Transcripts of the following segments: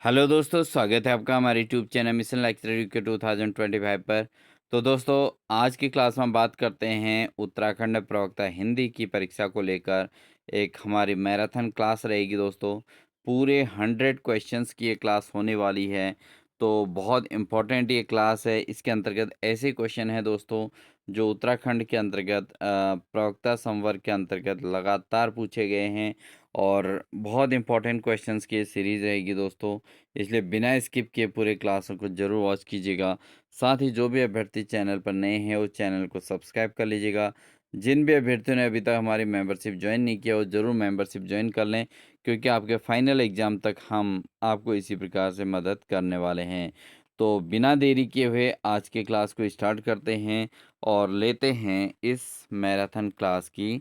Hello दोस्तों, स्वागत है आपका हमारे यूट्यूब चैनल मिशन लेक्चर के 2025 पर। तो दोस्तों, आज की क्लास में हम बात करते हैं उत्तराखंड प्रवक्ता हिंदी की परीक्षा को लेकर। एक हमारी मैराथन क्लास रहेगी दोस्तों। पूरे 100 क्वेश्चंस की ये क्लास होने वाली है। तो बहुत इम्पोर्टेंट ये क्लास है। इसके अंतर्गत ऐसे क्वेश्चन हैं दोस्तों जो उत्तराखंड के अंतर्गत प्रवक्ता संवर्ग के अंतर्गत लगातार पूछे गए हैं। और बहुत इंपॉर्टेंट क्वेश्चंस की सीरीज़ रहेगी दोस्तों। इसलिए बिना स्किप किए पूरे क्लासों को ज़रूर वॉच कीजिएगा। साथ ही जो भी अभ्यर्थी चैनल पर नए हैं उस चैनल को सब्सक्राइब कर लीजिएगा। जिन भी अभ्यर्थियों ने अभी तक हमारी मेंबरशिप ज्वाइन नहीं किया वो ज़रूर मेंबरशिप ज्वाइन कर लें, क्योंकि आपके फाइनल एग्ज़ाम तक हम आपको इसी प्रकार से मदद करने वाले हैं। तो बिना देरी किए हुए आज की क्लास को स्टार्ट करते हैं और लेते हैं इस मैराथन क्लास की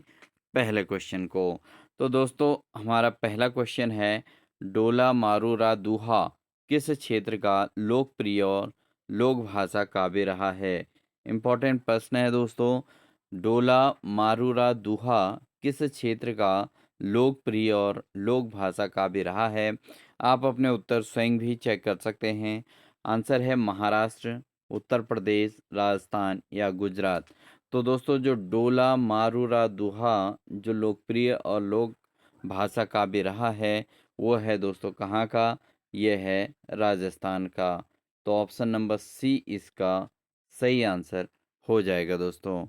पहले क्वेश्चन को। तो दोस्तों, हमारा पहला क्वेश्चन है, डोला मारूरा दूहा किस क्षेत्र का लोकप्रिय और लोक भाषा काव्य रहा है? इम्पोर्टेंट प्रश्न है दोस्तों। डोला मारूरा दूहा किस क्षेत्र का लोकप्रिय और लोक भाषा काव्य रहा है? आप अपने उत्तर स्वयं भी चेक कर सकते हैं। आंसर है महाराष्ट्र, उत्तर प्रदेश, राजस्थान या गुजरात। तो दोस्तों, जो डोला मारूरा दुहा जो लोकप्रिय और लोक भाषा काव्य रहा है, वो है दोस्तों कहाँ का? ये है राजस्थान का। तो ऑप्शन नंबर सी इसका सही आंसर हो जाएगा दोस्तों।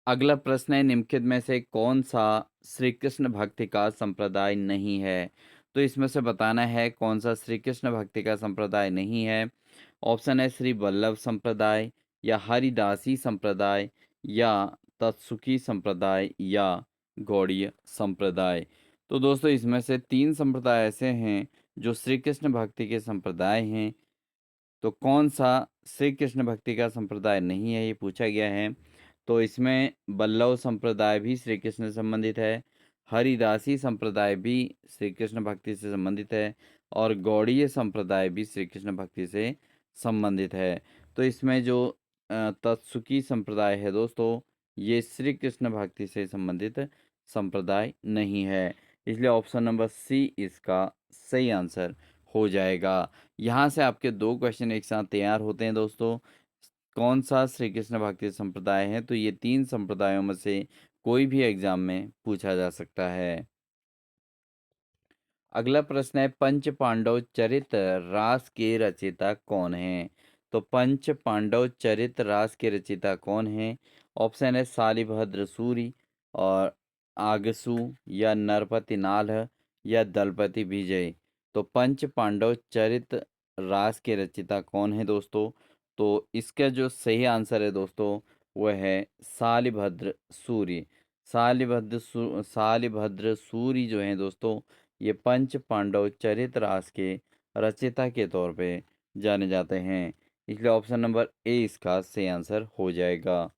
अगला प्रश्न है, निम्नलिखित में से कौन सा श्री कृष्ण भक्ति का संप्रदाय नहीं है? तो इसमें से बताना है कौन सा श्री कृष्ण भक्ति का संप्रदाय नहीं है। ऑप्शन है श्री वल्लभ संप्रदाय या हरिदासी संप्रदाय या तत्सुखी संप्रदाय या गौड़ीय संप्रदाय। तो दोस्तों, इसमें से तीन संप्रदाय ऐसे हैं जो श्री कृष्ण भक्ति के संप्रदाय हैं। तो कौन सा श्री कृष्ण भक्ति का संप्रदाय नहीं है, ये पूछा गया है। तो इसमें बल्लव संप्रदाय भी श्री कृष्ण से संबंधित है, हरिदासी संप्रदाय भी श्री कृष्ण भक्ति से संबंधित है और गौड़ीय संप्रदाय भी श्री कृष्ण भक्ति से संबंधित है। तो इसमें जो तत्सुकी संप्रदाय है दोस्तों, ये श्री कृष्ण भक्ति से संबंधित संप्रदाय नहीं है। इसलिए ऑप्शन नंबर सी इसका सही आंसर हो जाएगा। यहाँ से आपके दो क्वेश्चन एक साथ तैयार होते हैं दोस्तों। कौन सा श्री कृष्ण भक्ति संप्रदाय है? तो ये तीन संप्रदायों में से कोई भी एग्जाम में पूछा जा सकता है। अगला प्रश्न है, पंच पांडव चरित रास के रचयिता कौन है? तो पंच पांडव चरित रास के रचयिता कौन है? ऑप्शन है शालिभद्र सूरी और आगसु या नरपति नाल या दलपति विजय। तो पंच पांडव चरित रास के रचयिता कौन है दोस्तों? तो इसका जो सही आंसर है दोस्तों, वह है शालिभद्र सूरी। शालिभद्र सूरी जो है दोस्तों, ये पंच पांडव चरितरास के रचयिता के तौर पे जाने जाते हैं। इसलिए ऑप्शन नंबर ए इसका सही आंसर हो जाएगा।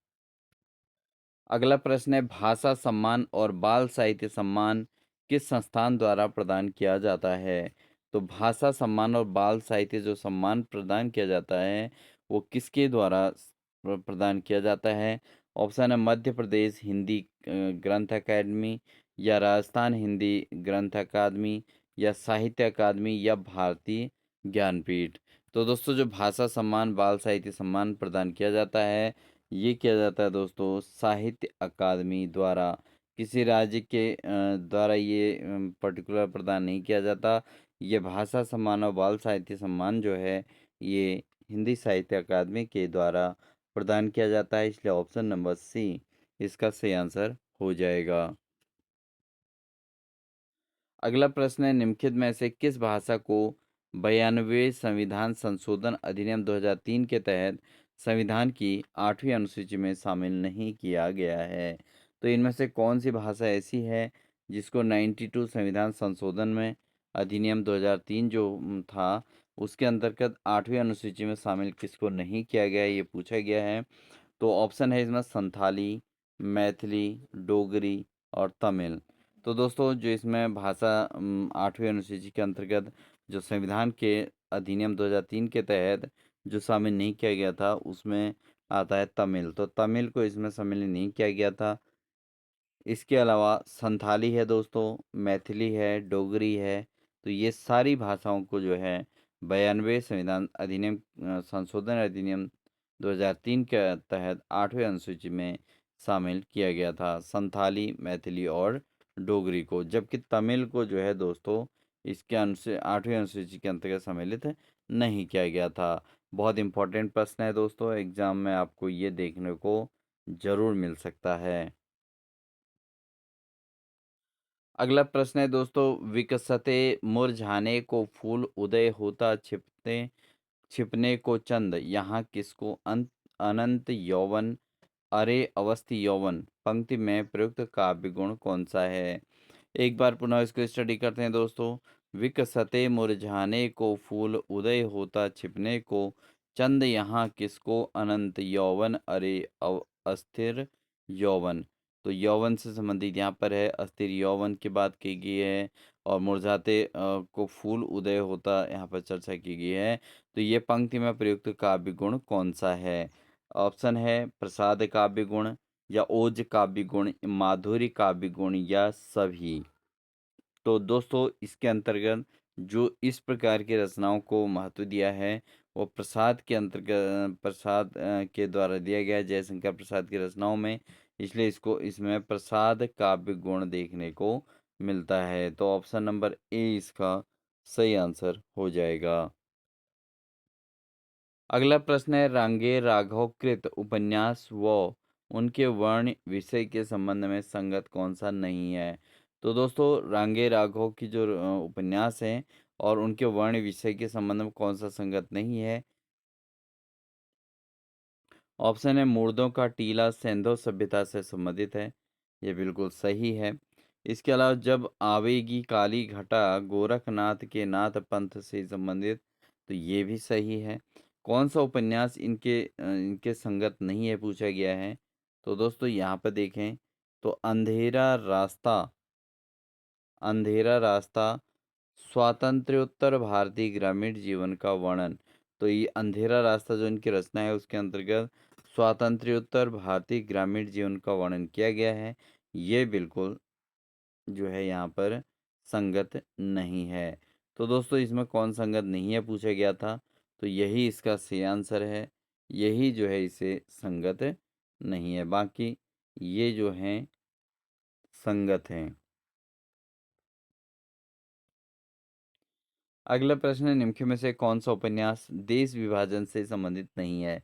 अगला प्रश्न है, भाषा सम्मान और बाल साहित्य सम्मान किस संस्थान द्वारा प्रदान किया जाता है? तो भाषा सम्मान और बाल साहित्य जो सम्मान प्रदान किया जाता है, वो किसके द्वारा प्रदान किया जाता है? ऑप्शन है मध्य प्रदेश हिंदी ग्रंथ अकादमी या राजस्थान हिंदी ग्रंथ अकादमी या साहित्य अकादमी या भारतीय ज्ञानपीठ। तो दोस्तों, जो भाषा सम्मान बाल साहित्य सम्मान प्रदान किया जाता है, ये किया जाता है दोस्तों साहित्य अकादमी द्वारा। किसी राज्य के द्वारा ये पर्टिकुलर प्रदान नहीं किया जाता। ये भाषा सम्मान और बाल साहित्य सम्मान जो है, ये हिंदी साहित्य अकादमी के द्वारा प्रदान किया जाता है। इसलिए ऑप्शन नंबर सी इसका सही आंसर हो जाएगा। अगला प्रश्न है, निम्नलिखित में से किस भाषा को 92वें संविधान संशोधन अधिनियम 2003 के तहत संविधान की 8वीं अनुसूची में शामिल नहीं किया गया है? तो इनमें से कौन सी भाषा ऐसी है जिसको 92 संविधान संशोधन में अधिनियम 2003 जो था, उसके अंतर्गत 8वीं अनुसूची में शामिल किसको नहीं किया गया है, ये पूछा गया है। तो ऑप्शन है इसमें संथाली, मैथिली, डोगरी और तमिल। तो दोस्तों, जो इसमें भाषा 8वीं अनुसूची के अंतर्गत जो संविधान के अधिनियम 2003 के तहत जो शामिल नहीं किया गया था, उसमें आता है तमिल। तो तमिल को इसमें शामिल नहीं किया गया था। इसके अलावा संथाली है दोस्तों, मैथिली है, डोगरी है। तो ये सारी भाषाओं को जो है 92वें संविधान अधिनियम संशोधन अधिनियम 2003 के तहत 8वें अनुसूची में शामिल किया गया था, संथाली, मैथिली और डोगरी को। जबकि तमिल को जो है दोस्तों इसके 8वें अनुसूची के अंतर्गत सम्मिलित नहीं किया गया था। बहुत इंपॉर्टेंट प्रश्न है दोस्तों, एग्जाम में आपको ये देखने को ज़रूर मिल सकता है। अगला प्रश्न है दोस्तों, विकसते मुरझाने को फूल, उदय होता छिपते छिपने को चंद, यहाँ किसको अनंत यौवन, अरे अवस्थी यौवन पंक्ति में प्रयुक्त काव्य गुण कौन सा है? एक बार पुनः इसको स्टडी करते हैं दोस्तों। विकसते मुरझाने को फूल, उदय होता छिपने को चंद, यहाँ किसको अनंत यौवन, अरे अस्थिर यौवन। तो यौवन से संबंधित यहाँ पर है, अस्थिर यौवन की बात की गई है। और मुरझाते को फूल, उदय होता यहाँ पर चर्चा की गई है। तो ये पंक्ति में प्रयुक्त काव्य गुण कौन सा है? ऑप्शन है प्रसाद काव्य गुण, या ओज काव्य गुण, माधुरी काव्य गुण, या सभी। तो दोस्तों इसके अंतर्गत जो इस प्रकार की रचनाओं को महत्व दिया है वो प्रसाद के अंतर्गत, प्रसाद के द्वारा दिया गया है, जयशंकर प्रसाद की रचनाओं में। इसलिए इसको इसमें प्रसाद काव्य गुण देखने को मिलता है। तो ऑप्शन नंबर ए इसका सही आंसर हो जाएगा। अगला प्रश्न है, रांगे राघव कृत उपन्यास व उनके वर्ण विषय के संबंध में संगत कौन सा नहीं है? तो दोस्तों रांगे राघव की जो उपन्यास हैं और उनके वर्ण विषय के संबंध में कौन सा संगत नहीं है? ऑप्शन है मुर्दों का टीला सिंधु सभ्यता से संबंधित है, ये बिल्कुल सही है। इसके अलावा जब आवेगी काली घटा गोरखनाथ के नाथ पंथ से संबंधित, तो ये भी सही है। कौन सा उपन्यास इनके संगत नहीं है पूछा गया है? तो दोस्तों यहाँ पर देखें तो अंधेरा रास्ता स्वातंत्र्योत्तर भारतीय ग्रामीण जीवन का वर्णन। तो ये अंधेरा रास्ता जो इनकी रचना है उसके अंतर्गत स्वातंत्र्योत्तर भारतीय ग्रामीण जीवन का वर्णन किया गया है। ये बिल्कुल जो है यहाँ पर संगत नहीं है। तो दोस्तों इसमें कौन संगत नहीं है पूछा गया था, तो यही इसका सही आंसर है। यही जो है इसे संगत नहीं है, बाकी ये जो हैं संगत हैं। अगला प्रश्न है, निम्न में से कौन सा उपन्यास देश विभाजन से संबंधित नहीं है?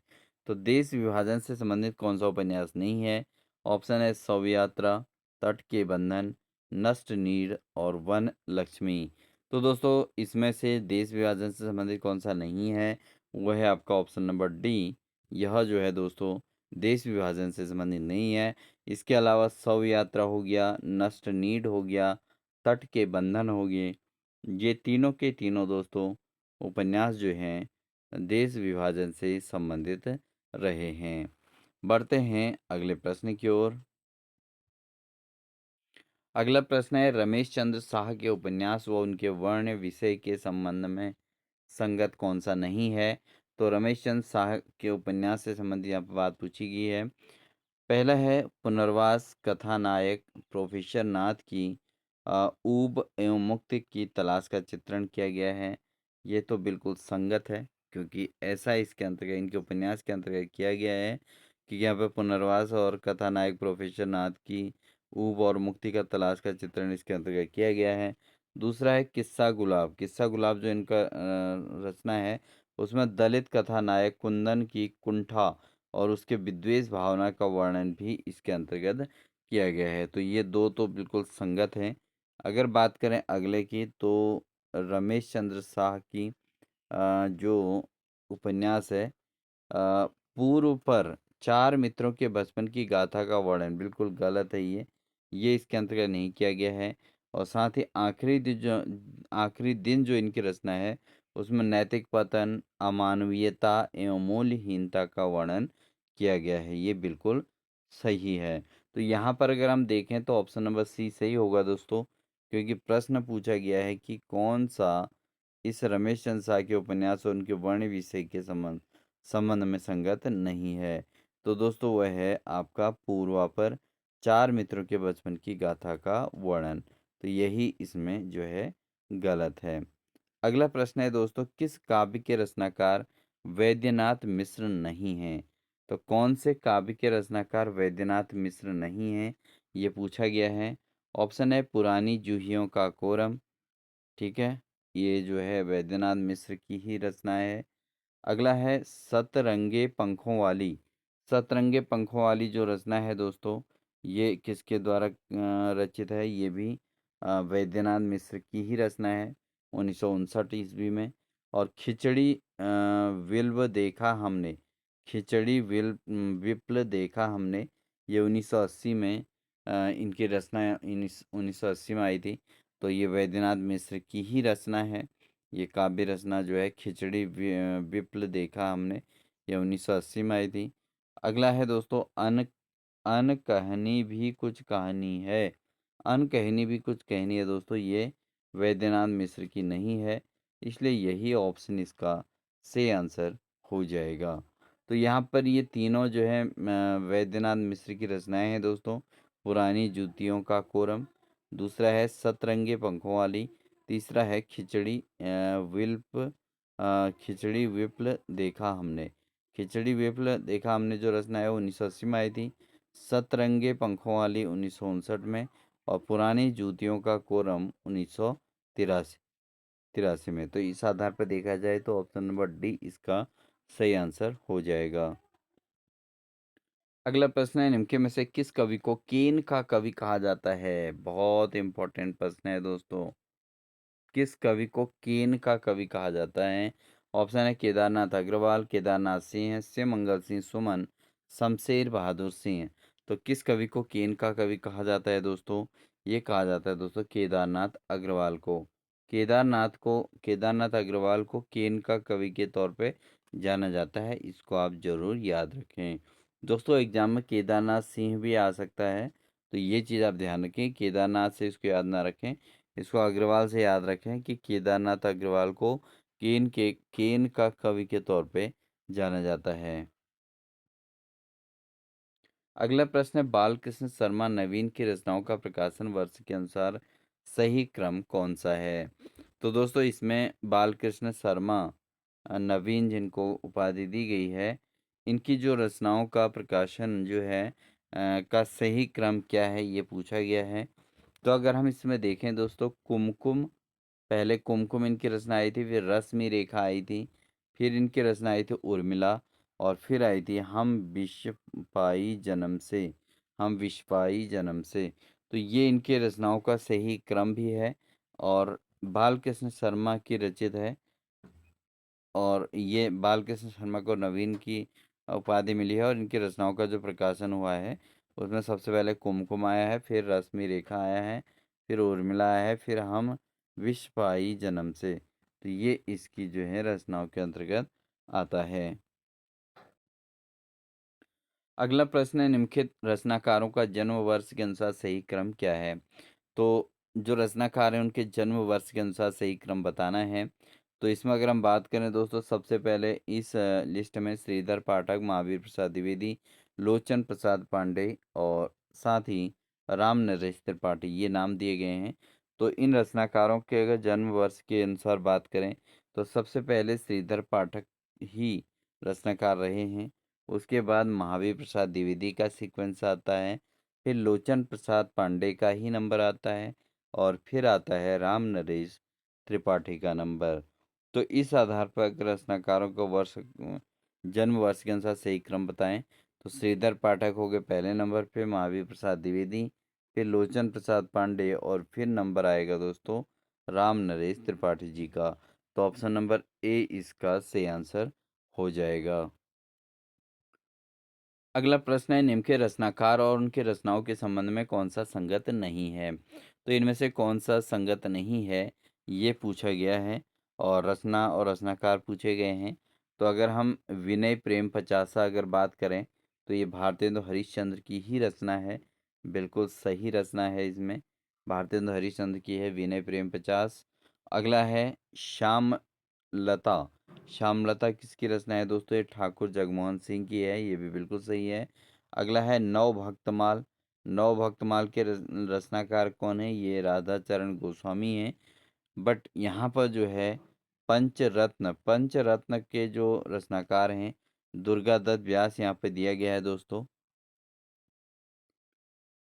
तो देश विभाजन से संबंधित कौन सा उपन्यास नहीं है? ऑप्शन है शव यात्रा, तट के बंधन, नष्ट नीड और वन लक्ष्मी। तो दोस्तों इसमें से देश विभाजन से संबंधित कौन सा नहीं है? वह है आपका ऑप्शन नंबर डी। यह जो है दोस्तों देश विभाजन से संबंधित नहीं है। इसके अलावा शव यात्रा हो गया, नष्ट नीड हो गया, तट के बंधन हो गए, ये तीनों के तीनों दोस्तों उपन्यास जो हैं देश विभाजन से संबंधित रहे हैं। बढ़ते हैं अगले प्रश्न की ओर। अगला प्रश्न है, रमेश चंद्र शाह के उपन्यास व उनके वर्ण विषय के संबंध में संगत कौन सा नहीं है? तो रमेश चंद्र शाह के उपन्यास से संबंधित यहाँ पर बात पूछी गई है। पहला है पुनर्वास कथानायक प्रोफेसर नाथ की ऊब एवं मुक्ति की तलाश का चित्रण किया गया है। ये तो बिल्कुल संगत है, क्योंकि ऐसा इसके अंतर्गत इनके उपन्यास के अंतर्गत किया गया है कि यहाँ पे पुनर्वास और कथानायक प्रोफेसर नाथ की ऊब और मुक्ति का तलाश का चित्रण इसके अंतर्गत किया गया है। दूसरा है किस्सा गुलाब जो इनका रचना है, उसमें दलित कथानायक कुंदन की कुंठा और उसके विद्वेष भावना का वर्णन भी इसके अंतर्गत किया गया है। तो ये दो तो बिल्कुल संगत हैं। अगर बात करें अगले की, तो रमेश चंद्र शाह की जो उपन्यास है पूर्व पर चार मित्रों के बचपन की गाथा का वर्णन, बिल्कुल गलत है ये इसके अंतर्गत नहीं किया गया है। और साथ ही आखिरी दिन जो इनकी रचना है उसमें नैतिक पतन, अमानवीयता एवं मूल्यहीनता का वर्णन किया गया है, ये बिल्कुल सही है। तो यहाँ पर अगर हम देखें तो ऑप्शन नंबर सी सही होगा दोस्तों, क्योंकि प्रश्न पूछा गया है कि कौन सा इस रमेश चंद्र शाह के उपन्यास और उनके वर्ण विषय के संबंध में संगत नहीं है। तो दोस्तों वह है आपका पूर्वा पर चार मित्रों के बचपन की गाथा का वर्णन। तो यही इसमें जो है गलत है। अगला प्रश्न है दोस्तों, किस काव्य के रचनाकार वैद्यनाथ मिश्र नहीं हैं? तो कौन से काव्य के रचनाकार वैद्यनाथ मिश्र नहीं हैं, ये पूछा गया है। ऑप्शन है पुरानी जूहियों का कोरम, ठीक है, ये जो है वैद्यनाथ मिश्र की ही रचना है। अगला है सतरंगे पंखों वाली। सतरंगे पंखों वाली जो रचना है दोस्तों, ये किसके द्वारा रचित है? ये भी वैद्यनाथ मिश्र की ही रचना है, 1959 ईस्वी में। और खिचड़ी विल्व देखा हमने, खिचड़ी विप्ल देखा हमने, ये 1980 में इनकी रचना 1980 में आई थी। तो ये वैद्यनाथ मिश्र की ही रचना है। ये काव्य रचना जो है खिचड़ी विप्ल देखा हमने, ये 1980 में आई थी। अगला है दोस्तों, अन अन कहनी भी कुछ कहानी है। अन कहनी भी कुछ कहनी है दोस्तों, ये वैद्यनाथ मिश्र की नहीं है, इसलिए यही ऑप्शन इसका सही आंसर हो जाएगा। तो यहाँ पर ये तीनों जो है वैद्यनाथ मिश्र की रचनाएं हैं दोस्तों। पुरानी जूतियों का कोरम, दूसरा है सतरंगे पंखों वाली, तीसरा है खिचड़ी विप्ल देखा हमने। खिचड़ी विप्ल देखा हमने जो रचना है वो 1980 में आई थी। सतरंगे पंखों वाली 1959 में, और पुरानी जूतियों का कोरम 1983 तिरासी में। तो इस आधार पर देखा जाए तो ऑप्शन नंबर डी इसका सही आंसर हो जाएगा। अगला प्रश्न है, निम्न में से किस कवि को केन का कवि कहा जाता है? बहुत इंपॉर्टेंट प्रश्न है दोस्तों। किस कवि को केन का कवि कहा जाता है? ऑप्शन है केदारनाथ अग्रवाल, केदारनाथ सिंह, शिवमंगल सिंह सुमन, शमशेर बहादुर सिंह। तो किस कवि को केन का कवि कहा जाता है दोस्तों? ये कहा जाता है दोस्तों केदारनाथ अग्रवाल को। केदारनाथ अग्रवाल को केन का कवि के तौर पे जाना जाता है, इसको आप जरूर याद रखें। दोस्तों एग्जाम में केदारनाथ सिंह भी आ सकता है, तो ये चीज़ आप ध्यान रखें, केदारनाथ से इसको याद ना रखें, इसको अग्रवाल से याद रखें कि केदारनाथ अग्रवाल को केन का कवि के तौर पे जाना जाता है। अगला प्रश्न है, बालकृष्ण शर्मा नवीन की रचनाओं का प्रकाशन वर्ष के अनुसार सही क्रम कौन सा है? तो दोस्तों इसमें बालकृष्ण शर्मा नवीन जिनको उपाधि दी गई है, इनकी जो रचनाओं का प्रकाशन जो है का सही क्रम क्या है, ये पूछा गया है। तो अगर हम इसमें देखें दोस्तों, कुमकुम, पहले कुमकुम इनकी रचना आई थी, फिर रश्मि रेखा आई थी, फिर इनकी रचना आई थी उर्मिला, और फिर आई थी हम विश्व पाई जन्म से, हम विश्व पाई जन्म से। तो ये इनके रचनाओं का सही क्रम भी है, और बालकृष्ण शर्मा की रचित है। और ये बालकृष्ण शर्मा को नवीन की उपाधि मिली है, और इनकी रचनाओं का जो प्रकाशन हुआ है उसमें सबसे पहले कुमकुम आया है, फिर रश्मि रेखा आया है, फिर उर्मिला आया है, फिर हम विश्व पाई जन्म से। तो ये इसकी जो है रचनाओं के अंतर्गत आता है। अगला प्रश्न है, निम्नलिखित रचनाकारों का जन्म वर्ष के अनुसार सही क्रम क्या है? तो जो रचनाकार हैं उनके जन्म वर्ष के अनुसार सही क्रम बताना है। तो इसमें अगर हम बात करें दोस्तों, सबसे पहले इस लिस्ट में श्रीधर पाठक, महावीर प्रसाद द्विवेदी, लोचन प्रसाद पांडे और साथ ही राम नरेश त्रिपाठी, ये नाम दिए गए हैं। तो इन रचनाकारों के अगर जन्म वर्ष के अनुसार बात करें तो सबसे पहले श्रीधर पाठक ही रचनाकार रहे हैं। उसके बाद महावीर प्रसाद द्विवेदी का सीक्वेंस आता है, फिर लोचन प्रसाद पांडे का ही नंबर आता है, और फिर आता है राम नरेश त्रिपाठी का नंबर। तो इस आधार पर अगर रचनाकारों को जन्म वर्ष के अनुसार सही क्रम बताएं तो श्रीधर पाठक हो गए पहले नंबर पे, महावीर प्रसाद द्विवेदी, फिर लोचन प्रसाद पांडे, और फिर नंबर आएगा दोस्तों राम नरेश त्रिपाठी जी का। तो ऑप्शन नंबर ए इसका सही आंसर हो जाएगा। अगला प्रश्न है, निम्न के रचनाकार और उनके रचनाओं के संबंध में कौन सा संगत नहीं है? तो इनमें से कौन सा संगत नहीं है, ये पूछा गया है, और रचना और रचनाकार पूछे गए हैं। तो अगर हम विनय प्रेम पचासा अगर बात करें तो ये भारतेंदु हरिश्चंद्र की ही रचना है, बिल्कुल सही रचना है इसमें, भारतेंदु हरिश्चंद्र की है विनय प्रेम पचास। अगला है श्याम लता। श्यामलता किसकी रचना है दोस्तों? ये ठाकुर जगमोहन सिंह की है, ये भी बिल्कुल सही है। अगला है नव भक्तमाल। नव भक्तमाल के रचनाकार कौन है? ये राधा चरण गोस्वामी हैं। बट यहाँ पर जो है पंचरत्न के जो रचनाकार हैं, दुर्गादत्त व्यास यहाँ पे दिया गया है दोस्तों।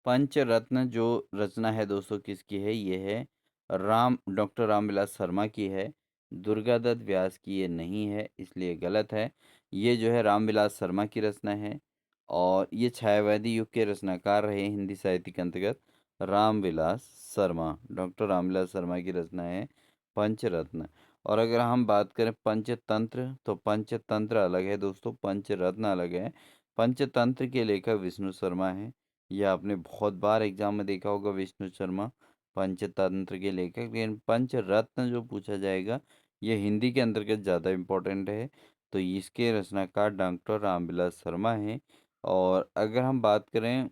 पंचरत्न जो रचना है दोस्तों किसकी है? ये है डॉक्टर रामविलास शर्मा की है। दुर्गादत्त व्यास की ये नहीं है, इसलिए गलत है। ये जो है रामविलास शर्मा की रचना है और ये छायावादी युग के रचनाकार रहे हिंदी साहित्य के अंतर्गत रामविलास शर्मा। डॉक्टर रामविलास शर्मा की रचना है पंचरत्न। और अगर हम बात करें पंचतंत्र, तो पंचतंत्र अलग है दोस्तों, पंचरत्न अलग है। पंचतंत्र के लेखक विष्णु शर्मा हैं। ये आपने बहुत बार एग्जाम में देखा होगा, विष्णु शर्मा पंचतंत्र के लेखक। लेकिन पंचरत्न जो पूछा जाएगा, ये हिंदी के अंतर्गत ज़्यादा इम्पोर्टेंट है। तो इसके रचनाकार डॉक्टर रामविलास शर्मा हैं। और अगर हम बात करें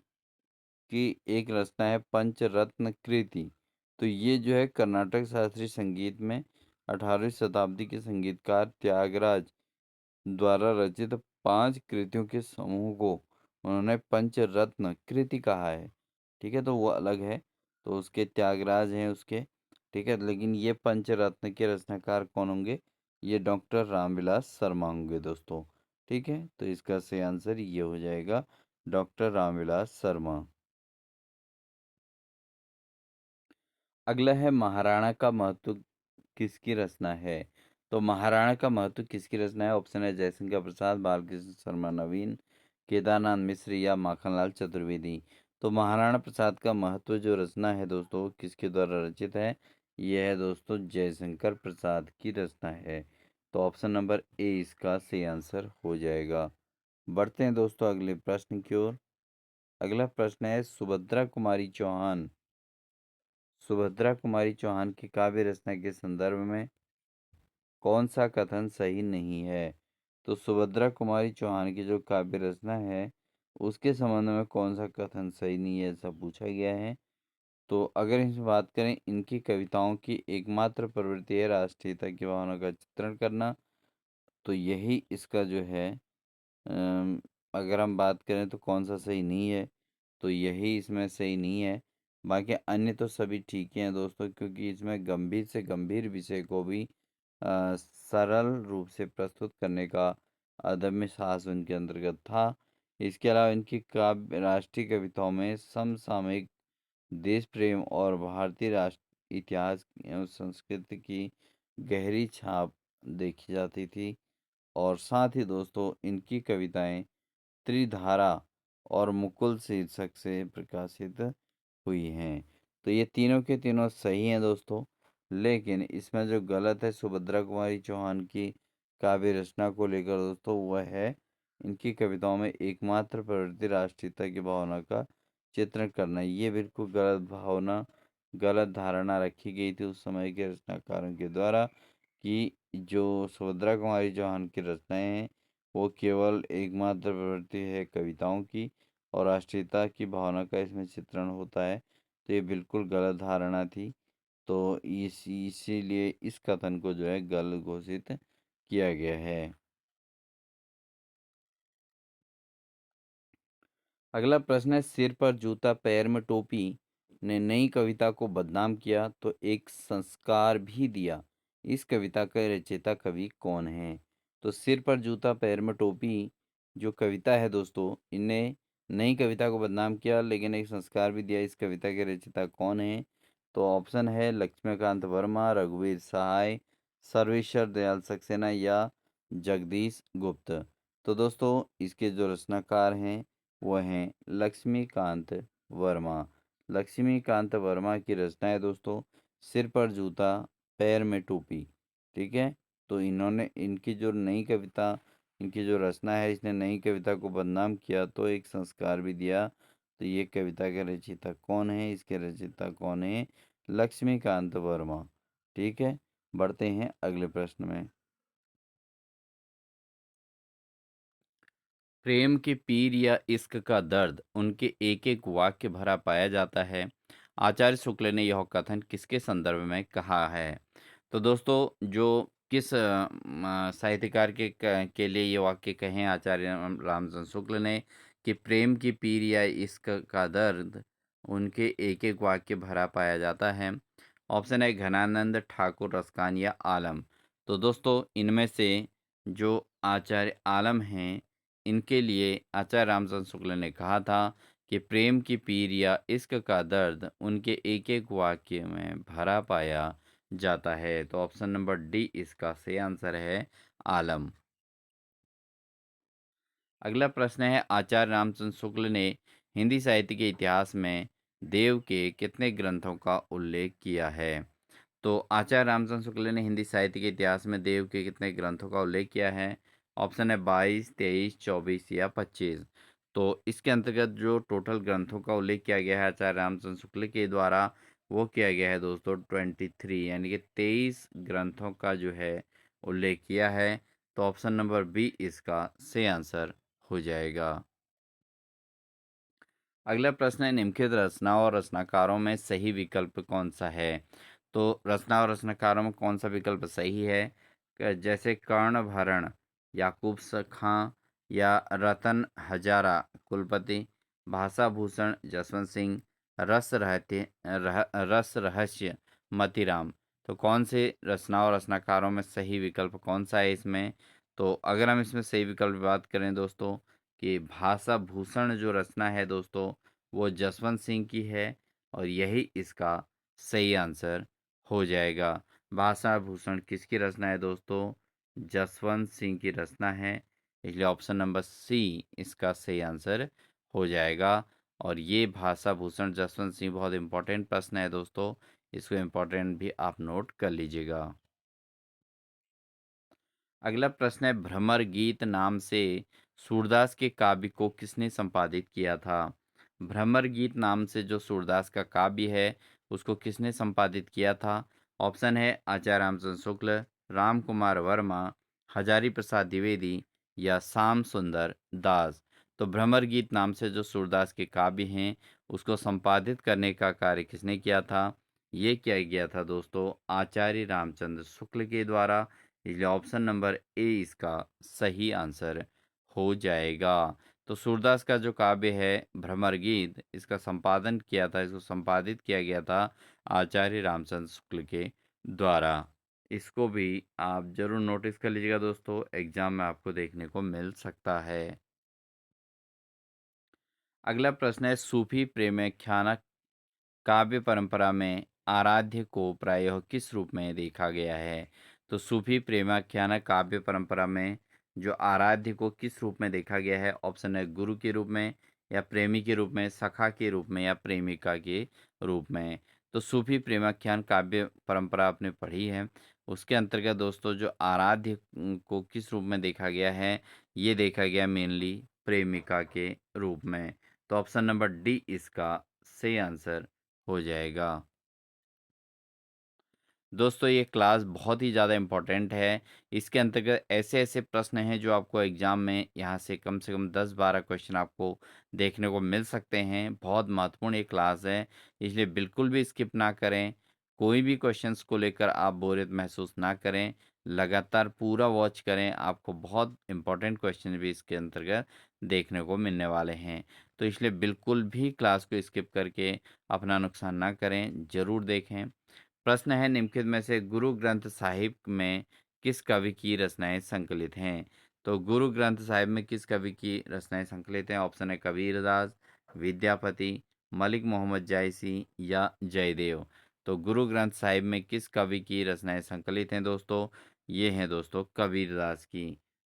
कि एक रचना है पंचरत्न कृति, तो ये जो है कर्नाटक शास्त्रीय संगीत में 18वीं शताब्दी के संगीतकार त्यागराज द्वारा रचित 5 कृतियों के समूह को उन्होंने पंचरत्न कृति कहा है। ठीक है, तो वो अलग है। तो उसके त्यागराज हैं उसके। ठीक है, लेकिन ये पंचरत्न के रचनाकार कौन होंगे? ये डॉक्टर रामविलास शर्मा होंगे दोस्तों। ठीक है, तो इसका सही आंसर ये हो जाएगा, डॉक्टर रामविलास शर्मा। अगला है महाराणा का महत्व किसकी रचना है? तो महाराणा का महत्व किसकी रचना है? ऑप्शन है जयशंकर प्रसाद, बालकृष्ण शर्मा नवीन, केदारनाथ मिश्र या माखनलाल चतुर्वेदी। तो महाराणा प्रसाद का महत्व जो रचना है दोस्तों, किसके द्वारा रचित है? यह है दोस्तों जयशंकर प्रसाद की रचना है। तो ऑप्शन नंबर ए इसका सही आंसर हो जाएगा। बढ़ते हैं दोस्तों अगले प्रश्न की ओर। अगला प्रश्न है सुभद्रा कुमारी चौहान की काव्य रचना के संदर्भ में कौन सा कथन सही नहीं है? तो सुभद्रा कुमारी चौहान की जो काव्य रचना है, उसके संबंध में कौन सा कथन सही नहीं है, ऐसा पूछा गया है। तो अगर इसमें बात करें, इनकी कविताओं की एकमात्र प्रवृत्ति है राष्ट्रीयता की भावना का चित्रण करना। तो यही इसका जो है अम, अगर हम बात करें तो कौन सा सही नहीं है, तो यही इसमें सही नहीं है। बाकी अन्य तो सभी ठीक ही हैं दोस्तों, क्योंकि इसमें गंभीर से गंभीर विषय को भी सरल रूप से प्रस्तुत करने का अदम्य साहस उनके अंतर्गत था। इसके अलावा इनकी काव्य राष्ट्रीय कविताओं में समसामयिक देश प्रेम और भारतीय राष्ट्र इतिहास एवं संस्कृति की गहरी छाप देखी जाती थी। और साथ ही दोस्तों इनकी कविताएं त्रिधारा और मुकुल शीर्षक से प्रकाशित हुई हैं। तो ये तीनों के तीनों सही हैं दोस्तों। लेकिन इसमें जो गलत है सुभद्रा कुमारी चौहान की काव्य रचना को लेकर दोस्तों, वह है इनकी कविताओं में एकमात्र प्रवृत्ति राष्ट्रीयता की भावना का चित्रण करना। ये बिल्कुल गलत भावना, गलत धारणा रखी गई थी उस समय के रचनाकारों के द्वारा कि जो सुभद्रा कुमारी चौहान की रचनाएं हैं, वो केवल एकमात्र प्रवृत्ति है कविताओं की और राष्ट्रीयता की भावना का इसमें चित्रण होता है। तो ये बिल्कुल गलत धारणा थी। तो इसीलिए इस कथन को जो है गलत घोषित किया गया है। अगला प्रश्न है, सिर पर जूता पैर में टोपी ने नई कविता को बदनाम किया तो एक संस्कार भी दिया। इस कविता का रचयिता कवि कौन है? तो सिर पर जूता पैर में टोपी जो कविता है दोस्तों, इनने नई कविता को बदनाम किया लेकिन एक संस्कार भी दिया। इस कविता के रचयिता कौन है? तो ऑप्शन है लक्ष्मीकांत वर्मा, रघुवीर सहाय, सर्वेश्वर दयाल सक्सेना या जगदीश गुप्त। तो दोस्तों इसके जो रचनाकार हैं वो हैं लक्ष्मीकांत वर्मा। लक्ष्मीकांत वर्मा की रचना है दोस्तों सिर पर जूता पैर में टोपी। ठीक है, तो इन्होंने इनकी जो नई कविता, इनकी जो रचना है, इसने नई कविता को बदनाम किया तो एक संस्कार भी दिया। तो ये कविता के रचयिता कौन है? इसके रचयिता कौन है? लक्ष्मीकांत वर्मा। ठीक है, बढ़ते हैं अगले प्रश्न में। प्रेम के पीर या इश्क का दर्द उनके एक एक वाक्य भरा पाया जाता है। आचार्य शुक्ल ने यह कथन किसके संदर्भ में कहा है? तो दोस्तों जो किस साहित्यकार के लिए ये वाक्य कहे आचार्य रामचंद्र शुक्ल ने कि प्रेम की पीर या इश्क का दर्द उनके एक एक वाक्य भरा पाया जाता है। ऑप्शन है घनानंद ठाकुर रसखान या आलम। तो दोस्तों इनमें से जो आचार्य आलम हैं, इनके लिए आचार्य रामचंद्र शुक्ल ने कहा था कि प्रेम की पीर या इश्क का दर्द उनके एक एक वाक्य में भरा पाया जाता है। तो ऑप्शन नंबर डी इसका सही आंसर है, आलम। अगला प्रश्न है, आचार्य रामचंद्र शुक्ल ने हिंदी साहित्य के इतिहास में देव के कितने ग्रंथों का उल्लेख किया है? तो आचार्य रामचंद्र शुक्ल ने हिंदी साहित्य के इतिहास में देव के कितने ग्रंथों का उल्लेख किया है? ऑप्शन है 22, 23, 24 या 25। तो इसके अंतर्गत जो टोटल ग्रंथों का उल्लेख किया गया है आचार्य रामचंद्र शुक्ल के द्वारा, वो किया गया है दोस्तों 23, यानी कि 23 ग्रंथों का जो है उल्लेख किया है। तो ऑप्शन नंबर बी इसका सही आंसर हो जाएगा। अगला प्रश्न है, निम्नलिखित रचना और रचनाकारों में सही विकल्प कौन सा है? तो रचना और रचनाकारों में कौन सा विकल्प सही है? जैसे कर्णभरण याकूब खां या रतन हजारा कुलपति, भाषा भूषण जसवंत सिंह, रस रहस्य मतीराम। तो कौन से रचना और रचनाकारों में सही विकल्प कौन सा है इसमें? तो अगर हम इसमें सही विकल्प की बात करें दोस्तों, कि भाषा भूषण जो रचना है दोस्तों, वो जसवंत सिंह की है और यही इसका सही आंसर हो जाएगा। भाषा भूषण किसकी रचना है दोस्तों? जसवंत सिंह की रचना है, इसलिए ऑप्शन नंबर सी इसका सही आंसर हो जाएगा। और ये भाषा भूषण जसवंत सिंह बहुत इंपॉर्टेंट प्रश्न है दोस्तों, इसको इम्पोर्टेंट भी आप नोट कर लीजिएगा। अगला प्रश्न है, भ्रमर गीत नाम से सूरदास के काव्य को किसने संपादित किया था? भ्रमर गीत नाम से जो सूरदास का काव्य है, उसको किसने संपादित किया था? ऑप्शन है आचार्य रामचंद्र शुक्ल, राम कुमार वर्मा, हजारी प्रसाद द्विवेदी या श्याम सुंदर दास। तो भ्रमर गीत नाम से जो सूरदास के काव्य हैं, उसको संपादित करने का कार्य किसने किया था? ये किया गया था दोस्तों आचार्य रामचंद्र शुक्ल के द्वारा, इसलिए ऑप्शन नंबर ए इसका सही आंसर हो जाएगा। तो सूरदास का जो काव्य है भ्रमर गीत, इसका संपादन किया था, इसको संपादित किया गया था आचार्य रामचंद्र शुक्ल के द्वारा। इसको भी आप जरूर नोटिस कर लीजिएगा दोस्तों, एग्जाम में आपको देखने को मिल सकता है। अगला प्रश्न है, सूफी प्रेमाख्यान काव्य परंपरा में आराध्य को प्रायः किस रूप में देखा गया है? तो सूफी प्रेमाख्यान काव्य परंपरा में जो आराध्य को किस रूप में देखा गया है? ऑप्शन है गुरु के रूप में या प्रेमी के रूप में, सखा के रूप में या प्रेमिका के रूप में। तो सूफी प्रेमाख्यान काव्य परंपरा आपने पढ़ी है, उसके अंतर्गत दोस्तों जो आराध्य को किस रूप में देखा गया है? ये देखा गया मेनली प्रेमिका के रूप में। तो ऑप्शन नंबर डी इसका सही आंसर हो जाएगा। दोस्तों ये क्लास बहुत ही ज़्यादा इम्पोर्टेंट है। इसके अंतर्गत ऐसे-ऐसे प्रश्न हैं जो आपको एग्ज़ाम में यहाँ से कम 10-12 क्वेश्चन आपको देखने को मिल सकते हैं। बहुत महत्वपूर्ण ये क्लास है, इसलिए बिल्कुल भी स्किप ना करें। कोई भी क्वेश्चंस को लेकर आप बोरियत महसूस ना करें, लगातार पूरा वॉच करें, आपको बहुत इम्पोर्टेंट क्वेश्चन भी इसके अंतर्गत देखने को मिलने वाले हैं। तो इसलिए बिल्कुल भी क्लास को स्किप करके अपना नुकसान ना करें, ज़रूर देखें। प्रश्न है, निम्नलिखित में से गुरु ग्रंथ साहिब में किस कवि की रचनाएं संकलित हैं? तो गुरु ग्रंथ साहिब में किस कवि की रचनाएं संकलित हैं? ऑप्शन है कबीरदास, विद्यापति, मलिक मोहम्मद जायसी या जयदेव। तो गुरु ग्रंथ साहिब में किस कवि की रचनाएं संकलित हैं दोस्तों? ये हैं दोस्तों कबीरदास की।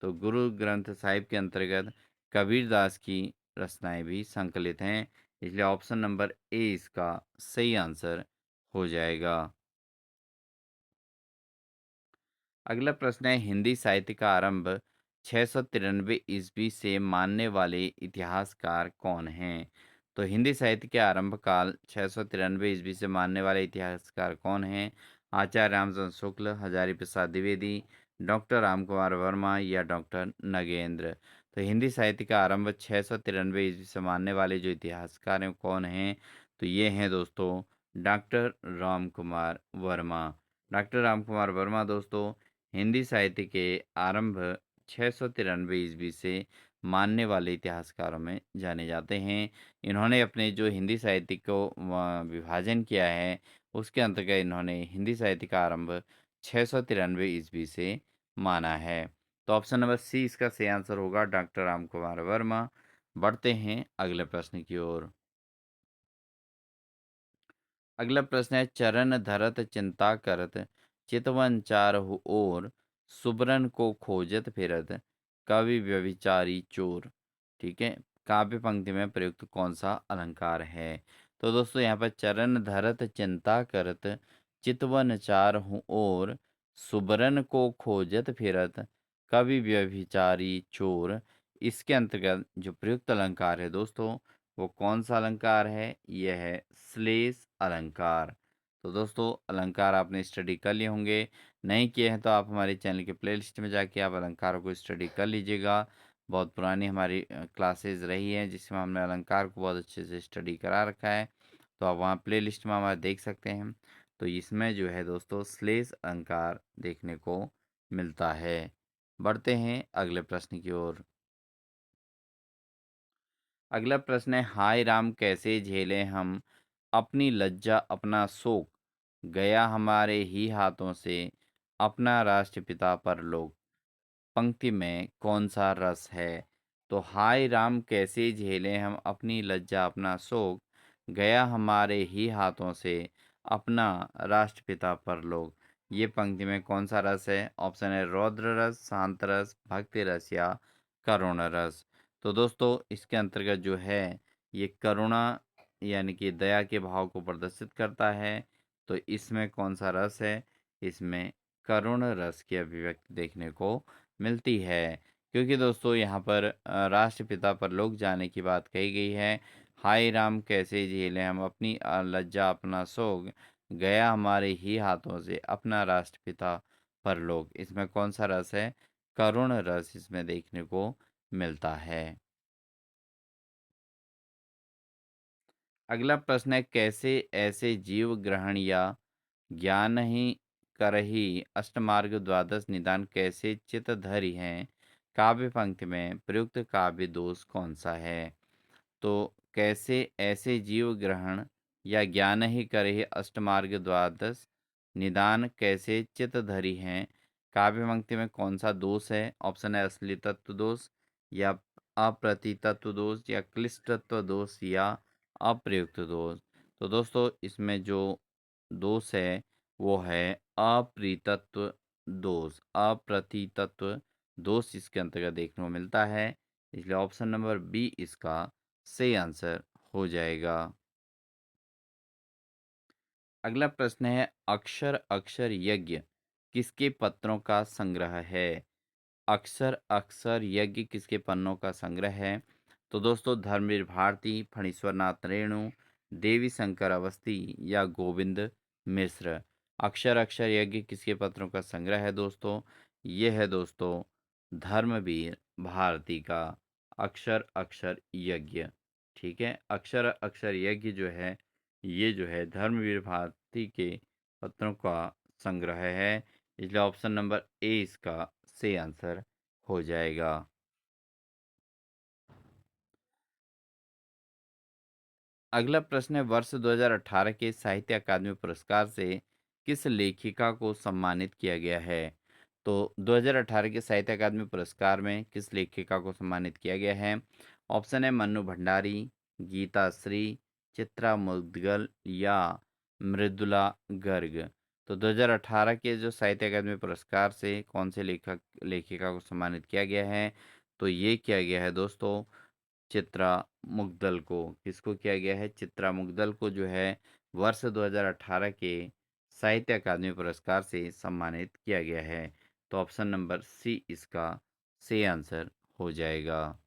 तो गुरु ग्रंथ साहिब के अंतर्गत कबीरदास की रचनाएं भी संकलित हैं, इसलिए ऑप्शन नंबर ए इसका सही आंसर हो जाएगा। अगला प्रश्न है, हिंदी साहित्य का आरंभ 693 ईस्वी से मानने वाले इतिहासकार कौन हैं? तो हिंदी साहित्य के आरंभ काल 693 ईस्वी से मानने वाले इतिहासकार कौन हैं? आचार्य रामचंद्र शुक्ल, हजारी प्रसाद द्विवेदी, डॉक्टर राम कुमार वर्मा या डॉक्टर नगेंद्र। तो हिंदी साहित्य का आरंभ 693 ईस्वी से मानने वाले जो इतिहासकार हैं कौन हैं? तो ये हैं दोस्तों डॉक्टर राम कुमार वर्मा। डॉक्टर राम कुमार वर्मा दोस्तों हिंदी साहित्य के आरंभ 693 ईस्वी से मानने वाले इतिहासकारों में जाने जाते हैं। इन्होंने अपने जो हिंदी साहित्य को विभाजन किया है, उसके अंतर्गत इन्होंने हिंदी साहित्य का आरंभ 693 ईस्वी से माना है। तो ऑप्शन नंबर सी इसका सही आंसर होगा, डॉक्टर राम कुमार वर्मा। बढ़ते हैं अगले प्रश्न की ओर। अगला प्रश्न है, चरण धरत चिंता करत चितवन चारहु ओर सुबरन को खोजत फिरत कवि व्यभिचारी चोर। ठीक है, काव्य पंक्ति में प्रयुक्त कौन सा अलंकार है? तो दोस्तों यहाँ पर चरण धरत चिंता करत चितवन चारहु ओर सुबरन को खोजत फिरत कवि व्यभिचारी चोर, इसके अंतर्गत जो प्रयुक्त अलंकार है दोस्तों, वो कौन सा अलंकार है? यह है श्लेष अलंकार। तो दोस्तों अलंकार आपने स्टडी कर लिए होंगे, नहीं किए हैं तो आप हमारे चैनल के प्लेलिस्ट में जाके आप अलंकारों को स्टडी कर लीजिएगा। बहुत पुरानी हमारी क्लासेस रही हैं जिसमें हमने अलंकार को बहुत अच्छे से स्टडी करा रखा है, तो आप वहाँ प्लेलिस्ट में हमारा देख सकते हैं। तो इसमें जो है दोस्तों श्लेष अलंकार देखने को मिलता है। बढ़ते हैं अगले प्रश्न की ओर। अगला प्रश्न है, हाय राम कैसे झेले हम अपनी लज्जा अपना शोक गया हमारे ही हाथों से अपना राष्ट्रपिता परलोक, पंक्ति में कौन सा रस है? तो हाय राम कैसे झेले हम अपनी लज्जा अपना शोक गया हमारे ही हाथों से अपना राष्ट्रपिता परलोक, ये पंक्ति में कौन सा रस है? ऑप्शन है रौद्र रस, शांत रस, भक्ति रस या करुण रस। तो दोस्तों इसके अंतर्गत जो है ये करुणा यानी कि दया के भाव को प्रदर्शित करता है। तो इसमें कौन सा रस है? इसमें करुण रस की अभिव्यक्ति देखने को मिलती है, क्योंकि दोस्तों यहाँ पर राष्ट्रपिता पर लोग जाने की बात कही गई है। हाय राम कैसे झेलें हम अपनी लज्जा अपना शोक गया हमारे ही हाथों से अपना राष्ट्रपिता परलोक, इसमें कौन सा रस है? करुण रस इसमें देखने को मिलता है। अगला प्रश्न है, कैसे ऐसे जीव ग्रहण या ज्ञान ही करही अष्टमार्ग द्वादश निदान कैसे चित धरि हैं, काव्य पंक्ति में प्रयुक्त काव्य दोष कौन सा है? तो कैसे ऐसे जीव ग्रहण या ज्ञान ही करहि अष्टमार्ग द्वादश निदान कैसे चित धरि हैं, काव्य पंक्ति में कौन सा दोष है? ऑप्शन है असली तत्व दोष या अप्रतितत्व दोष या क्लिष्टत्व दोष या अप्रयुक्त दोष। तो दोस्तों इसमें जो दोष है वो है अप्रीतत्व दोष, अप्रतितत्व दोष इसके अंतर्गत देखने को मिलता है, इसलिए ऑप्शन नंबर बी इसका सही आंसर हो जाएगा। अगला प्रश्न है, अक्षर अक्षर यज्ञ किसके पत्रों का संग्रह है? अक्षर अक्षर यज्ञ किसके पन्नों का संग्रह है? तो दोस्तों धर्मवीर भारती, फणीश्वर नाथ रेणु, देवी शंकर अवस्थी या गोविंद मिश्र। अक्षर अक्षर यज्ञ किसके पत्रों का संग्रह है दोस्तों? ये है दोस्तों धर्मवीर भारती का अक्षर अक्षर यज्ञ। ठीक है, अक्षर अक्षर यज्ञ जो है ये जो है धर्मवीर भारती के पत्रों का संग्रह है, इसलिए ऑप्शन नंबर ए इसका सही आंसर हो जाएगा। अगला प्रश्न है, वर्ष 2018 के साहित्य अकादमी पुरस्कार से किस लेखिका को सम्मानित किया गया है? तो 2018 के साहित्य अकादमी पुरस्कार में किस लेखिका को सम्मानित किया गया है? ऑप्शन है मन्नू भंडारी, गीता श्री, चित्रा मुद्गल या मृदुला गर्ग। तो 2018 के जो साहित्य अकादमी पुरस्कार से कौन से लेखक लेखिका को सम्मानित किया गया है? तो ये किया गया है दोस्तों चित्रा मुग्दल को। किसको किया गया है? चित्रा मुग्दल को जो है वर्ष 2018 के साहित्य अकादमी पुरस्कार से सम्मानित किया गया है। तो ऑप्शन नंबर सी इसका सही आंसर हो जाएगा।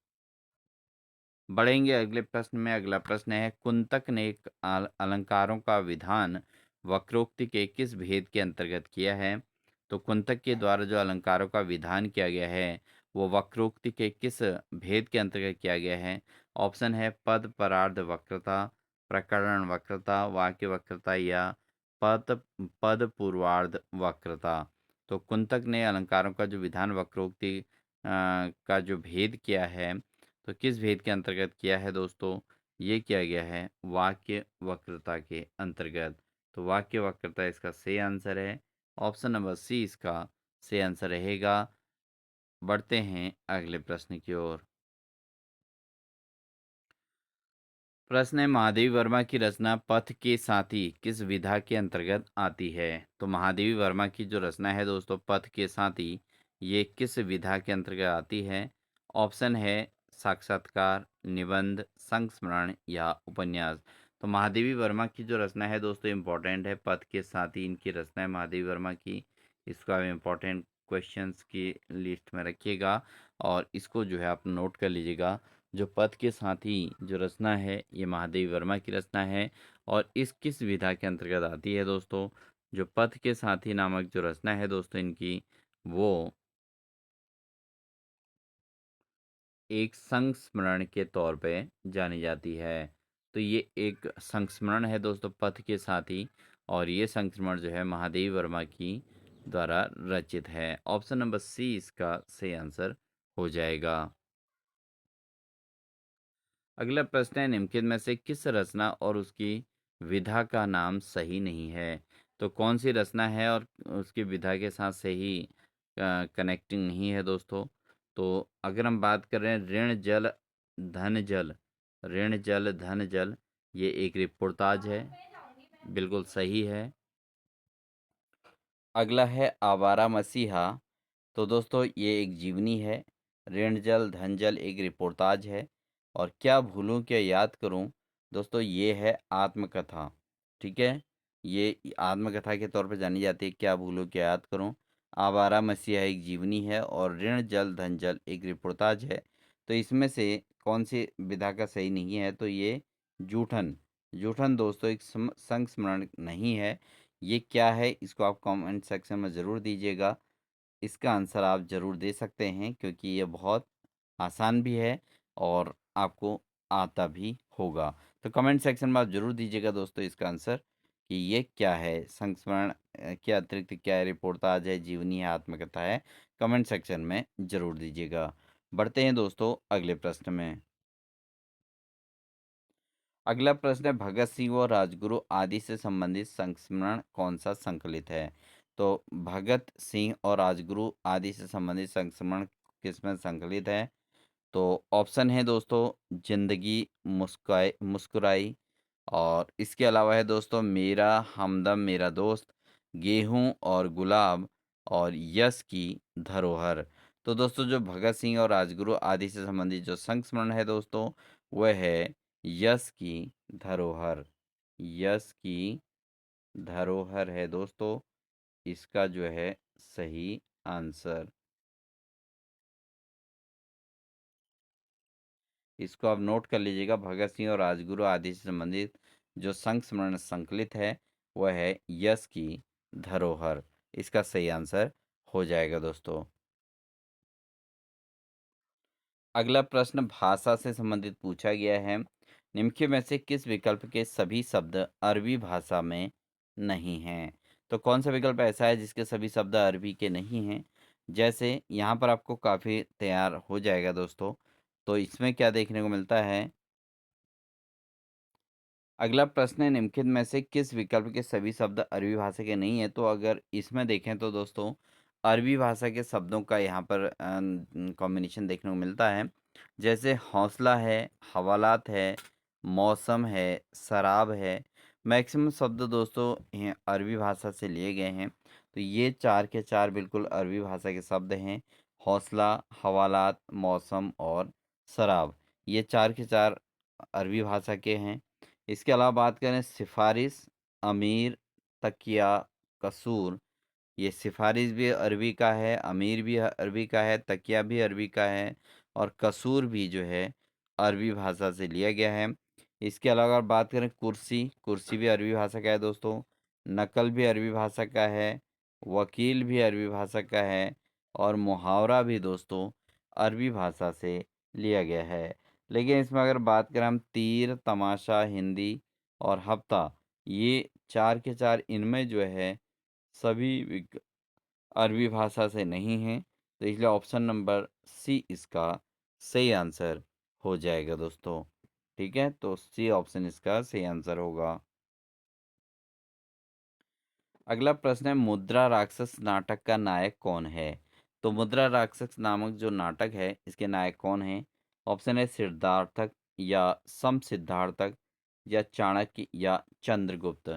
बढ़ेंगे अगले प्रश्न में। अगला प्रश्न है, कुंतक ने एक अलंकारों का विधान वक्रोक्ति के किस भेद के अंतर्गत किया है? तो कुंतक के द्वारा जो अलंकारों का विधान किया गया है वो वक्रोक्ति के किस भेद के अंतर्गत किया गया है? ऑप्शन है पद परार्ध वक्रता, प्रकरण वक्रता, वाक्य वक्रता या पद पद पूर्वार्ध वक्रता। तो कुंतक ने अलंकारों का जो विधान वक्रोक्ति का जो भेद किया है, तो किस भेद के अंतर्गत किया है दोस्तों? ये किया गया है वाक्य वक्रता के अंतर्गत। तो वाक्य वाक्यता इसका सही आंसर है। ऑप्शन नंबर सी इसका सही आंसर रहेगा। बढ़ते हैं अगले प्रश्न की ओर। प्रश्न है, महादेवी वर्मा की रचना पथ के साथी किस विधा के अंतर्गत आती है? तो महादेवी वर्मा की जो रचना है दोस्तों, पथ के साथी, ये किस विधा के अंतर्गत आती है? ऑप्शन है साक्षात्कार, निबंध, संस्मरण या उपन्यास। तो महादेवी वर्मा की जो रचना है दोस्तों, इम्पोर्टेंट है। पथ के साथी इनकी रचना है महादेवी वर्मा की। इसको आप इम्पोर्टेंट क्वेश्चंस की लिस्ट में रखिएगा और इसको जो है आप नोट कर लीजिएगा। जो पथ के साथी जो रचना है, ये महादेवी वर्मा की रचना है। और इस किस विधा के अंतर्गत आती है दोस्तों? जो पथ के साथी नामक जो रचना है दोस्तों इनकी, वो एक संस्मरण के तौर पे जानी जाती है। तो ये एक संस्मरण है दोस्तों, पथ के साथी। और ये संस्मरण जो है महादेवी वर्मा की द्वारा रचित है। ऑप्शन नंबर सी इसका सही आंसर हो जाएगा। अगला प्रश्न है, निम्नलिखित में से किस रचना और उसकी विधा का नाम सही नहीं है? तो कौन सी रचना है और उसकी विधा के साथ सही कनेक्टिंग नहीं है दोस्तों? तो अगर हम बात कर रहे हैं ऋण जल धन जल, ऋण जल धन जल, ये एक रिपोर्टाज है, बिल्कुल सही है। अगला है आवारा मसीहा। तो दोस्तों ये एक जीवनी है। ऋण जल धन जल एक रिपोर्टाज है। और क्या भूलूं क्या याद करूं, दोस्तों ये है आत्मकथा। ठीक है, ये आत्मकथा के तौर पे जानी जाती है, क्या भूलूं क्या याद करूं। आवारा मसीहा एक जीवनी है और ऋण जल धन जल एक रिपोर्टाज है। तो इसमें से कौन सी विधा का सही नहीं है? तो ये जूठन, जूठन दोस्तों एक संस्मरण नहीं है। ये क्या है, इसको आप कमेंट सेक्शन में ज़रूर दीजिएगा। इसका आंसर आप ज़रूर दे सकते हैं क्योंकि ये बहुत आसान भी है और आपको आता भी होगा। तो कमेंट सेक्शन में आप ज़रूर दीजिएगा दोस्तों इसका आंसर कि ये क्या है, संस्मरण के अतिरिक्त क्या है, रिपोर्टाज है, जीवनी है, आत्मकथा है। कमेंट सेक्शन में ज़रूर दीजिएगा। बढ़ते हैं दोस्तों अगले प्रश्न में। अगला प्रश्न है, भगत सिंह और राजगुरु आदि से संबंधित संस्मरण कौन सा संकलित है? तो भगत सिंह और राजगुरु आदि से संबंधित संस्मरण किसमें संकलित है? तो ऑप्शन है दोस्तों जिंदगी मुस्काए मुस्कुराई, और इसके अलावा है दोस्तों मेरा हमदम मेरा दोस्त, गेहूं और गुलाब, और यश की धरोहर। तो दोस्तों जो भगत सिंह और राजगुरु आदि से संबंधित जो संस्मरण है दोस्तों, वह है यश की धरोहर। यश की धरोहर है दोस्तों इसका जो है सही आंसर। इसको आप नोट कर लीजिएगा। भगत सिंह और राजगुरु आदि से संबंधित जो संस्मरण संकलित है, वह है यश की धरोहर। इसका सही आंसर हो जाएगा दोस्तों। अगला प्रश्न भाषा से संबंधित पूछा गया है। निम्नलिखित में से किस विकल्प के सभी शब्द अरबी भाषा में नहीं हैं? तो कौन सा विकल्प ऐसा है जिसके सभी शब्द अरबी के नहीं हैं? जैसे यहाँ पर आपको काफ़ी तैयार हो जाएगा दोस्तों। तो इसमें क्या देखने को मिलता है? अगला प्रश्न है, निम्नलिखित में से किस विकल्प के सभी शब्द अरबी भाषा के नहीं है? तो अगर इसमें देखें तो दोस्तों अरबी भाषा के शब्दों का यहाँ पर कॉम्बिनेशन देखने को मिलता है। जैसे हौसला है, हवालात है, मौसम है, शराब है। मैक्सिमम शब्द दोस्तों ये अरबी भाषा से लिए गए हैं। तो ये चार के चार बिल्कुल अरबी भाषा के शब्द हैं। हौसला, हवालात, मौसम और शराब, ये चार के चार अरबी भाषा के हैं। इसके अलावा बात करें सिफारिश, अमीर, तकिया, कसूर, ये सिफारिश भी अरबी का है, अमीर भी अरबी का है, तकिया भी अरबी का है, और कसूर भी जो है अरबी भाषा से लिया गया है। इसके अलावा अगर बात करें कुर्सी, कुर्सी भी अरबी भाषा का है दोस्तों। नकल भी अरबी भाषा का है, वकील भी अरबी भाषा का है, और मुहावरा भी दोस्तों अरबी भाषा से लिया गया है। लेकिन इसमें अगर बात करें हम तीर, तमाशा, हिंदी और हफ्ता, ये चार के चार इनमें जो है सभी अरबी भाषा से नहीं हैं। तो इसलिए ऑप्शन नंबर सी इसका सही आंसर हो जाएगा दोस्तों। ठीक है, तो सी ऑप्शन इसका सही आंसर होगा। अगला प्रश्न है, मुद्रा राक्षस नाटक का नायक कौन है? तो मुद्रा राक्षस नामक जो नाटक है, इसके नायक कौन है? ऑप्शन है सिद्धार्थक, या सम सिद्धार्थक, या चाणक्य, या चंद्रगुप्त।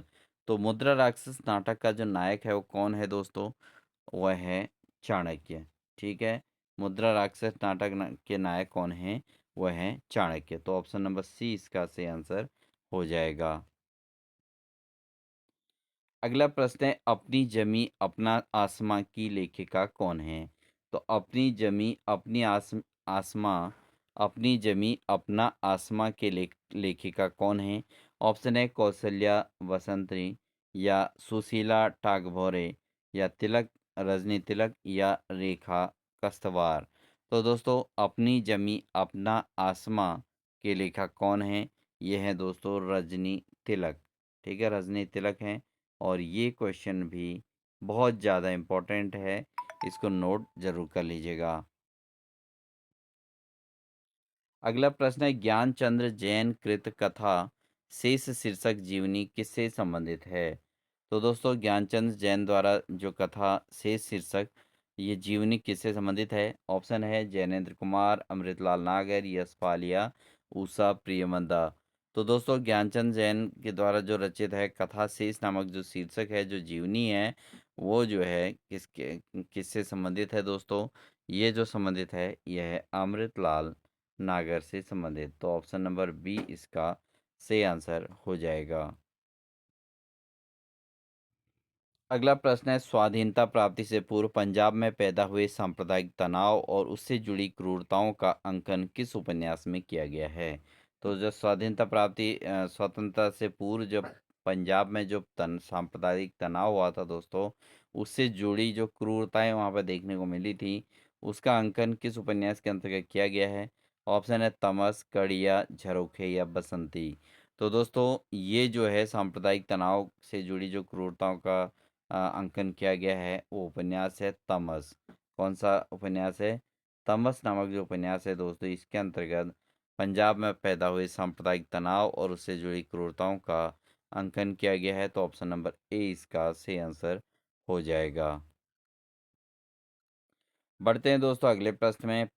तो मुद्रा राक्षस नाटक का जो नायक है वो कौन है दोस्तों? वह है चाणक्य। ठीक है, मुद्रा राक्षस नाटक के नायक कौन है? वह है चाणक्य। तो ऑप्शन नंबर सी इसका सही आंसर हो जाएगा। अगला प्रश्न है, अपनी जमी अपना आसमां की लेखिका कौन है? तो अपनी जमी अपनी आसमां अपनी जमी अपना आसमां के लेखिका कौन है? ऑप्शन है कौशल्या वसंती, या सुशीला टागभोरे, या तिलक रजनी तिलक, या रेखा कस्तवार। तो दोस्तों, अपनी जमी अपना आसमां के लेखक कौन है? ये है दोस्तों रजनी तिलक। ठीक है, रजनी तिलक हैं। और ये क्वेश्चन भी बहुत ज़्यादा इम्पोर्टेंट है, इसको नोट ज़रूर कर लीजिएगा। अगला प्रश्न है, ज्ञानचंद्र जैन कृत कथा शेष शीर्षक जीवनी किससे संबंधित है? तो दोस्तों, ज्ञानचंद्र जैन द्वारा जो कथा शेष शीर्षक ये जीवनी किससे संबंधित है? ऑप्शन है जैनेन्द्र कुमार, अमृतलाल नागर, यशपाल, या उषा प्रियमदा। तो दोस्तों, ज्ञानचंद जैन के द्वारा जो रचित है कथा शेष नामक जो शीर्षक है, जो जीवनी है, वो जो है किससे संबंधित है दोस्तों? ये जो संबंधित है, यह है अमृतलाल नागर से संबंधित। तो ऑप्शन नंबर बी इसका सही आंसर हो जाएगा। अगला प्रश्न है, स्वाधीनता प्राप्ति से पूर्व पंजाब में पैदा हुए सांप्रदायिक तनाव और उससे जुड़ी क्रूरताओं का अंकन किस उपन्यास में किया गया है? तो जो स्वाधीनता प्राप्ति स्वतंत्रता से पूर्व जब पंजाब में जो सांप्रदायिक तनाव हुआ था दोस्तों, उससे जुड़ी जो क्रूरताएं वहां पर देखने को मिली थी, उसका अंकन किस उपन्यास के अंतर्गत किया गया है? ऑप्शन है तमस, कड़िया, झरोखे, या बसंती। तो दोस्तों, ये जो है सांप्रदायिक तनाव से जुड़ी जो क्रूरताओं का अंकन किया गया है, वो उपन्यास है तमस। कौन सा उपन्यास है? तमस नामक जो उपन्यास है दोस्तों, इसके अंतर्गत पंजाब में पैदा हुए सांप्रदायिक तनाव और उससे जुड़ी क्रूरताओं का अंकन किया गया है। तो ऑप्शन नंबर ए इसका सही आंसर हो जाएगा। बढ़ते हैं दोस्तों अगले प्रश्न में,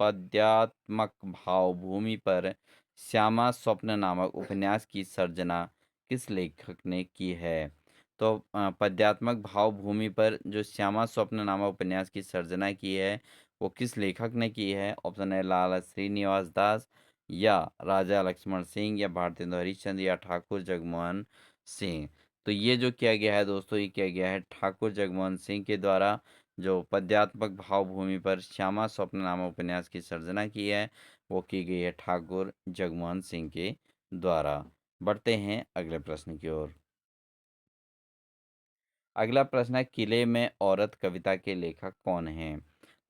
पद्यात्मक भावभूमि पर श्यामा स्वप्न नामक उपन्यास की सर्जना किस लेखक ने की है? तो पद्यात्मक भावभूमि पर जो श्यामा स्वप्न नामक उपन्यास की सर्जना की है, वो किस लेखक ने की है? ऑप्शन है लाला श्रीनिवास दास, या राजा लक्ष्मण सिंह, या भारतेंदु हरिश्चंद्र, या ठाकुर जगमोहन सिंह। तो ये जो किया गया है दोस्तों, ये किया गया है ठाकुर जगमोहन सिंह के द्वारा। जो पद्यात्मक भावभूमि पर श्यामा स्वप्न नामक उपन्यास की सर्जना की है, वो की गई है ठाकुर जगमोहन सिंह के द्वारा। बढ़ते हैं अगले प्रश्न की ओर। अगला प्रश्न है, किले में औरत कविता के लेखक कौन हैं?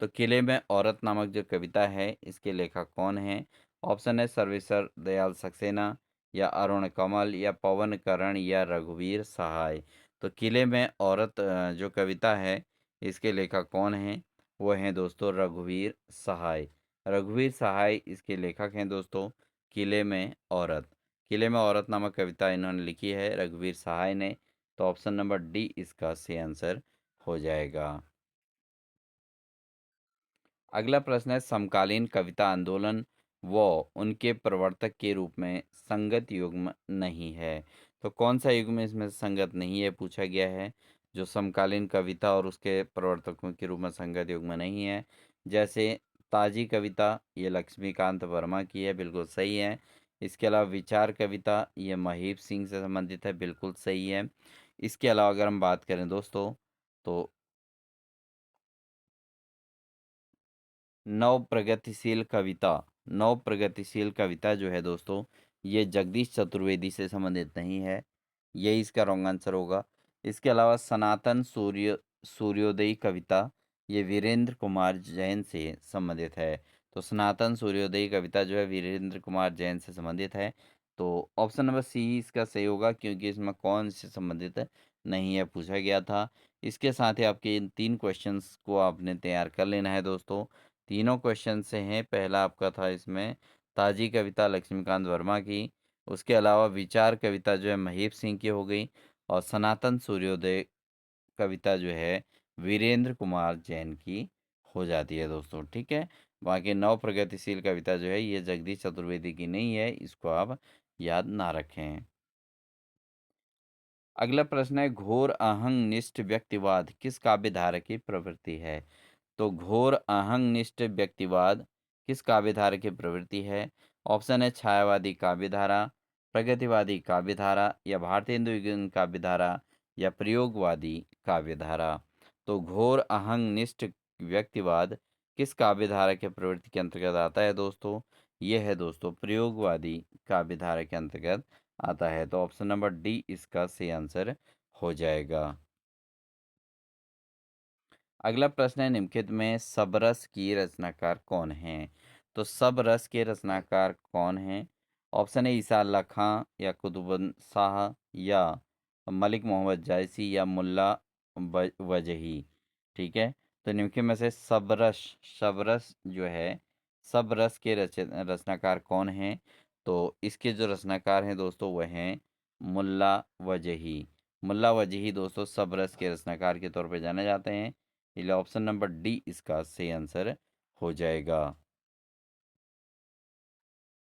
तो किले में औरत नामक जो कविता है, इसके लेखक कौन हैं? ऑप्शन है सर्वेश्वर दयाल सक्सेना, या अरुण कमल, या पवन करण, या रघुवीर सहाय। तो किले में औरत जो कविता है, इसके लेखक कौन हैं? वो हैं दोस्तों रघुवीर सहाय। रघुवीर सहाय इसके लेखक हैं दोस्तों। किले में औरत, किले में औरत नामक कविता इन्होंने लिखी है रघुवीर सहाय ने। तो ऑप्शन नंबर डी इसका सही आंसर हो जाएगा। अगला प्रश्न है, समकालीन कविता आंदोलन व उनके प्रवर्तक के रूप में संगत युग्म नहीं है। तो कौन सा युग्म इसमें संगत नहीं है पूछा गया है? जो समकालीन कविता और उसके प्रवर्तकों के रूप में संगत युग्म नहीं है, जैसे ताजी कविता, ये लक्ष्मीकांत वर्मा की है, बिल्कुल सही है। इसके अलावा विचार कविता, ये महीप सिंह से संबंधित है, बिल्कुल सही है। इसके अलावा अगर हम बात करें दोस्तों, तो नव प्रगतिशील कविता, नव प्रगतिशील कविता जो है दोस्तों, ये जगदीश चतुर्वेदी से संबंधित नहीं है। यही इसका रॉन्ग आंसर होगा। इसके अलावा सनातन सूर्योदयी कविता, ये वीरेंद्र कुमार जैन से संबंधित है। तो सनातन सूर्योदयी कविता जो है वीरेंद्र कुमार जैन से संबंधित है। तो ऑप्शन नंबर सी इसका सही होगा, क्योंकि इसमें कौन से संबंधित नहीं है पूछा गया था। इसके साथ ही आपके इन 3 क्वेश्चंस को आपने तैयार कर लेना है दोस्तों। तीनों क्वेश्चन से हैं। पहला आपका था इसमें ताजी कविता लक्ष्मीकांत वर्मा की, उसके अलावा विचार कविता जो है महीप सिंह की हो गई, और सनातन सूर्योदय कविता जो है वीरेंद्र कुमार जैन की हो जाती है दोस्तों, ठीक है। बाकी नव प्रगतिशील कविता जो है ये जगदीश चतुर्वेदी की नहीं है, इसको आप याद ना रखें। अगला प्रश्न है, घोर अहंग निष्ठ व्यक्तिवाद किस काव्य धारा की प्रवृत्ति है? तो घोर अहंनिष्ठ व्यक्तिवाद किस काव्यधारा की प्रवृत्ति है? ऑप्शन है छायावादी काव्यधारा, प्रगतिवादी काव्यधारा या भारतीय हिंदू युगीन काव्यधारा या प्रयोगवादी काव्यधारा। तो घोर अहंनिष्ठ व्यक्तिवाद किस काव्यधारा के प्रवृत्ति के अंतर्गत आता है दोस्तों? ये है दोस्तों प्रयोगवादी काव्यधारा के अंतर्गत आता है। तो ऑप्शन नंबर डी इसका सही आंसर हो जाएगा। अगला प्रश्न है, निम्नलिखित में सबरस की रचनाकार कौन है? तो सबरस के रचनाकार कौन है? ऑप्शन है ईसा अल्लाह खां या कुतुबुन शाह या मलिक मोहम्मद जायसी या मुल्ला वजही, ठीक है। तो निम्नलिखित में से सबरस सबरस जो है सबरस के रचनाकार कौन है? तो इसके जो रचनाकार हैं दोस्तों वह हैं मुल्ला वजही। मुल्ला वजही दोस्तों सबरस के रचनाकार के तौर पर जाने जाते हैं। इसलिए ऑप्शन नंबर डी इसका सही आंसर हो जाएगा।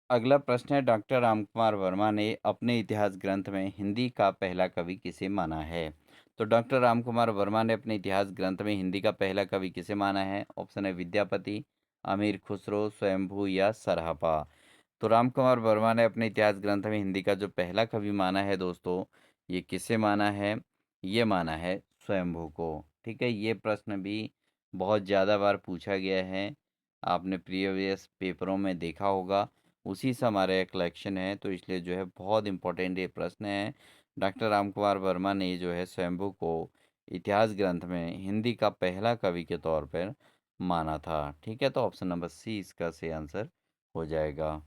अगला प्रश्न है, डॉक्टर रामकुमार वर्मा ने अपने इतिहास ग्रंथ में हिंदी का पहला कवि किसे माना है? तो डॉक्टर रामकुमार वर्मा ने अपने इतिहास ग्रंथ में हिंदी का पहला कवि किसे माना है? ऑप्शन है विद्यापति, अमीर खुसरो, स्वयंभू या सरहपा। तो रामकुमार वर्मा ने अपने इतिहास ग्रंथ में हिंदी का जो पहला कवि माना है दोस्तों, ये किसे माना है? ये माना है स्वयंभू को, ठीक है। ये प्रश्न भी बहुत ज़्यादा बार पूछा गया है, आपने प्रीवियस पेपरों में देखा होगा, उसी से हमारा एक कलेक्शन है, तो इसलिए जो है बहुत इंपॉर्टेंट ये प्रश्न है। डॉक्टर रामकुमार वर्मा ने जो है स्वयंभू को इतिहास ग्रंथ में हिंदी का पहला कवि के तौर पर माना था, ठीक है। तो ऑप्शन नंबर सी इसका सही आंसर हो जाएगा।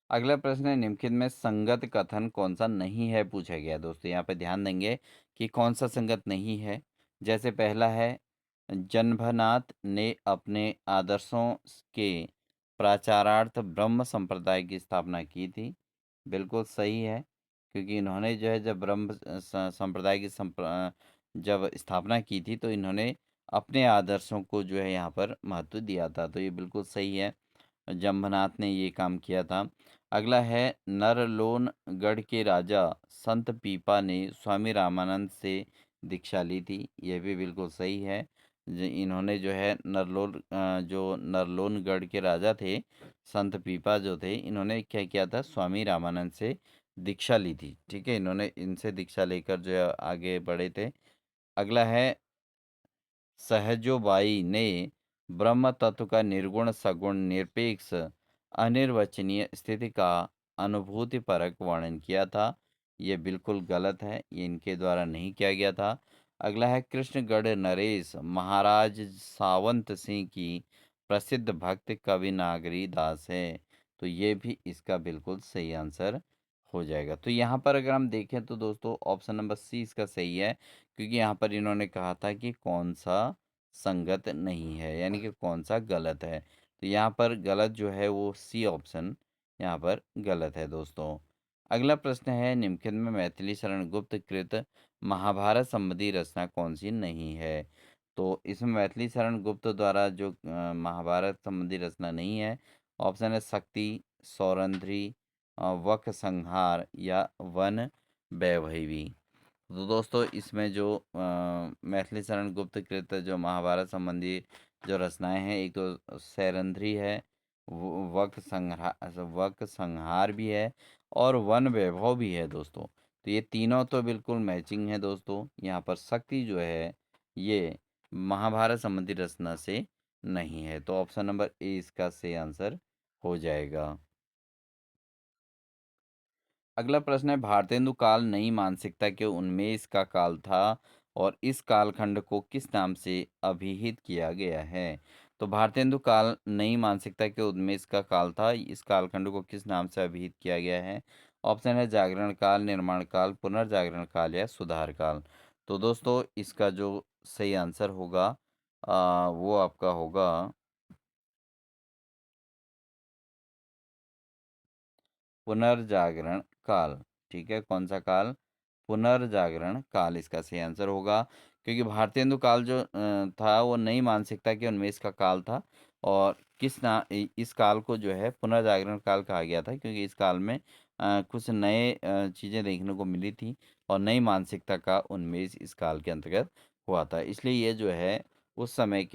अगला प्रश्न है, निम्नलिखित में संगत कथन कौन सा नहीं है पूछा गया है दोस्तों। यहाँ पे ध्यान देंगे कि कौन सा संगत नहीं है। जैसे पहला है, जन्मनाथ ने अपने आदर्शों के प्रचारार्थ ब्रह्म संप्रदाय की स्थापना की थी। बिल्कुल सही है, क्योंकि इन्होंने जो है जब ब्रह्म संप्रदाय की जब स्थापना की थी तो इन्होंने अपने आदर्शों को जो है यहाँ पर महत्व दिया था, तो ये बिल्कुल सही है। जम्भनाथ ने ये काम किया था। अगला है, नरलोनगढ़ के राजा संत पीपा ने स्वामी रामानंद से दीक्षा ली थी। यह भी बिल्कुल सही है। इन्होंने जो है जो नरलोनगढ़ के राजा थे संत पीपा जो थे, इन्होंने क्या किया था, स्वामी रामानंद से दीक्षा ली थी, ठीक है। इन्होंने इनसे दीक्षा लेकर जो है आगे बढ़े थे। अगला है, सहजोबाई ने ब्रह्म तत्व का निर्गुण सगुण निरपेक्ष अनिर्वचनीय स्थिति का अनुभूतिपरक वर्णन किया था। ये बिल्कुल गलत है, ये इनके द्वारा नहीं किया गया था। अगला है, कृष्णगढ़ नरेश महाराज सावंत सिंह की प्रसिद्ध भक्त कवि नागरी दास है। तो ये भी इसका बिल्कुल सही आंसर हो जाएगा। तो यहाँ पर अगर हम देखें तो दोस्तों ऑप्शन नंबर सी इसका सही है, क्योंकि यहाँ पर इन्होंने कहा था कि कौन सा संगत नहीं है, यानी कि कौन सा गलत है। तो यहाँ पर गलत जो है वो सी ऑप्शन यहाँ पर गलत है दोस्तों। अगला प्रश्न है, निम्नलिखित में मैथिली शरण गुप्त कृत महाभारत संबंधी रचना कौन सी नहीं है? तो इसमें मैथिली शरण गुप्त द्वारा जो महाभारत संबंधी रचना नहीं है, ऑप्शन है शक्ति, सौरंध्री, वक संहार या वन वैभवी। तो दोस्तों इसमें जो मैथिली शरण गुप्त कृत जो महाभारत संबंधी जो रचनाएं हैं, एक तो सैरंध्री है, वक संहार भी है और वन वैभव भी है दोस्तों। तो ये तीनों तो बिल्कुल मैचिंग है दोस्तों। यहाँ पर शक्ति जो है ये महाभारत संबंधी रचना से नहीं है, तो ऑप्शन नंबर ए इसका सही आंसर हो जाएगा। अगला प्रश्न है, भारतेंदु काल नई मानसिकता के उन्मेष का काल था और इस कालखंड को किस नाम से अभिहित किया गया है? तो भारतेंदु काल नई मानसिकता के उन्मेष का काल था, इस कालखंड को किस नाम से अभिहित किया गया है? ऑप्शन है जागरण काल, निर्माण काल, पुनर्जागरण काल या सुधार काल। तो दोस्तों इसका जो सही आंसर होगा वो आपका होगा पुनर्जागरण काल। ठीक है, कौन-सा काल? पुनर्जागरण काल इसका सही आंसर होगा, क्योंकि भारतेंदु काल जो था वो नई मानसिकता के उन्मेष का काल था। और इस काल को जो है पुनर्जागरण काल कहा गया था, क्योंकि इस काल में कुछ नए चीज़ें देखने को मिली थी और नई मानसिकता का उन्मेष इस काल के अंतर्गत हुआ था। इसलिए ये जो है उस समय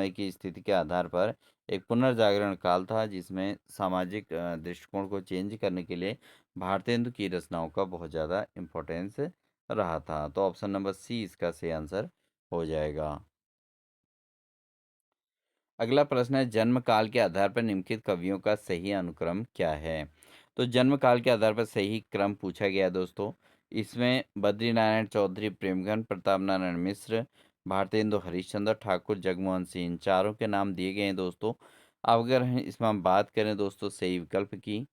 की स्थिति के आधार पर एक पुनर्जागरण काल था, जिसमें सामाजिक दृष्टिकोण को चेंज करने के लिए भारतेंदु की रचनाओं का बहुत ज़्यादा इम्पोर्टेंस रहा था। तो ऑप्शन नंबर सी इसका सही आंसर हो जाएगा। अगला प्रश्न है, जन्म काल के आधार पर निम्नलिखित कवियों का सही अनुक्रम क्या है? तो जन्म काल के आधार पर सही क्रम पूछा गया है दोस्तों। इसमें बद्रीनारायण चौधरी, प्रेमगन प्रताप नारायण मिश्र, भारतेंदु हरिश्चंद्र, ठाकुर जगमोहन सिंह, इन चारों के नाम दिए गए हैं दोस्तों। अब अगर इसमें हम बात करें दोस्तों सही विकल्प की,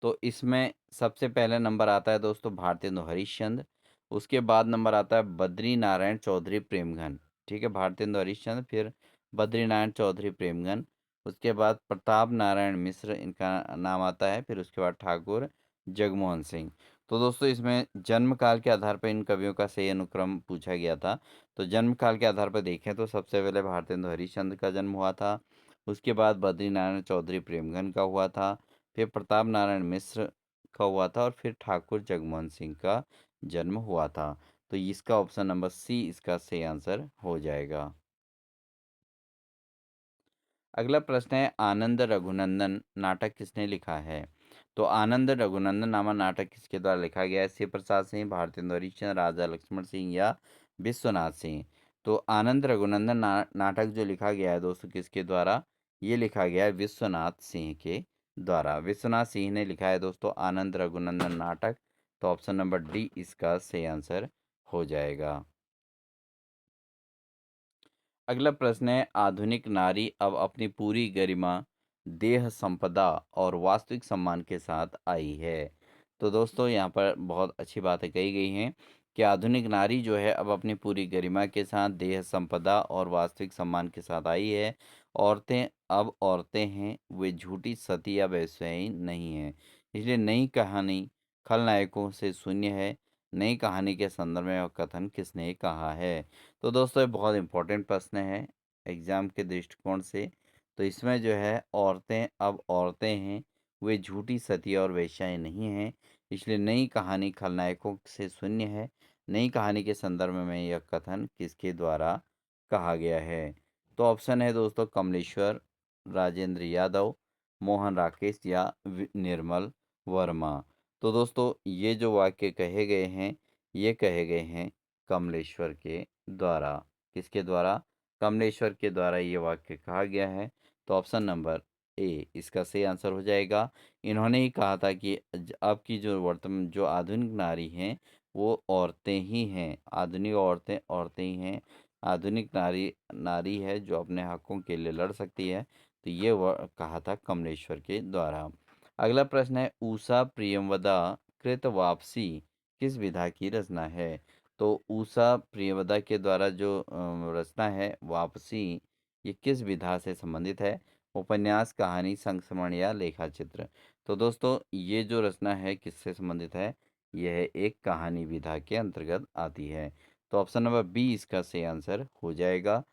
तो इसमें सबसे पहले नंबर आता है दोस्तों भारतेंदु हरिश्चंद्र। उसके बाद नंबर आता है बद्री नारायण चौधरी प्रेमघन। ठीक है, भारतेंदु हरिश्चंद्र, फिर बद्री नारायण चौधरी प्रेमघन, उसके बाद प्रताप नारायण मिश्र इनका नाम आता है, फिर उसके बाद ठाकुर जगमोहन सिंह। तो दोस्तों इसमें जन्म काल के आधार पर इन कवियों का सही अनुक्रम पूछा गया था। तो जन्म काल के आधार पर देखें तो सबसे पहले भारतेंदु हरिश्चंद्र का जन्म हुआ था, उसके बाद बद्री नारायण चौधरी प्रेमघन का हुआ था, फिर प्रताप नारायण मिश्र का हुआ था और फिर ठाकुर जगमोहन सिंह का जन्म हुआ था। तो इसका ऑप्शन नंबर सी इसका सही आंसर हो जाएगा। अगला प्रश्न है, आनंद रघुनंदन नाटक किसने लिखा है? तो आनंद रघुनंदन नामक नाटक किसके द्वारा लिखा गया है? शिव प्रसाद सिंह, भारतेंदु हरिश्चंद्र, राजा लक्ष्मण सिंह या विश्वनाथ सिंह? तो आनंद रघुनंदन नाटक जो लिखा गया है दोस्तों किसके द्वारा? ये लिखा गया है विश्वनाथ सिंह के द्वारा। विश्वनाथ सिंह ने लिखा है दोस्तों आनंद रघुनंदन नाटक। तो ऑप्शन नंबर डी इसका सही आंसर हो जाएगा। अगला प्रश्न है, आधुनिक नारी अब अपनी पूरी गरिमा, देह संपदा और वास्तविक सम्मान के साथ आई है। तो दोस्तों यहाँ पर बहुत अच्छी बातें कही गई हैं कि आधुनिक नारी जो है अब अपनी पूरी गरिमा के साथ, देह संपदा और वास्तविक सम्मान के साथ आई है। औरतें हैं, वे झूठी सती या वेश्याएं नहीं हैं। इसलिए नई कहानी खलनायकों से शून्य है। नई कहानी के संदर्भ में वह कथन किसने कहा है? तो दोस्तों ये बहुत इम्पोर्टेंट प्रश्न है एग्जाम के दृष्टिकोण से। तो इसमें जो है औरतें अब औरतें हैं, वे झूठी सती और वेश्याएं नहीं हैं। इसलिए नई कहानी खलनायकों से शून्य है। नई कहानी के संदर्भ में यह कथन किसके द्वारा कहा गया है? तो ऑप्शन है दोस्तों कमलेश्वर, राजेंद्र यादव, मोहन राकेश या निर्मल वर्मा। तो दोस्तों ये जो वाक्य कहे गए हैं, ये कहे गए हैं कमलेश्वर के द्वारा। किसके द्वारा? कमलेश्वर के द्वारा ये वाक्य कहा गया है। तो ऑप्शन नंबर ए इसका सही आंसर हो जाएगा। इन्होंने ही कहा था कि अब की जो वर्तमान जो आधुनिक नारी हैं वो औरतें ही हैं। आधुनिक औरतें औरतें ही हैं। आधुनिक नारी नारी है जो अपने हकों के लिए लड़ सकती है। तो ये कहा था कमलेश्वर के द्वारा। अगला प्रश्न है, ऊषा प्रियंवदा कृत वापसी किस विधा की रचना है? तो ऊषा प्रियवदा के द्वारा जो रचना है वापसी, ये किस विधा से संबंधित है? उपन्यास, कहानी, संस्मरण या लेखा चित्र? तो दोस्तों ये जो रचना है किससे संबंधित है? यह एक कहानी विधा के अंतर्गत आती है। तो ऑप्शन नंबर बी इसका सही आंसर हो जाएगा।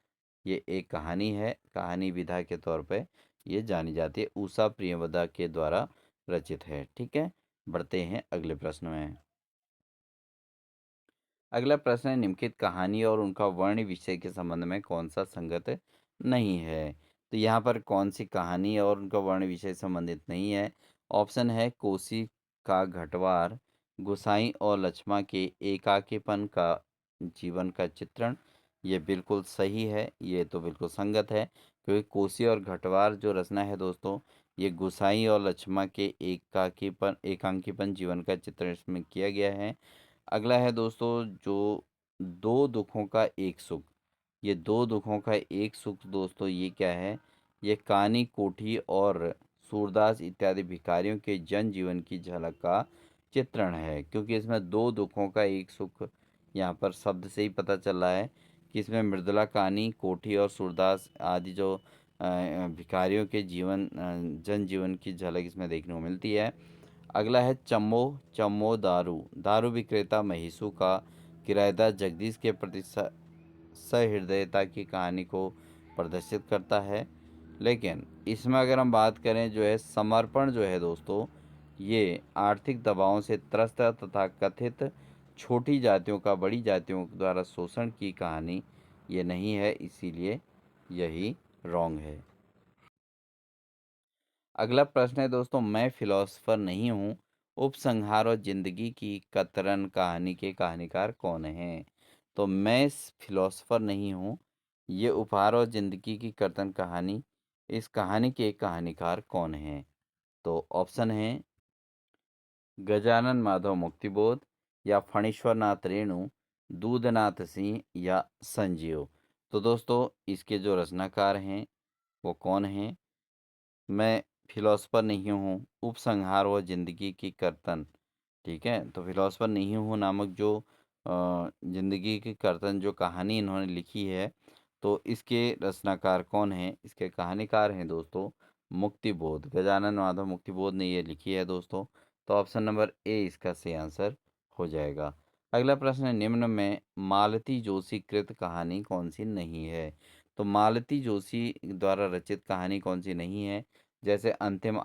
ये एक कहानी है, कहानी विधा के तौर पे ये जानी जाती है, ऊषा प्रियवदा के द्वारा रचित है। ठीक है, बढ़ते हैं अगले प्रश्न में। अगला प्रश्न है, निम्नलिखित कहानी और उनका वर्ण विषय के संबंध में कौन सा संगत नहीं है? तो यहाँ पर कौन सी कहानी और उनका वर्ण विषय संबंधित नहीं है? ऑप्शन है कोसी का घटवार, गुसाई और लक्ष्मा के एकाकीपन का जीवन का चित्रण। ये बिल्कुल सही है, ये तो बिल्कुल संगत है, क्योंकि कोसी और घटवार जो रचना है दोस्तों, ये गुसाई और लक्ष्मा के एकांकीपन जीवन का चित्रण इसमें किया गया है। अगला है दोस्तों, जो दो दुखों का एक सुख, ये दो दुखों का एक सुख दोस्तों ये क्या है? ये कानी कोठी और सूरदास इत्यादि भिखारियों के जन जीवन की झलक का चित्रण है। क्योंकि इसमें दो दुखों का एक सुख यहाँ पर शब्द से ही पता चल रहा है कि इसमें मृदुला, कानी कोठी और सूरदास आदि जो भिखारियों के जन जीवन की झलक इसमें देखने को मिलती है। अगला है चम्मो चम्मो दारू। दारू विक्रेता महिसू का किराएदार जगदीश के प्रति सहृदयता की कहानी को प्रदर्शित करता है। लेकिन इसमें अगर हम बात करें जो है समर्पण जो है दोस्तों, ये आर्थिक दबावों से त्रस्त तथा कथित छोटी जातियों का बड़ी जातियों द्वारा शोषण की कहानी ये नहीं है, इसीलिए यही रॉन्ग है। अगला प्रश्न है दोस्तों, मैं फिलोसोफर नहीं हूँ, उपसंहार और जिंदगी की कतरन कहानी के कहानीकार कौन हैं? तो मैं फिलोसोफर नहीं हूँ, ये उपहार और जिंदगी की कतरन कहानी, इस कहानी के कहानीकार कौन हैं? तो ऑप्शन है गजानन माधव मुक्तिबोध, या फणीश्वर नाथ रेणु, दूधनाथ सिंह, या संजीव। तो दोस्तों इसके जो रचनाकार हैं वो कौन हैं? मैं फिलोसोफर नहीं हूँ, उपसंहार व जिंदगी की कर्तन। ठीक है, तो फिलोसोफर नहीं हूँ नामक जो जिंदगी की कर्तन जो कहानी इन्होंने लिखी है, तो इसके रचनाकार कौन हैं? इसके कहानीकार हैं दोस्तों मुक्तिबोध, गजानन माधव मुक्तिबोध ने ये लिखी है दोस्तों। तो ऑप्शन नंबर ए इसका सही आंसर हो जाएगा। अगला प्रश्न है, निम्न में मालती जोशी कृत कहानी कौन सी नहीं है? तो मालती जोशी द्वारा रचित कहानी कौन सी नहीं है? जैसे अंतिम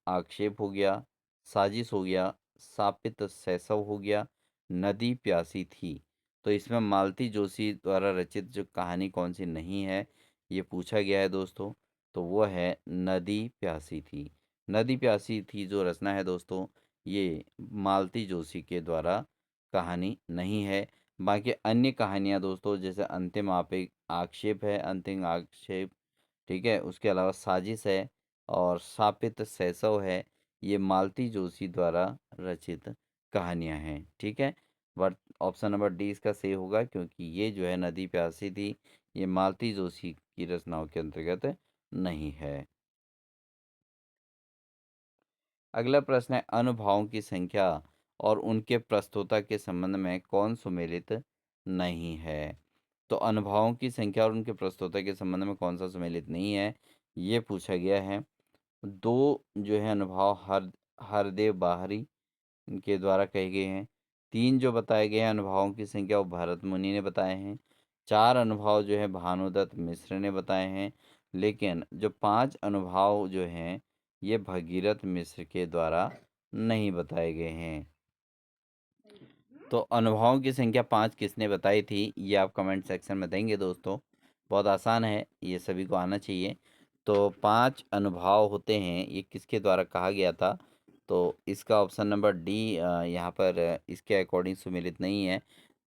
आक्षेप हो गया, साजिश हो गया, शापित शैशव हो गया, नदी प्यासी थी। तो इसमें मालती जोशी द्वारा रचित जो कहानी कौन सी नहीं है, ये पूछा गया है दोस्तों। तो वो है नदी प्यासी थी। नदी प्यासी थी जो रचना है दोस्तों, ये मालती जोशी के द्वारा कहानी नहीं है। बाकी अन्य कहानियाँ दोस्तों, जैसे आक्षेप है, अंतिम आक्षेप, ठीक है, उसके अलावा साजिश है और शापित शैशव है, ये मालती जोशी द्वारा रचित कहानियां हैं। ठीक है, बट ऑप्शन नंबर डी इसका सही होगा, क्योंकि ये जो है नदी प्यासी थी, ये मालती जोशी की रचनाओं के अंतर्गत नहीं है। अगला प्रश्न है, अनुभावों की संख्या और उनके प्रस्तुता के संबंध में कौन सुमेलित नहीं है? तो अनुभावों की संख्या और उनके प्रस्तुता के संबंध में कौन सा सुमेलित नहीं है, ये पूछा गया है। दो जो है अनुभाव हरदेव बाहरी के द्वारा कहे गए हैं। तीन जो बताए गए हैं अनुभावों की संख्या वो भरत मुनि ने बताए हैं। चार अनुभाव जो है भानुदत्त मिश्र ने बताए हैं। लेकिन जो पांच अनुभाव जो हैं ये भगीरथ मिश्र के द्वारा नहीं बताए गए हैं। तो अनुभवों की संख्या 5 किसने बताई थी, ये आप कमेंट सेक्शन में देंगे दोस्तों। बहुत आसान है, ये सभी को आना चाहिए। तो 5 अनुभाव होते हैं, ये किसके द्वारा कहा गया था? तो इसका ऑप्शन नंबर डी यहाँ पर इसके अकॉर्डिंग सुमेलित नहीं है।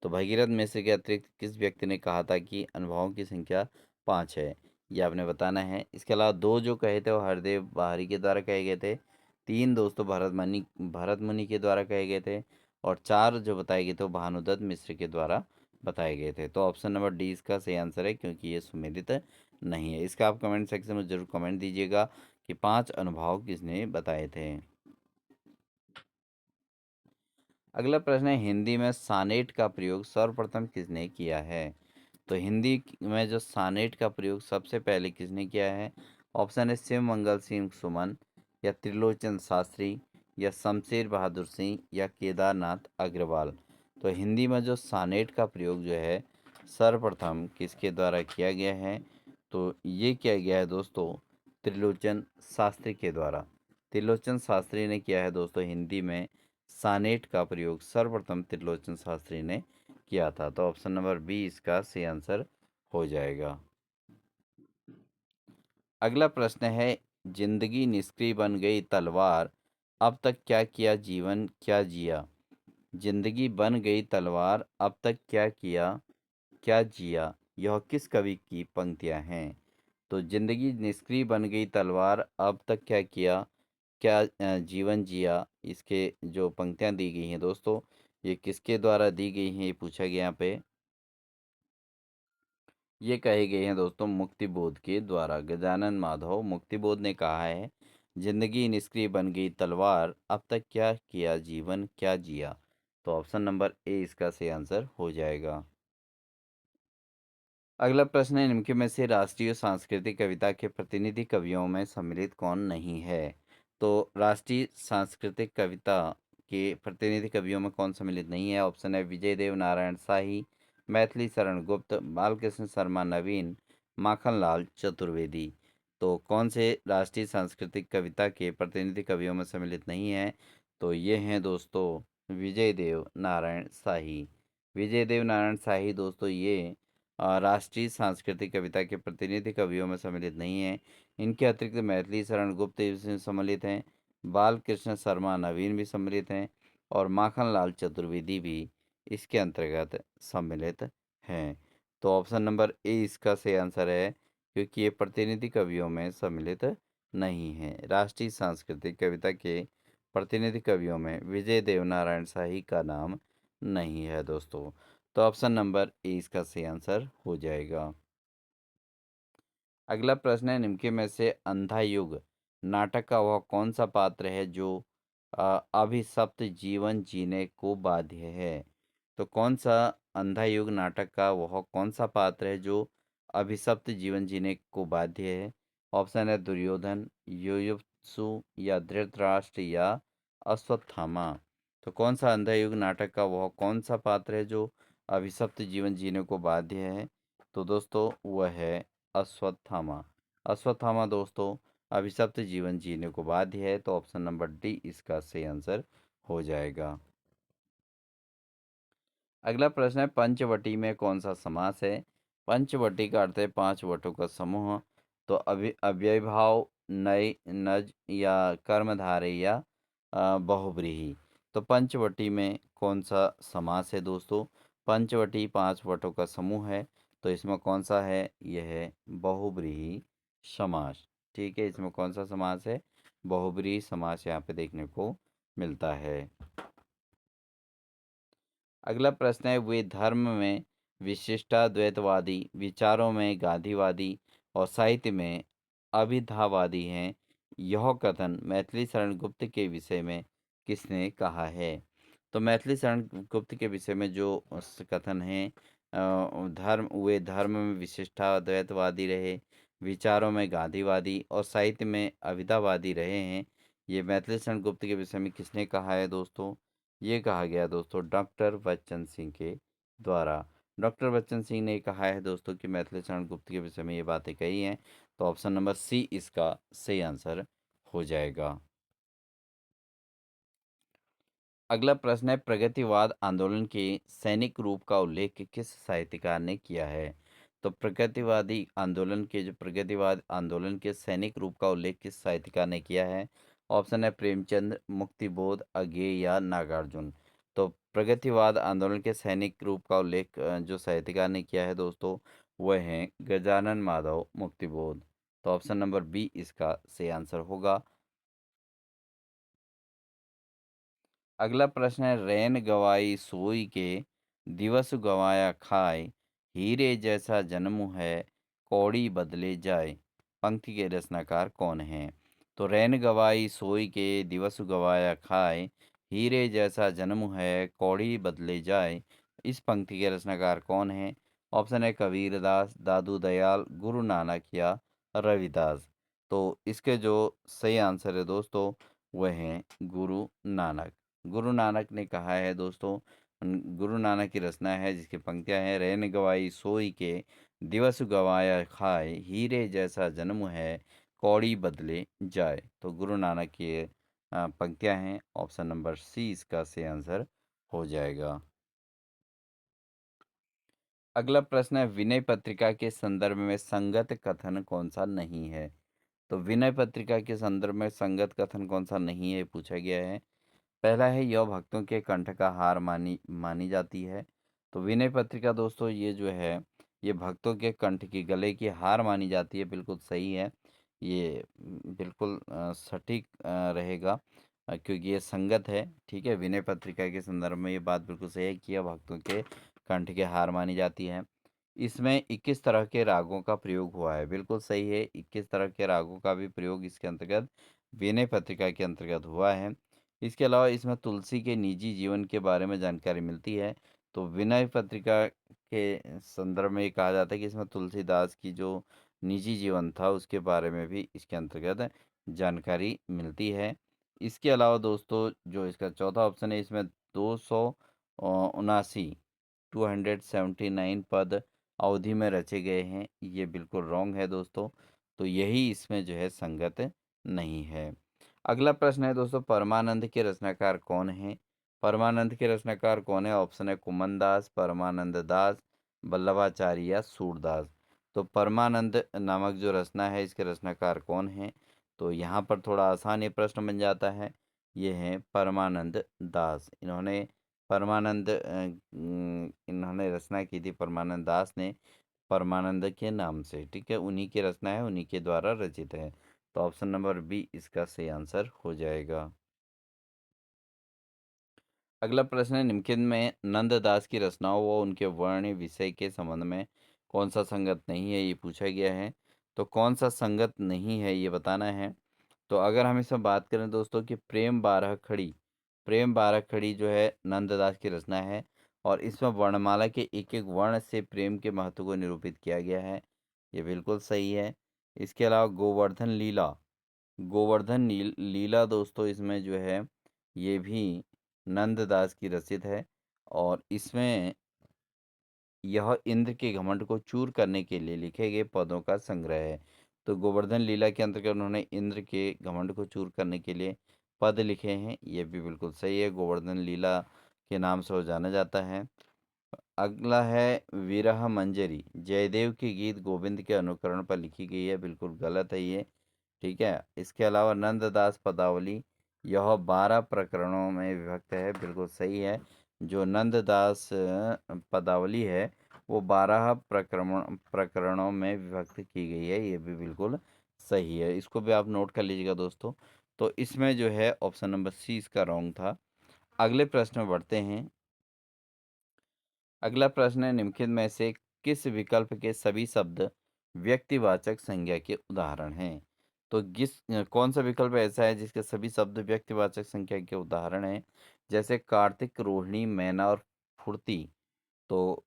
तो भगीरथ मिश्र के अतिरिक्त किस व्यक्ति ने कहा था कि अनुभवों की संख्या 5 है, ये आपने बताना है। इसके अलावा दो जो कहे थे वो हरदेव बाहरी के द्वारा कहे गए थे। तीन दोस्तों भरत मुनि के द्वारा कहे गए थे। और चार जो बताए गए थे वो भानुदत्त मिश्र के द्वारा बताए गए थे। तो ऑप्शन नंबर डी इसका सही आंसर है, क्योंकि ये सुमेलित नहीं है। इसका आप कमेंट सेक्शन में जरूर कमेंट दीजिएगा कि 5 अनुभाव किसने बताए थे। अगला प्रश्न है, हिंदी में सानेट का प्रयोग सर्वप्रथम किसने किया है? तो हिंदी में जो सानेट का प्रयोग सबसे पहले किसने किया है? ऑप्शन है शिव मंगल सिंह सुमन, या त्रिलोचन शास्त्री, या शमशेर बहादुर सिंह, या केदारनाथ अग्रवाल। तो हिंदी में जो सानेट का प्रयोग जो है सर्वप्रथम किसके द्वारा किया गया है? तो ये किया गया है दोस्तों त्रिलोचन शास्त्री के द्वारा। त्रिलोचन शास्त्री ने किया है दोस्तों हिंदी में सानेट का प्रयोग सर्वप्रथम त्रिलोचन शास्त्री ने किया था। तो ऑप्शन नंबर बी इसका सही आंसर हो जाएगा। अगला प्रश्न है, जिंदगी निष्क्रिय बन गई तलवार, अब तक क्या किया जीवन क्या जिया? जिंदगी बन गई तलवार, अब तक क्या किया क्या जिया, यह किस कवि की पंक्तियां हैं? तो जिंदगी निष्क्रिय बन गई तलवार, अब तक क्या किया क्या जीवन जिया, इसके जो पंक्तियां दी गई हैं दोस्तों, ये किसके द्वारा दी गई हैं, ये पूछा गया यहाँ पे। ये कहे गए हैं दोस्तों मुक्तिबोध के द्वारा। गजानन माधव मुक्तिबोध ने कहा है, जिंदगी निष्क्रिय बन गई तलवार, अब तक क्या किया जीवन क्या जिया। तो ऑप्शन नंबर ए इसका सही आंसर हो जाएगा। अगला प्रश्न है, निम्न में से राष्ट्रीय सांस्कृतिक कविता के प्रतिनिधि कवियों में सम्मिलित कौन नहीं है? तो राष्ट्रीय सांस्कृतिक कविता के प्रतिनिधि कवियों में कौन सम्मिलित नहीं है? ऑप्शन है विजय देव नारायण शाही, मैथिली शरण गुप्त, बालकृष्ण शर्मा नवीन, माखनलाल चतुर्वेदी। तो कौन से राष्ट्रीय सांस्कृतिक कविता के प्रतिनिधि कवियों में सम्मिलित नहीं है? तो ये हैं दोस्तों विजय देव नारायण शाही। विजय देव नारायण शाही दोस्तों ये राष्ट्रीय सांस्कृतिक कविता के प्रतिनिधि कवियों में सम्मिलित नहीं है। इनके अतिरिक्त मैथिली शरण गुप्त इसमें सम्मिलित हैं, बालकृष्ण शर्मा नवीन भी सम्मिलित हैं और माखनलाल चतुर्वेदी भी इसके अंतर्गत सम्मिलित हैं। तो ऑप्शन नंबर ए इसका सही आंसर है, क्योंकि ये प्रतिनिधि कवियों में सम्मिलित नहीं है। राष्ट्रीय सांस्कृतिक कविता के प्रतिनिधि कवियों में विजय देवनारायण शाही का नाम नहीं है दोस्तों। तो ऑप्शन नंबर ए इसका सही आंसर हो जाएगा। अगला प्रश्न है, निम्न में से अंधा युग नाटक का वह कौन सा पात्र है जो अभिशप्त जीवन जीने को बाध्य है? तो कौन सा अंधा युग नाटक का वह कौन सा पात्र है जो अभिशप्त जीवन जीने को बाध्य है? ऑप्शन है दुर्योधन, युयुत्सु या धृतराष्ट्र या अश्वत्थामा। तो कौन सा अंधा युग नाटक का वह कौन सा पात्र है जो अभिशप्त जीवन जीने को बाध्य है? तो दोस्तों वह है अश्वत्थामा। अश्वत्थामा दोस्तों अभिशप्त जीवन जीने को बाध्य है। तो ऑप्शन नंबर डी इसका सही आंसर हो जाएगा। अगला प्रश्न है, पंचवटी में कौन सा समास है? पंचवटी का अर्थ है पांच वटों का समूह। तो अव्ययीभाव, नय, नज या कर्मधारय या बहुव्रीहि। तो पंचवटी में कौन सा समास है दोस्तों? पंचवटी पांच वटों का समूह है, तो इसमें कौन सा है? यह है बहुव्रीहि समास। ठीक है, इसमें कौन सा समास है? बहुव्रीहि समास यहाँ पे देखने को मिलता है। अगला प्रश्न है, वे धर्म में विशिष्टाद्वैतवादी, विचारों में गांधीवादी और साहित्य में अभिधावादी हैं। यह कथन मैथिली शरण गुप्त के विषय में किसने कहा है? तो मैथिली शरण गुप्त के विषय में जो कथन है, वे धर्म में विशिष्टाद्वैतवादी रहे, विचारों में गांधीवादी और साहित्य में अभिधावादी रहे हैं। ये मैथिली शरण गुप्त के विषय में किसने कहा है दोस्तों? ये कहा गया दोस्तों डॉक्टर बच्चन सिंह के द्वारा। डॉक्टर बच्चन सिंह ने कहा है दोस्तों कि मैथिली शरण गुप्त के विषय में ये बातें कही हैं। तो ऑप्शन नंबर सी इसका सही आंसर हो जाएगा। अगला प्रश्न है, प्रगतिवाद आंदोलन के सैनिक रूप का उल्लेख किस साहित्यकार ने किया है? तो प्रगतिवाद आंदोलन के सैनिक रूप का उल्लेख किस साहित्यकार ने किया है? ऑप्शन है प्रेमचंद, मुक्तिबोध, अज्ञेय या नागार्जुन। तो प्रगतिवाद आंदोलन के सैनिक रूप का उल्लेख जो साहित्यकार ने किया है दोस्तों, वह हैं गजानन माधव मुक्तिबोध। तो ऑप्शन नंबर बी इसका सही आंसर होगा। अगला प्रश्न है, रैन गवाई सोई के दिवस गवाया खाए, हीरे जैसा जन्म है कौड़ी बदले जाए। पंक्ति के रचनाकार कौन है? तो रैन गवाई सोई के दिवस गवाया खाए, हीरे जैसा जन्म है कौड़ी बदले जाए। इस पंक्ति के रचनाकार कौन है? ऑप्शन है कबीरदास, दादू दयाल, गुरु नानक या रविदास। तो इसके जो सही आंसर है दोस्तों, वह हैं गुरु नानक। गुरु नानक ने कहा है दोस्तों, गुरु नानक की रचना है जिसकी पंक्तियां हैं, रैन गवाई सोई के दिवस गवाया खाए, हीरे जैसा जन्म है कौड़ी बदले जाए। तो गुरु नानक की पंक्तियां हैं। ऑप्शन नंबर सी इसका सही आंसर हो जाएगा। अगला प्रश्न है, विनय पत्रिका के संदर्भ में संगत कथन कौन सा नहीं है? तो विनय पत्रिका के संदर्भ में संगत कथन कौन सा नहीं है पूछा गया है। पहला है, यह भक्तों के कंठ का हार मानी मानी जाती है। तो विनय पत्रिका दोस्तों ये जो है, ये भक्तों के कंठ की गले की हार मानी जाती है। बिल्कुल सही है ये, बिल्कुल सटीक रहेगा, क्योंकि ये संगत है। ठीक है, विनय पत्रिका के संदर्भ में ये बात बिल्कुल सही है कि यह भक्तों के कंठ के हार मानी जाती है। इसमें 21 तरह के रागों का प्रयोग हुआ है। बिल्कुल सही है, 21 तरह के रागों का भी प्रयोग इसके अंतर्गत विनय पत्रिका के अंतर्गत हुआ है। इसके अलावा इसमें तुलसी के निजी जीवन के बारे में जानकारी मिलती है। तो विनय पत्रिका के संदर्भ में ये कहा जाता है कि इसमें तुलसीदास की जो निजी जीवन था उसके बारे में भी इसके अंतर्गत जानकारी मिलती है। इसके अलावा दोस्तों जो इसका चौथा ऑप्शन है, इसमें 279 279 पद अवधि में रचे गए हैं, ये बिल्कुल रॉन्ग है दोस्तों। तो यही इसमें जो है संगत नहीं है। अगला प्रश्न है दोस्तों, परमानंद के रचनाकार कौन हैं? परमानंद के रचनाकार कौन है? ऑप्शन है कुमन दास, परमानंद दास, वल्लभाचार्य या सूरदास। तो परमानंद नामक जो रचना है, इसके रचनाकार कौन हैं? तो यहाँ पर थोड़ा आसान ये प्रश्न बन जाता है। ये हैं परमानंद दास। इन्होंने रचना की थी परमानंद दास ने, परमानंद के नाम से। ठीक है, उन्हीं की रचना है, उन्हीं के द्वारा रचित है। तो ऑप्शन नंबर बी इसका सही आंसर हो जाएगा। अगला प्रश्न है, निम्नलिखित में नंददास की रचनाओं व उनके वर्ण विषय के संबंध में कौन सा संगत नहीं है, ये पूछा गया है। तो कौन सा संगत नहीं है ये बताना है। तो अगर हम इसमें बात करें दोस्तों कि प्रेम बारह खड़ी जो है नंददास की रचना है, और इसमें वर्णमाला के एक एक वर्ण से प्रेम के महत्व को निरूपित किया गया है, ये बिल्कुल सही है। इसके अलावा लीला दोस्तों इसमें जो है, ये भी नंददास की रचित है, और इसमें यह इंद्र के घमंड को चूर करने के लिए लिखे गए पदों का संग्रह है। तो गोवर्धन लीला के अंतर्गत उन्होंने इंद्र के घमंड को चूर करने के लिए पद लिखे हैं, ये भी बिल्कुल सही है। गोवर्धन लीला के नाम से वो जाना जाता है। अगला है विरह मंजरी, जयदेव के गीत गोविंद के अनुकरण पर लिखी गई है, बिल्कुल गलत है ये। ठीक है, इसके अलावा नंददास पदावली, यह 12 प्रकरणों में विभक्त है, बिल्कुल सही है। जो नंददास पदावली है वो 12 प्रकरणों में विभक्त की गई है, ये भी बिल्कुल सही है। इसको भी आप नोट कर लीजिएगा दोस्तों। तो इसमें जो है ऑप्शन नंबर सी इसका रॉन्ग था। अगले प्रश्न में बढ़ते हैं। अगला प्रश्न है, निम्नलिखित में से किस विकल्प के सभी शब्द व्यक्तिवाचक संज्ञा के उदाहरण हैं? तो कौन सा विकल्प ऐसा है जिसके सभी शब्द व्यक्तिवाचक संज्ञा के उदाहरण हैं? जैसे कार्तिक, रोहिणी, मैना और फुर्ती। तो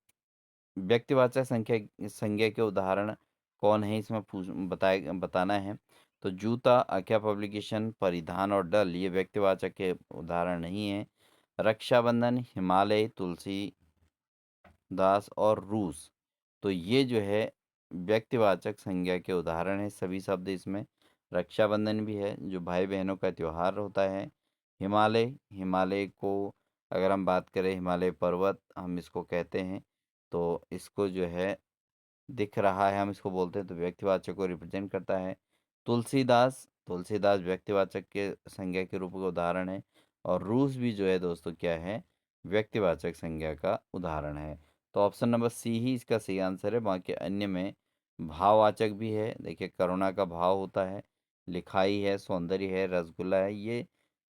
व्यक्तिवाचक संख्या संज्ञा के उदाहरण कौन है, इसमें बताना है। तो जूता, आज्ञा पब्लिकेशन, परिधान और डल ये व्यक्तिवाचक के उदाहरण नहीं है। रक्षाबंधन, हिमालय, तुलसी दास और रूस, तो ये जो है व्यक्तिवाचक संज्ञा के उदाहरण है। सभी शब्द इसमें। रक्षाबंधन भी है जो भाई बहनों का त्योहार होता है। हिमालय को अगर हम बात करें, हिमालय पर्वत हम इसको कहते हैं। तो इसको जो है दिख रहा है, हम इसको बोलते हैं, तो व्यक्तिवाचक को रिप्रेजेंट करता है। तुलसीदास व्यक्तिवाचक के संज्ञा के रूप का उदाहरण है। और रूस भी जो है दोस्तों क्या है, व्यक्तिवाचक संज्ञा का उदाहरण है। तो ऑप्शन नंबर सी ही इसका सही आंसर है। बाकी अन्य में भाववाचक भी है। देखिए, करुणा का भाव होता है, लिखाई है, सौंदर्य है, रसगुल्ला है, ये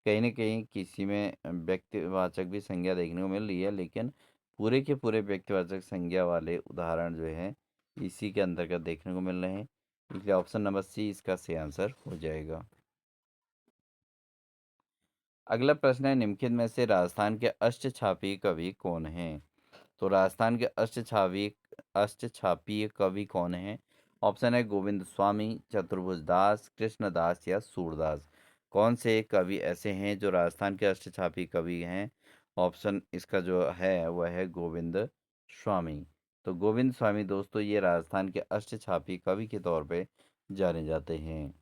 कहीं न कहीं किसी में व्यक्तिवाचक भी संज्ञा देखने को मिल रही है, लेकिन पूरे के पूरे व्यक्तिवाचक संज्ञा वाले उदाहरण जो हैं इसी के अंतर्गत देखने को मिल रहे हैं। इसलिए ऑप्शन नंबर सी इसका सही आंसर हो जाएगा। अगला प्रश्न है, निम्नलिखित में से राजस्थान के अष्टछापी कवि कौन हैं? तो राजस्थान के अष्टछापीय कवि कौन हैं? ऑप्शन है गोविंद स्वामी, चतुर्भुज दास, कृष्णदास या सूरदास। कौन से कवि ऐसे हैं जो राजस्थान के अष्टछापी कवि हैं? ऑप्शन इसका जो है वह है गोविंद स्वामी। तो गोविंद स्वामी दोस्तों ये राजस्थान के अष्टछापी कवि के तौर पे जाने जाते हैं।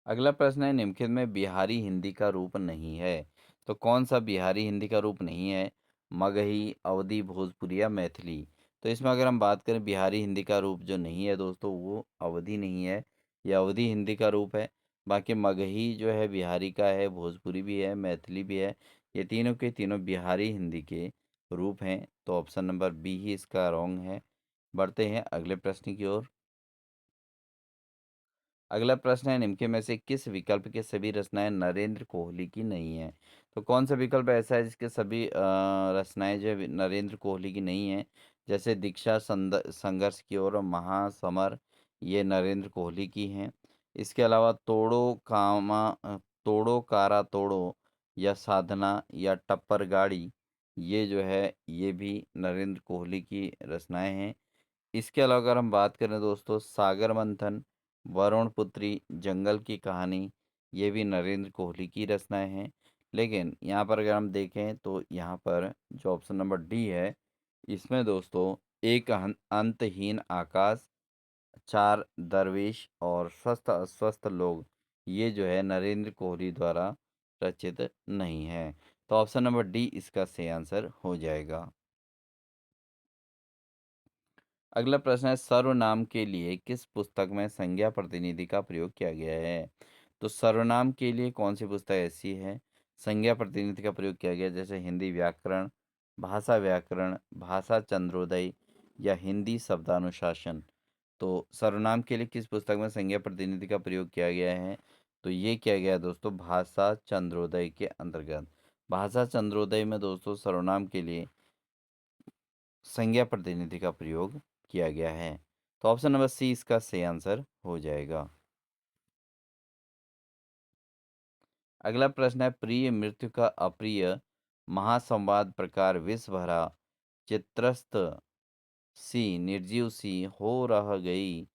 अगला प्रश्न है, निम्नलिखित में बिहारी हिंदी का रूप नहीं है। तो कौन सा बिहारी हिंदी का रूप नहीं है? मगही, अवधी, भोजपुरी या मैथिली। तो इसमें अगर हम बात करें बिहारी हिंदी का रूप जो नहीं है दोस्तों, वो अवधी नहीं है, यह अवधी हिंदी का रूप है। बाकी मगही जो है बिहारी का है, भोजपुरी भी है, मैथिली भी है, ये तीनों के तीनों बिहारी हिंदी के रूप हैं। तो ऑप्शन नंबर बी ही इसका रॉन्ग है। बढ़ते हैं अगले प्रश्न की ओर। अगला प्रश्न है, निम्नलिखित में से किस विकल्प के सभी रचनाएं नरेंद्र कोहली की नहीं है? तो कौन सा विकल्प ऐसा है जिसके सभी रचनाएं जो है नरेंद्र कोहली की नहीं है? जैसे दीक्षा, संघर्ष की ओर, महासमर, ये नरेंद्र कोहली की हैं। इसके अलावा तोड़ो कारा तोड़ो या साधना या टप्पर गाड़ी, ये जो है ये भी नरेंद्र कोहली की रचनाएं हैं। इसके अलावा अगर हम बात करें दोस्तों, सागर मंथन, वरुण पुत्री, जंगल की कहानी, ये भी नरेंद्र कोहली की रचनाएं हैं। लेकिन यहाँ पर अगर हम देखें तो यहाँ पर जो ऑप्शन नंबर डी है, इसमें दोस्तों एक अंतहीन आकाश, चार दरवेश और स्वस्थ अस्वस्थ लोग, ये जो है नरेंद्र कोहली द्वारा रचित नहीं है। तो ऑप्शन नंबर डी इसका सही आंसर हो जाएगा। अगला प्रश्न है, सर्वनाम के लिए किस पुस्तक में संज्ञा प्रतिनिधि का प्रयोग किया गया है? तो सर्वनाम के लिए कौन सी पुस्तक ऐसी है संज्ञा प्रतिनिधि का प्रयोग किया गया, जैसे हिंदी व्याकरण, भाषा चंद्रोदय या हिंदी शब्दानुशासन। तो सर्वनाम के लिए किस पुस्तक में संज्ञा प्रतिनिधि का प्रयोग किया गया है? तो ये किया गया है दोस्तों भाषा चंद्रोदय के अंतर्गत। भाषा चंद्रोदय में दोस्तों सर्वनाम के लिए संज्ञा प्रतिनिधि का प्रयोग किया गया है। तो ऑप्शन नंबर सी इसका सही आंसर हो जाएगा। अगला प्रश्न है, प्रिय मृत्यु का अप्रिय महासंवाद प्रकार विष भरा चित्रस्त सी निर्जीव सी हो रह गई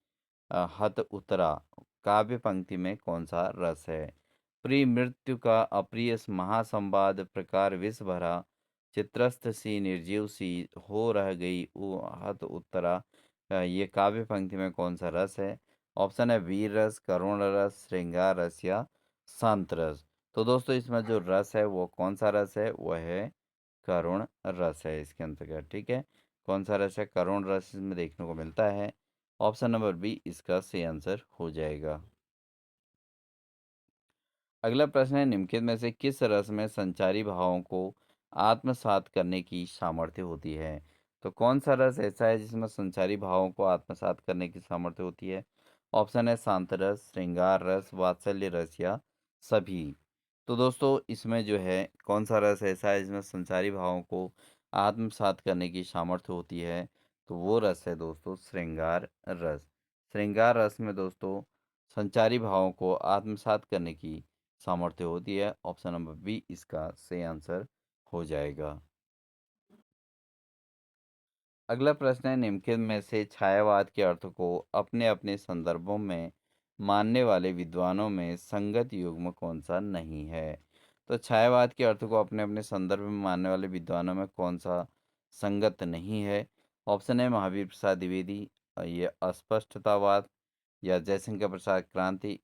हत उतरा काव्य पंक्ति में कौन सा रस है? प्रिय मृत्यु का अप्रिय महासंवाद प्रकार विष भरा चित्रस्त सी निर्जीव सी हो रह गई उ हत उत्तरा, ये काव्य पंक्ति में कौन सा रस है? ऑप्शन है वीर रस, करुण रस, श्रृंगार रस या शांत रस। तो दोस्तों इसमें जो रस है वो कौन सा रस है? वह है करुण रस है इसके अंतर्गत। ठीक है, कौन सा रस है? करुण रस इसमें देखने को मिलता है। ऑप्शन नंबर बी इसका सही आंसर हो जाएगा। अगला प्रश्न है, निम्नलिखित में से किस रस में संचारी भावों को आत्मसात करने की सामर्थ्य होती है? तो कौन सा रस ऐसा है जिसमें संचारी भावों को आत्मसात करने की सामर्थ्य होती है? ऑप्शन है शांत रस, श्रृंगार रस, वात्सल्य रस या सभी। तो दोस्तों इसमें जो है कौन सा रस ऐसा है जिसमें संचारी भावों को आत्मसात करने की सामर्थ्य होती है? तो वो रस है दोस्तों श्रृंगार रस। श्रृंगार रस में दोस्तों संचारी भावों को आत्मसात करने की सामर्थ्य होती है। ऑप्शन नंबर बी इसका सही आंसर हो जाएगा। अगला प्रश्न है, निम्नलिखित में से छायावाद के अर्थ को अपने अपने संदर्भों में मानने वाले विद्वानों में संगत युग्म कौन सा नहीं है? तो छायावाद के अर्थ को अपने अपने संदर्भ में मानने वाले विद्वानों में कौन सा संगत नहीं है? ऑप्शन है महावीर प्रसाद द्विवेदी, ये अस्पष्टतावाद, या जयशंकर प्रसाद क्रांति,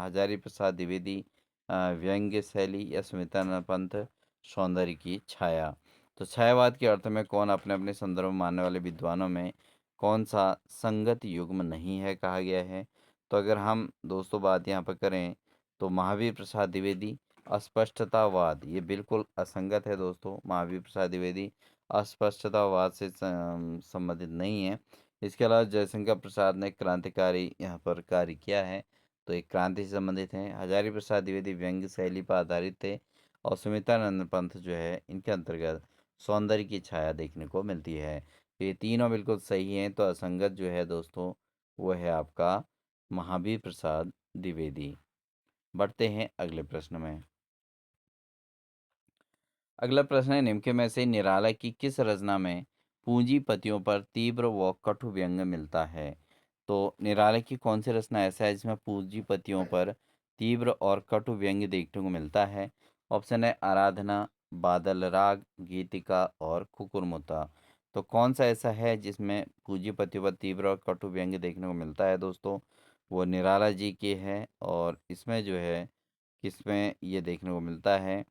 हजारी प्रसाद द्विवेदी व्यंग्य शैली, या सुमित्रानंद पंत सौंदर्य की छाया। तो छायावाद के अर्थ में कौन अपने अपने संदर्भ में मानने वाले विद्वानों में कौन सा संगत युग्म नहीं है कहा गया है? तो अगर हम दोस्तों बात यहाँ पर करें तो महावीर प्रसाद द्विवेदी अस्पष्टतावाद ये बिल्कुल असंगत है दोस्तों। महावीर प्रसाद द्विवेदी अस्पष्टतावाद से संबंधित नहीं है। इसके अलावा जयशंकर प्रसाद ने क्रांतिकारी यहाँ पर कार्य किया है, तो एक क्रांति से संबंधित हैं। हजारी प्रसाद द्विवेदी व्यंग्य शैली पर आधारित थे, और सुमित्रानंद पंत जो है इनके अंतर्गत सौंदर्य की छाया देखने को मिलती है। तो ये तीनों बिल्कुल सही हैं। तो असंगत जो है दोस्तों वो है आपका महावीर प्रसाद द्विवेदी। बढ़ते हैं अगले प्रश्न में। अगला प्रश्न है, निम्न में से निराला की किस रचना में पूंजीपतियों पर तीव्र व कटु व्यंग्य मिलता है? तो निराला की कौन सी रचना ऐसा है जिसमें पूंजीपतियों पर तीव्र और कटु व्यंग्य देखने को मिलता है? ऑप्शन है आराधना, बादल राग, गीतिका और कुकुरमुत्ता। तो कौन सा ऐसा है जिसमें पूंजीपतियों पर तीव्र और कटु व्यंग्य देखने को मिलता है दोस्तों? वो निराला जी की है, और इसमें जो है किसमें ये देखने को मिलता है?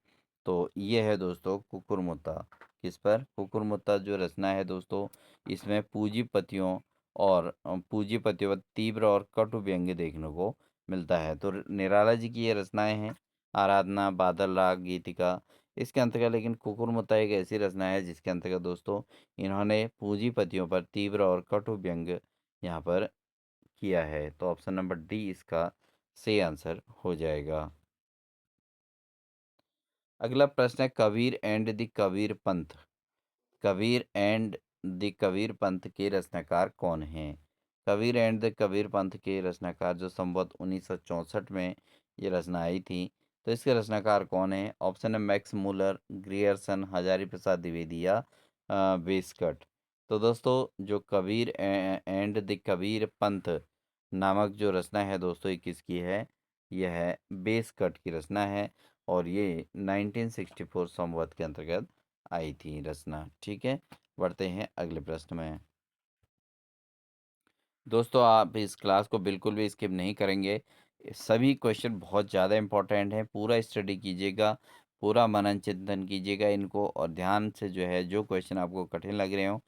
तो ये है दोस्तों कुकुरमुत्ता। किस पर? कुकुरमुत्ता जो रचना है दोस्तों, इसमें पूंजीपतियों और पूंजीपतियों पर तीव्र और कटु व्यंग्य देखने को मिलता है। तो निराला जी की ये रचनाएं हैं आराधना, बादल राग, गीतिका, इसके अंतर्गत। लेकिन कुकुरमुत्ता एक ऐसी रचना है जिसके अंतर्गत दोस्तों इन्होंने पूंजीपतियों पर तीव्र और कटु व्यंग्य यहाँ पर किया है। तो ऑप्शन नंबर डी इसका सही आंसर हो जाएगा। अगला प्रश्न है, Kabir and the Kabir Panth. Kabir and the Kabir Panth के रचनाकार कौन हैं? कबीर एंड द कबीर पंथ के रचनाकार जो संवत 1964 में ये रचना आई थी, तो इसके रचनाकार कौन है? ऑप्शन है Max Muller, Grierson, Hazari Prasad Dwivedi या वेस्कट। तो दोस्तों जो कबीर एंड द कबीर पंथ नामक जो रचना है दोस्तों, ये किसकी है? यह है बेसकट की रचना है और ये 1964 संवत के अंतर्गत आई थी रचना। ठीक है, बढ़ते हैं अगले प्रश्न में। दोस्तों, आप इस क्लास को बिल्कुल भी स्किप नहीं करेंगे। सभी क्वेश्चन बहुत ज़्यादा इम्पोर्टेंट हैं। पूरा स्टडी कीजिएगा, पूरा मनन चिंतन कीजिएगा इनको, और ध्यान से जो है, जो क्वेश्चन आपको कठिन लग रहे हो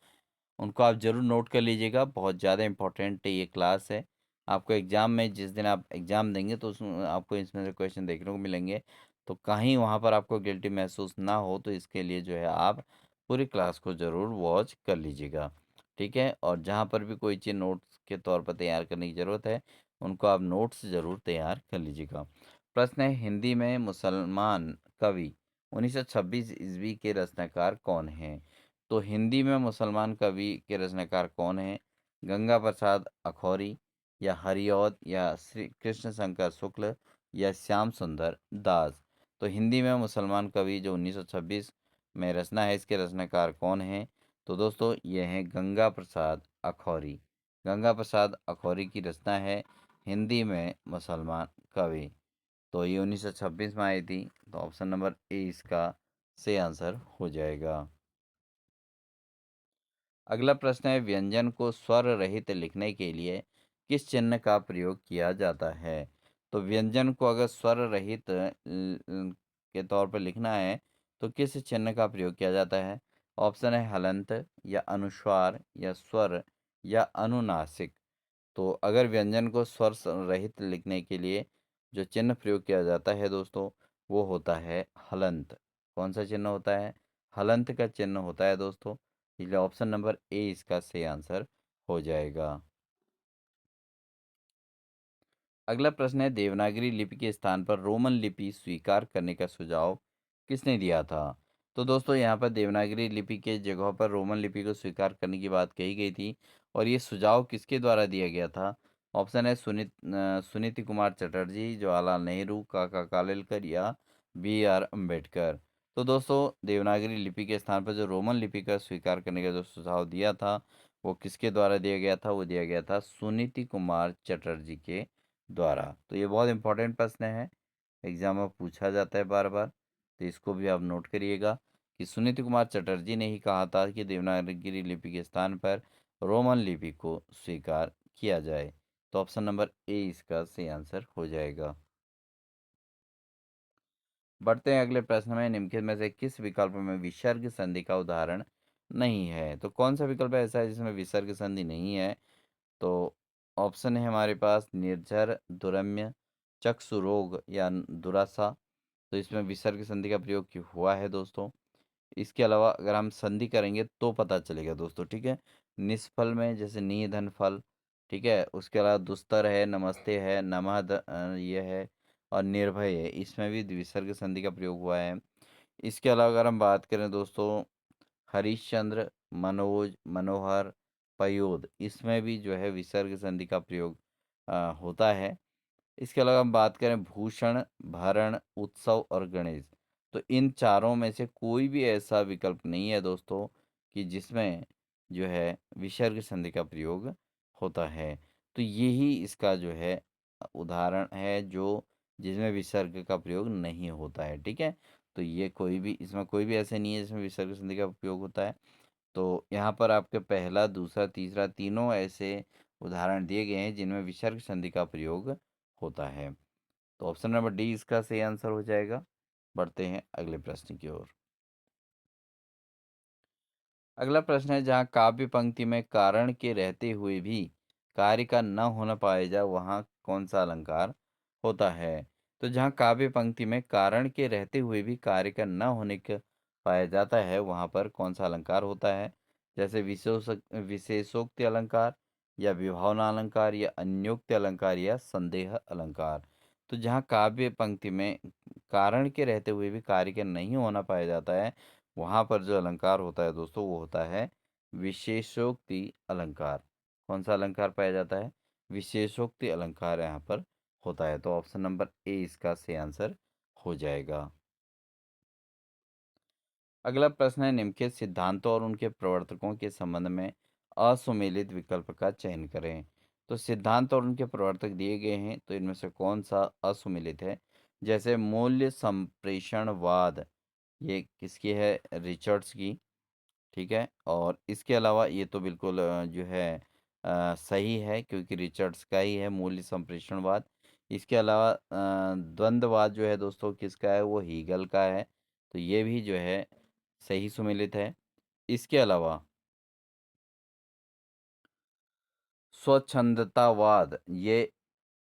उनको आप ज़रूर नोट कर लीजिएगा। बहुत ज़्यादा इम्पोर्टेंट ये क्लास है। आपको एग्ज़ाम में जिस दिन आप एग्ज़ाम देंगे तो उसमें आपको इसमें से क्वेश्चन देखने को मिलेंगे। तो कहीं वहाँ पर आपको गिल्टी महसूस ना हो, तो इसके लिए जो है आप पूरी क्लास को ज़रूर वॉच कर लीजिएगा। ठीक है? और जहाँ पर भी कोई चीज़ नोट्स के तौर पर तैयार करने की ज़रूरत है, उनको आप नोट्स ज़रूर तैयार कर लीजिएगा। प्रश्न है, हिंदी में मुसलमान कवि 1926 ईस्वी के रचनाकार कौन हैं? तो हिंदी में मुसलमान कवि के रचनाकार कौन हैं? गंगा प्रसाद अखौरी, या हरिऔध, या श्री कृष्ण शंकर शुक्ल, या श्याम सुंदर दास। तो हिंदी में मुसलमान कवि जो 1926 में रचना है, इसके रचनाकार कौन हैं? तो दोस्तों, ये हैं गंगा प्रसाद अखौरी। गंगा प्रसाद अखौरी की रचना है हिंदी में मुसलमान कवि। तो ये 1926 में आई थी। तो ऑप्शन नंबर ए इसका सही आंसर हो जाएगा। अगला प्रश्न है, व्यंजन को स्वर रहित लिखने के लिए किस चिन्ह का प्रयोग किया जाता है? तो व्यंजन को अगर स्वर रहित के तौर पर लिखना है, तो किस चिन्ह का प्रयोग किया जाता है? ऑप्शन है हलंत, या अनुस्वार, या स्वर, या अनुनासिक। तो अगर व्यंजन को स्वर रहित लिखने के लिए जो चिन्ह प्रयोग किया जाता है दोस्तों, वो होता है हलंत। कौन सा चिन्ह होता है? हलंत का चिन्ह होता है दोस्तों। इसलिए ऑप्शन नंबर ए इसका सही आंसर हो जाएगा। अगला प्रश्न है, देवनागरी लिपि के स्थान पर रोमन लिपि स्वीकार करने का सुझाव किसने दिया था? तो दोस्तों, यहाँ पर देवनागरी लिपि के जगह पर रोमन लिपि को स्वीकार करने की बात कही गई थी, और ये सुझाव किसके द्वारा दिया गया था? ऑप्शन है सुनीति कुमार चटर्जी, जवाहरलाल नेहरू, काका कालेलकर, या बी आर अम्बेडकर। तो दोस्तों, देवनागरी लिपि के स्थान पर जो रोमन लिपि का स्वीकार करने का जो सुझाव दिया था, वो किसके द्वारा दिया गया था? वो दिया गया था सुनीति कुमार चटर्जी के द्वारा। तो ये बहुत इंपॉर्टेंट प्रश्न है, एग्जाम में पूछा जाता है बार बार। तो इसको भी आप नोट करिएगा कि सुनीति कुमार चटर्जी ने ही कहा था कि देवनागरी लिपि के स्थान पर रोमन लिपि को स्वीकार किया जाए। तो ऑप्शन नंबर ए इसका सही आंसर हो जाएगा। बढ़ते हैं अगले प्रश्न में, निम्नलिखित में से किस विकल्प में विसर्ग संधि का उदाहरण नहीं है? तो कौन सा विकल्प ऐसा है जिसमें विसर्ग संधि नहीं है? तो ऑप्शन है हमारे पास निर्झर, दुरम्य, चक्षुरोग, या दुरासा। तो इसमें विसर्ग संधि का प्रयोग क्यों हुआ है दोस्तों? इसके अलावा अगर हम संधि करेंगे तो पता चलेगा दोस्तों। ठीक है, निष्फल में जैसे नी धन फल। ठीक है, उसके अलावा दुस्तर है, नमस्ते है, ये है, और निर्भय है, इसमें भी विसर्ग संधि का प्रयोग हुआ है। इसके अलावा अगर हम बात करें दोस्तों, हरिश्चंद्र, मनोज, मनोहर, पयोद, इसमें भी जो है विसर्ग संधि का प्रयोग होता है। इसके अलावा हम बात करें भूषण, भरण, उत्सव और गणेश, तो इन चारों में से कोई भी ऐसा विकल्प नहीं है दोस्तों कि जिसमें जो है विसर्ग संधि का प्रयोग होता है। तो यही इसका जो है उदाहरण है जो जिसमें विसर्ग का प्रयोग नहीं होता है। ठीक है, तो ये कोई भी, इसमें कोई भी ऐसे नहीं है जिसमें विसर्ग संधि का प्रयोग होता है। तो यहाँ पर आपके पहला, दूसरा, तीसरा, तीनों ऐसे उदाहरण दिए गए हैं जिनमें विसर्ग संधि का प्रयोग होता है। तो ऑप्शन नंबर डी इसका सही आंसर हो जाएगा। बढ़ते हैं अगले प्रश्न की ओर। अगला प्रश्न है, जहाँ काव्य पंक्ति में कारण के रहते हुए भी कार्य का न होना पाया जाए, वहाँ कौन सा अलंकार होता है? तो जहाँ काव्य पंक्ति में कारण के रहते हुए भी कार्य का न होने का पाया जाता है, वहाँ पर कौन सा अलंकार होता है? जैसे विशेषोक्ति अलंकार, या विभावना अलंकार, या अन्योक्ति अलंकार, या संदेह अलंकार। तो जहाँ काव्य पंक्ति में कारण के रहते हुए भी कार्य का नहीं होना पाया जाता है, वहाँ पर जो अलंकार होता है दोस्तों, वो होता है विशेषोक्ति अलंकार। कौन सा अलंकार पाया जाता है? विशेषोक्ति अलंकार यहाँ पर होता है। तो ऑप्शन नंबर ए इसका सही आंसर हो जाएगा। अगला प्रश्न है, निम्नलिखित सिद्धांतों और उनके प्रवर्तकों के संबंध में असुमेलित विकल्प का चयन करें। तो सिद्धांत और उनके प्रवर्तक दिए गए हैं, तो इनमें से कौन सा असुमेलित है? जैसे मूल्य संप्रेषणवाद, ये किसकी है? रिचर्ड्स की। ठीक है, और इसके अलावा ये तो बिल्कुल जो है सही है, क्योंकि रिचर्ड्स का ही है मूल्य संप्रेषणवाद। इसके अलावा द्वंद्ववाद जो है दोस्तों किसका है? वो हीगल का है। तो ये भी जो है सही सुमेलित है। इसके अलावा स्वच्छंदतावाद, ये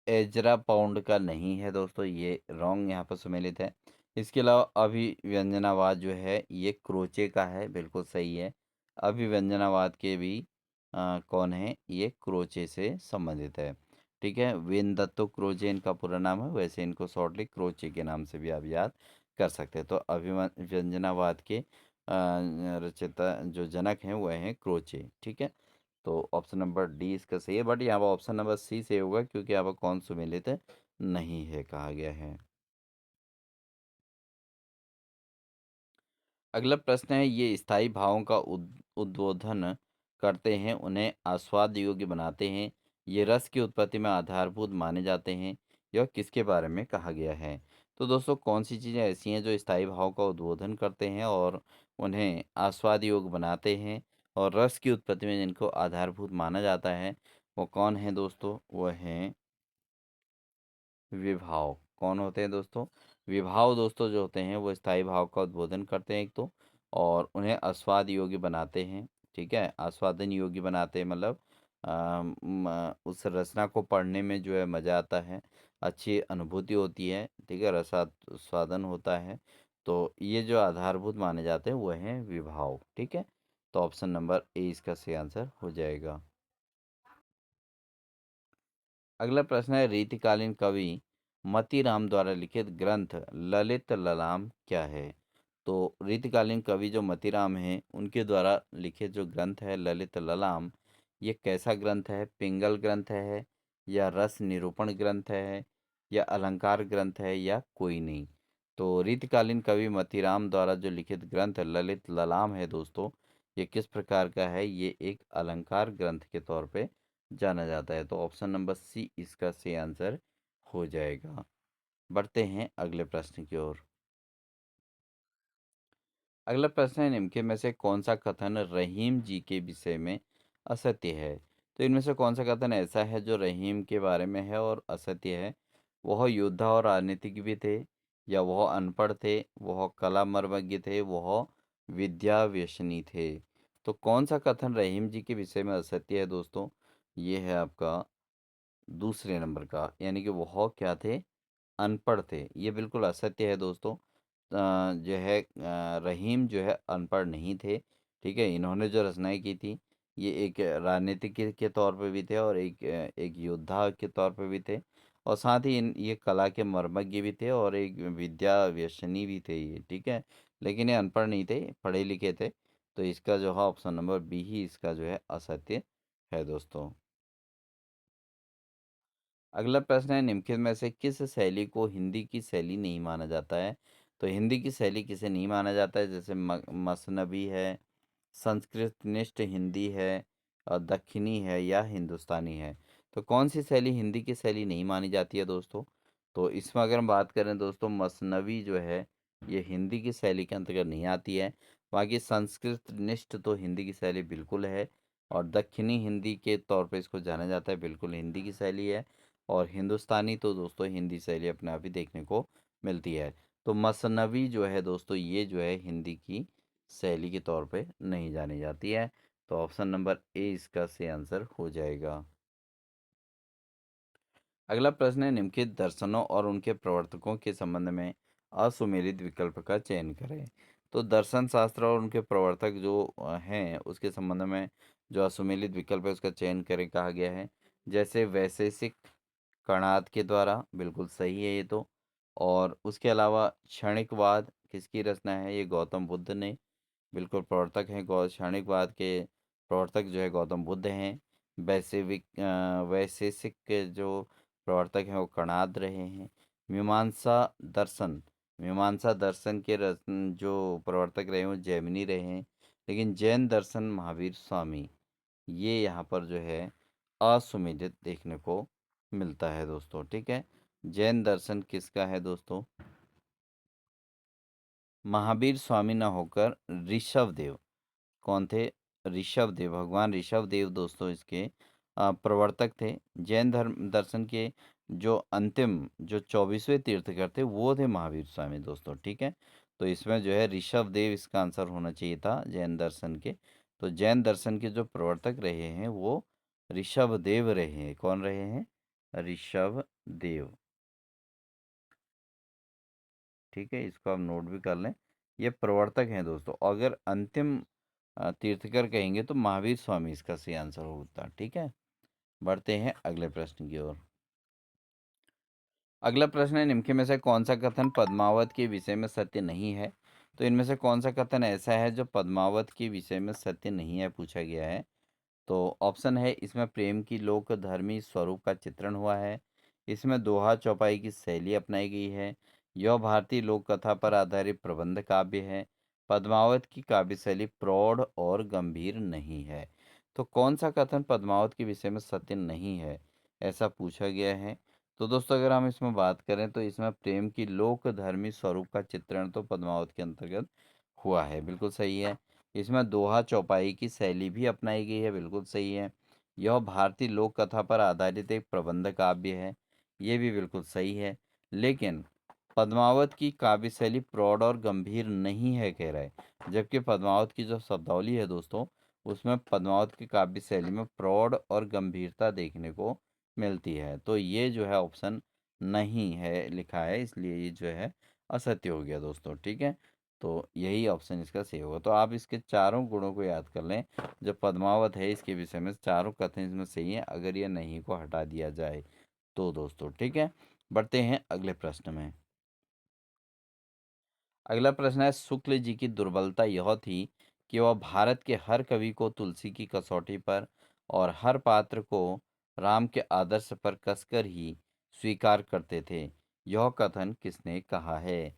एजरा पाउंड का नहीं है दोस्तों, ये रॉन्ग यहाँ पर सुमेलित है। इसके अलावा अभिव्यंजनावाद जो है ये क्रोचे का है, बिल्कुल सही है। अभिव्यंजनावाद के भी कौन है? ये क्रोचे से संबंधित है। ठीक है, वेनदत्तो क्रोचे इनका पूरा नाम है, वैसे इनको शॉर्टली क्रोचे के नाम से भी आप याद कर सकते हैं। तो अभिव्यंजनावाद के रचयिता जो जनक हैं वह हैं क्रोचे। ठीक है, तो ऑप्शन नंबर डी इसका सही है, बट यहाँ पर ऑप्शन नंबर सी सही होगा, क्योंकि यहाँ पर कौन सुमेलित नहीं है कहा गया है। अगला प्रश्न है, ये स्थायी भावों का उद्बोधन करते हैं, उन्हें आस्वाद योग्य बनाते हैं, ये रस की उत्पत्ति में आधारभूत माने जाते हैं, यह किसके बारे में कहा गया है? तो दोस्तों कौन सी चीज़ें ऐसी हैं जो स्थायी भाव का उद्बोधन करते हैं और उन्हें आस्वाद योग्य बनाते हैं, और रस की उत्पत्ति में जिनको आधारभूत माना जाता है, वो कौन है दोस्तों? वह हैं विभाव। कौन होते हैं दोस्तों? विभाव दोस्तों जो होते हैं वो स्थायी भाव का उद्बोधन करते हैं एक तो, और उन्हें आस्वाद योग्य बनाते हैं। ठीक है, आस्वादन योग्य बनाते हैं, मतलब उस रचना को पढ़ने में जो है मज़ा आता है, अच्छी अनुभूति होती है। ठीक है, रसास्वादन होता है। तो ये जो आधारभूत माने जाते हैं वो हैं विभाव। ठीक है, तो ऑप्शन नंबर ए इसका सही आंसर हो जाएगा। अगला प्रश्न है, रीतिकालीन कवि मतीराम द्वारा लिखित ग्रंथ ललित ललाम क्या है? तो रीतिकालीन कवि जो मतीराम हैं उनके द्वारा लिखित जो ग्रंथ है ललित ललाम, ये कैसा ग्रंथ है? पिंगल ग्रंथ है, या रस निरूपण ग्रंथ है, या अलंकार ग्रंथ है, या कोई नहीं? तो रीतिकालीन कवि मतीराम द्वारा जो लिखित ग्रंथ ललित ललाम है दोस्तों, ये किस प्रकार का है? ये एक अलंकार ग्रंथ के तौर पे जाना जाता है। तो ऑप्शन नंबर सी इसका सही आंसर हो जाएगा। बढ़ते हैं अगले प्रश्न की ओर। अगला प्रश्न है, निम्न में से कौन सा कथन रहीम जी के विषय में असत्य है? तो इनमें से कौन सा कथन ऐसा है जो रहीम के बारे में है और असत्य है? वह योद्धा और राजनीतिक भी थे, या वह अनपढ़ थे, वह कला मर्मज्ञ थे, वह विद्या व्यसनी थे? तो कौन सा कथन रहीम जी के विषय में असत्य है दोस्तों? ये है आपका दूसरे नंबर का, यानी कि वह क्या थे? अनपढ़ थे। ये बिल्कुल असत्य है दोस्तों। जो है रहीम जो है अनपढ़ नहीं थे। ठीक है, इन्होंने जो रचनाएँ की थी, ये एक राजनीतिक के तौर पे भी थे, और एक योद्धा के तौर पे भी थे, और साथ ही ये कला के मर्मज्ञ भी थे, और एक विद्या व्यसनी भी थे ये। ठीक है, लेकिन ये अनपढ़ नहीं थे, पढ़े लिखे थे। तो इसका जो है ऑप्शन नंबर बी ही इसका जो है असत्य है दोस्तों। अगला प्रश्न है, निम्नलिखित में से किस शैली को हिंदी की शैली नहीं माना जाता है? तो हिंदी की शैली किसे नहीं माना जाता है? जैसे मसनबी है, संस्कृतनिष्ठ हिंदी है, और दक्षिणी है, या हिंदुस्तानी है? तो कौन सी शैली हिंदी की शैली नहीं मानी जाती है दोस्तों? तो इसमें अगर हम बात करें दोस्तों, मसनबी जो है ये हिंदी की शैली के अंतर्गत नहीं आती है। बाकी संस्कृतनिष्ठ तो हिंदी की शैली बिल्कुल है, और दक्षिणी हिंदी के तौर पे इसको जाना जाता है, बिल्कुल हिंदी की शैली है। और हिंदुस्तानी तो दोस्तों हिंदी शैली अपने आप ही देखने को मिलती है। तो मसनवी जो है दोस्तों, ये जो है हिंदी की शैली के तौर पे नहीं जानी जाती है। तो ऑप्शन नंबर ए इसका सही आंसर हो जाएगा। अगला प्रश्न है, निम्नलिखित दर्शनों और उनके प्रवर्तकों के संबंध में असुमेलित विकल्प का चयन करें। तो दर्शन शास्त्र और उनके प्रवर्तक जो हैं उसके संबंध में जो असुमेलित विकल्प है उसका चयन करें कहा गया है। जैसे वैशेषिक कणाद के द्वारा, बिल्कुल सही है ये तो। और उसके अलावा क्षणिकवाद किसकी रचना है? ये गौतम बुद्ध ने, बिल्कुल प्रवर्तक हैं। क्षणिकवाद के प्रवर्तक जो है गौतम बुद्ध हैं। वैशेषिक के जो प्रवर्तक हैं वो कणाद रहे हैं। मीमांसा दर्शन, मीमांसा दर्शन के जो प्रवर्तक रहे हैं वो जैमिनी रहे हैं। लेकिन जैन दर्शन महावीर स्वामी, ये यहाँ पर जो है असुमेधित देखने को मिलता है दोस्तों। ठीक है, जैन दर्शन किसका है दोस्तों? महावीर स्वामी न होकर ऋषभ देव। कौन थे? ऋषभ देव, भगवान ऋषभ देव दोस्तों इसके प्रवर्तक थे। जैन धर्म दर्शन के जो अंतिम जो 24वें तीर्थकर थे वो थे महावीर स्वामी दोस्तों। ठीक है, तो इसमें जो है ऋषभ देव इसका आंसर होना चाहिए था जैन दर्शन के। तो जैन दर्शन के जो प्रवर्तक रहे हैं वो ऋषभ देव रहे हैं। कौन रहे हैं? ऋषभ देव। ठीक है, इसको आप नोट भी कर लें। ये प्रवर्तक हैं दोस्तों। अगर अंतिम तीर्थकर कहेंगे तो महावीर स्वामी इसका सही आंसर होता। ठीक है, बढ़ते हैं अगले प्रश्न की ओर। अगला प्रश्न है, निम्न में से कौन सा कथन पद्मावत के विषय में सत्य नहीं है? तो इनमें से कौन सा कथन ऐसा है जो पद्मावत के विषय में सत्य नहीं है, पूछा गया है। तो ऑप्शन है इसमें प्रेम की लोक धर्मी स्वरूप का चित्रण हुआ है, इसमें दोहा चौपाई की शैली अपनाई गई है, यह भारतीय लोक कथा पर आधारित प्रबंध काव्य है, पद्मावत की काव्य शैली प्रौढ़ और गंभीर नहीं है। तो कौन सा कथन पद्मावत के विषय में सत्य नहीं है, ऐसा पूछा गया है। तो दोस्तों अगर हम इसमें बात करें तो इसमें प्रेम की लोक धर्मी स्वरूप का चित्रण तो पद्मावत के अंतर्गत हुआ है, बिल्कुल सही है। इसमें दोहा चौपाई की शैली भी अपनाई गई है, बिल्कुल सही है। यह भारतीय लोक कथा पर आधारित एक प्रबंध काव्य है, ये भी बिल्कुल सही है। लेकिन पद्मावत की काव्य शैली प्रौढ़ और गंभीर नहीं है, कह रहा है। जबकि पद्मावत की जो शब्दावली है दोस्तों, उसमें पद्मावत की काव्य शैली में प्रौढ़ और गंभीरता देखने को मिलती है। तो ये जो है ऑप्शन नहीं है लिखा है, इसलिए ये जो है असत्य हो गया दोस्तों। ठीक है, तो यही ऑप्शन इसका सही होगा। तो आप इसके चारों गुणों को याद कर लें। जो पद्मावत है इसके विषय में चारों कथन इसमें सही हैं, अगर ये नहीं को हटा दिया जाए तो दोस्तों। ठीक है, बढ़ते हैं अगले प्रश्न में। अगला प्रश्न है, शुक्ल जी की दुर्बलता यह थी कि वह भारत के हर कवि को तुलसी की कसौटी पर और हर पात्र को राम के आदर्श पर कसकर ही स्वीकार करते थे। यह कथन किसने कहा है?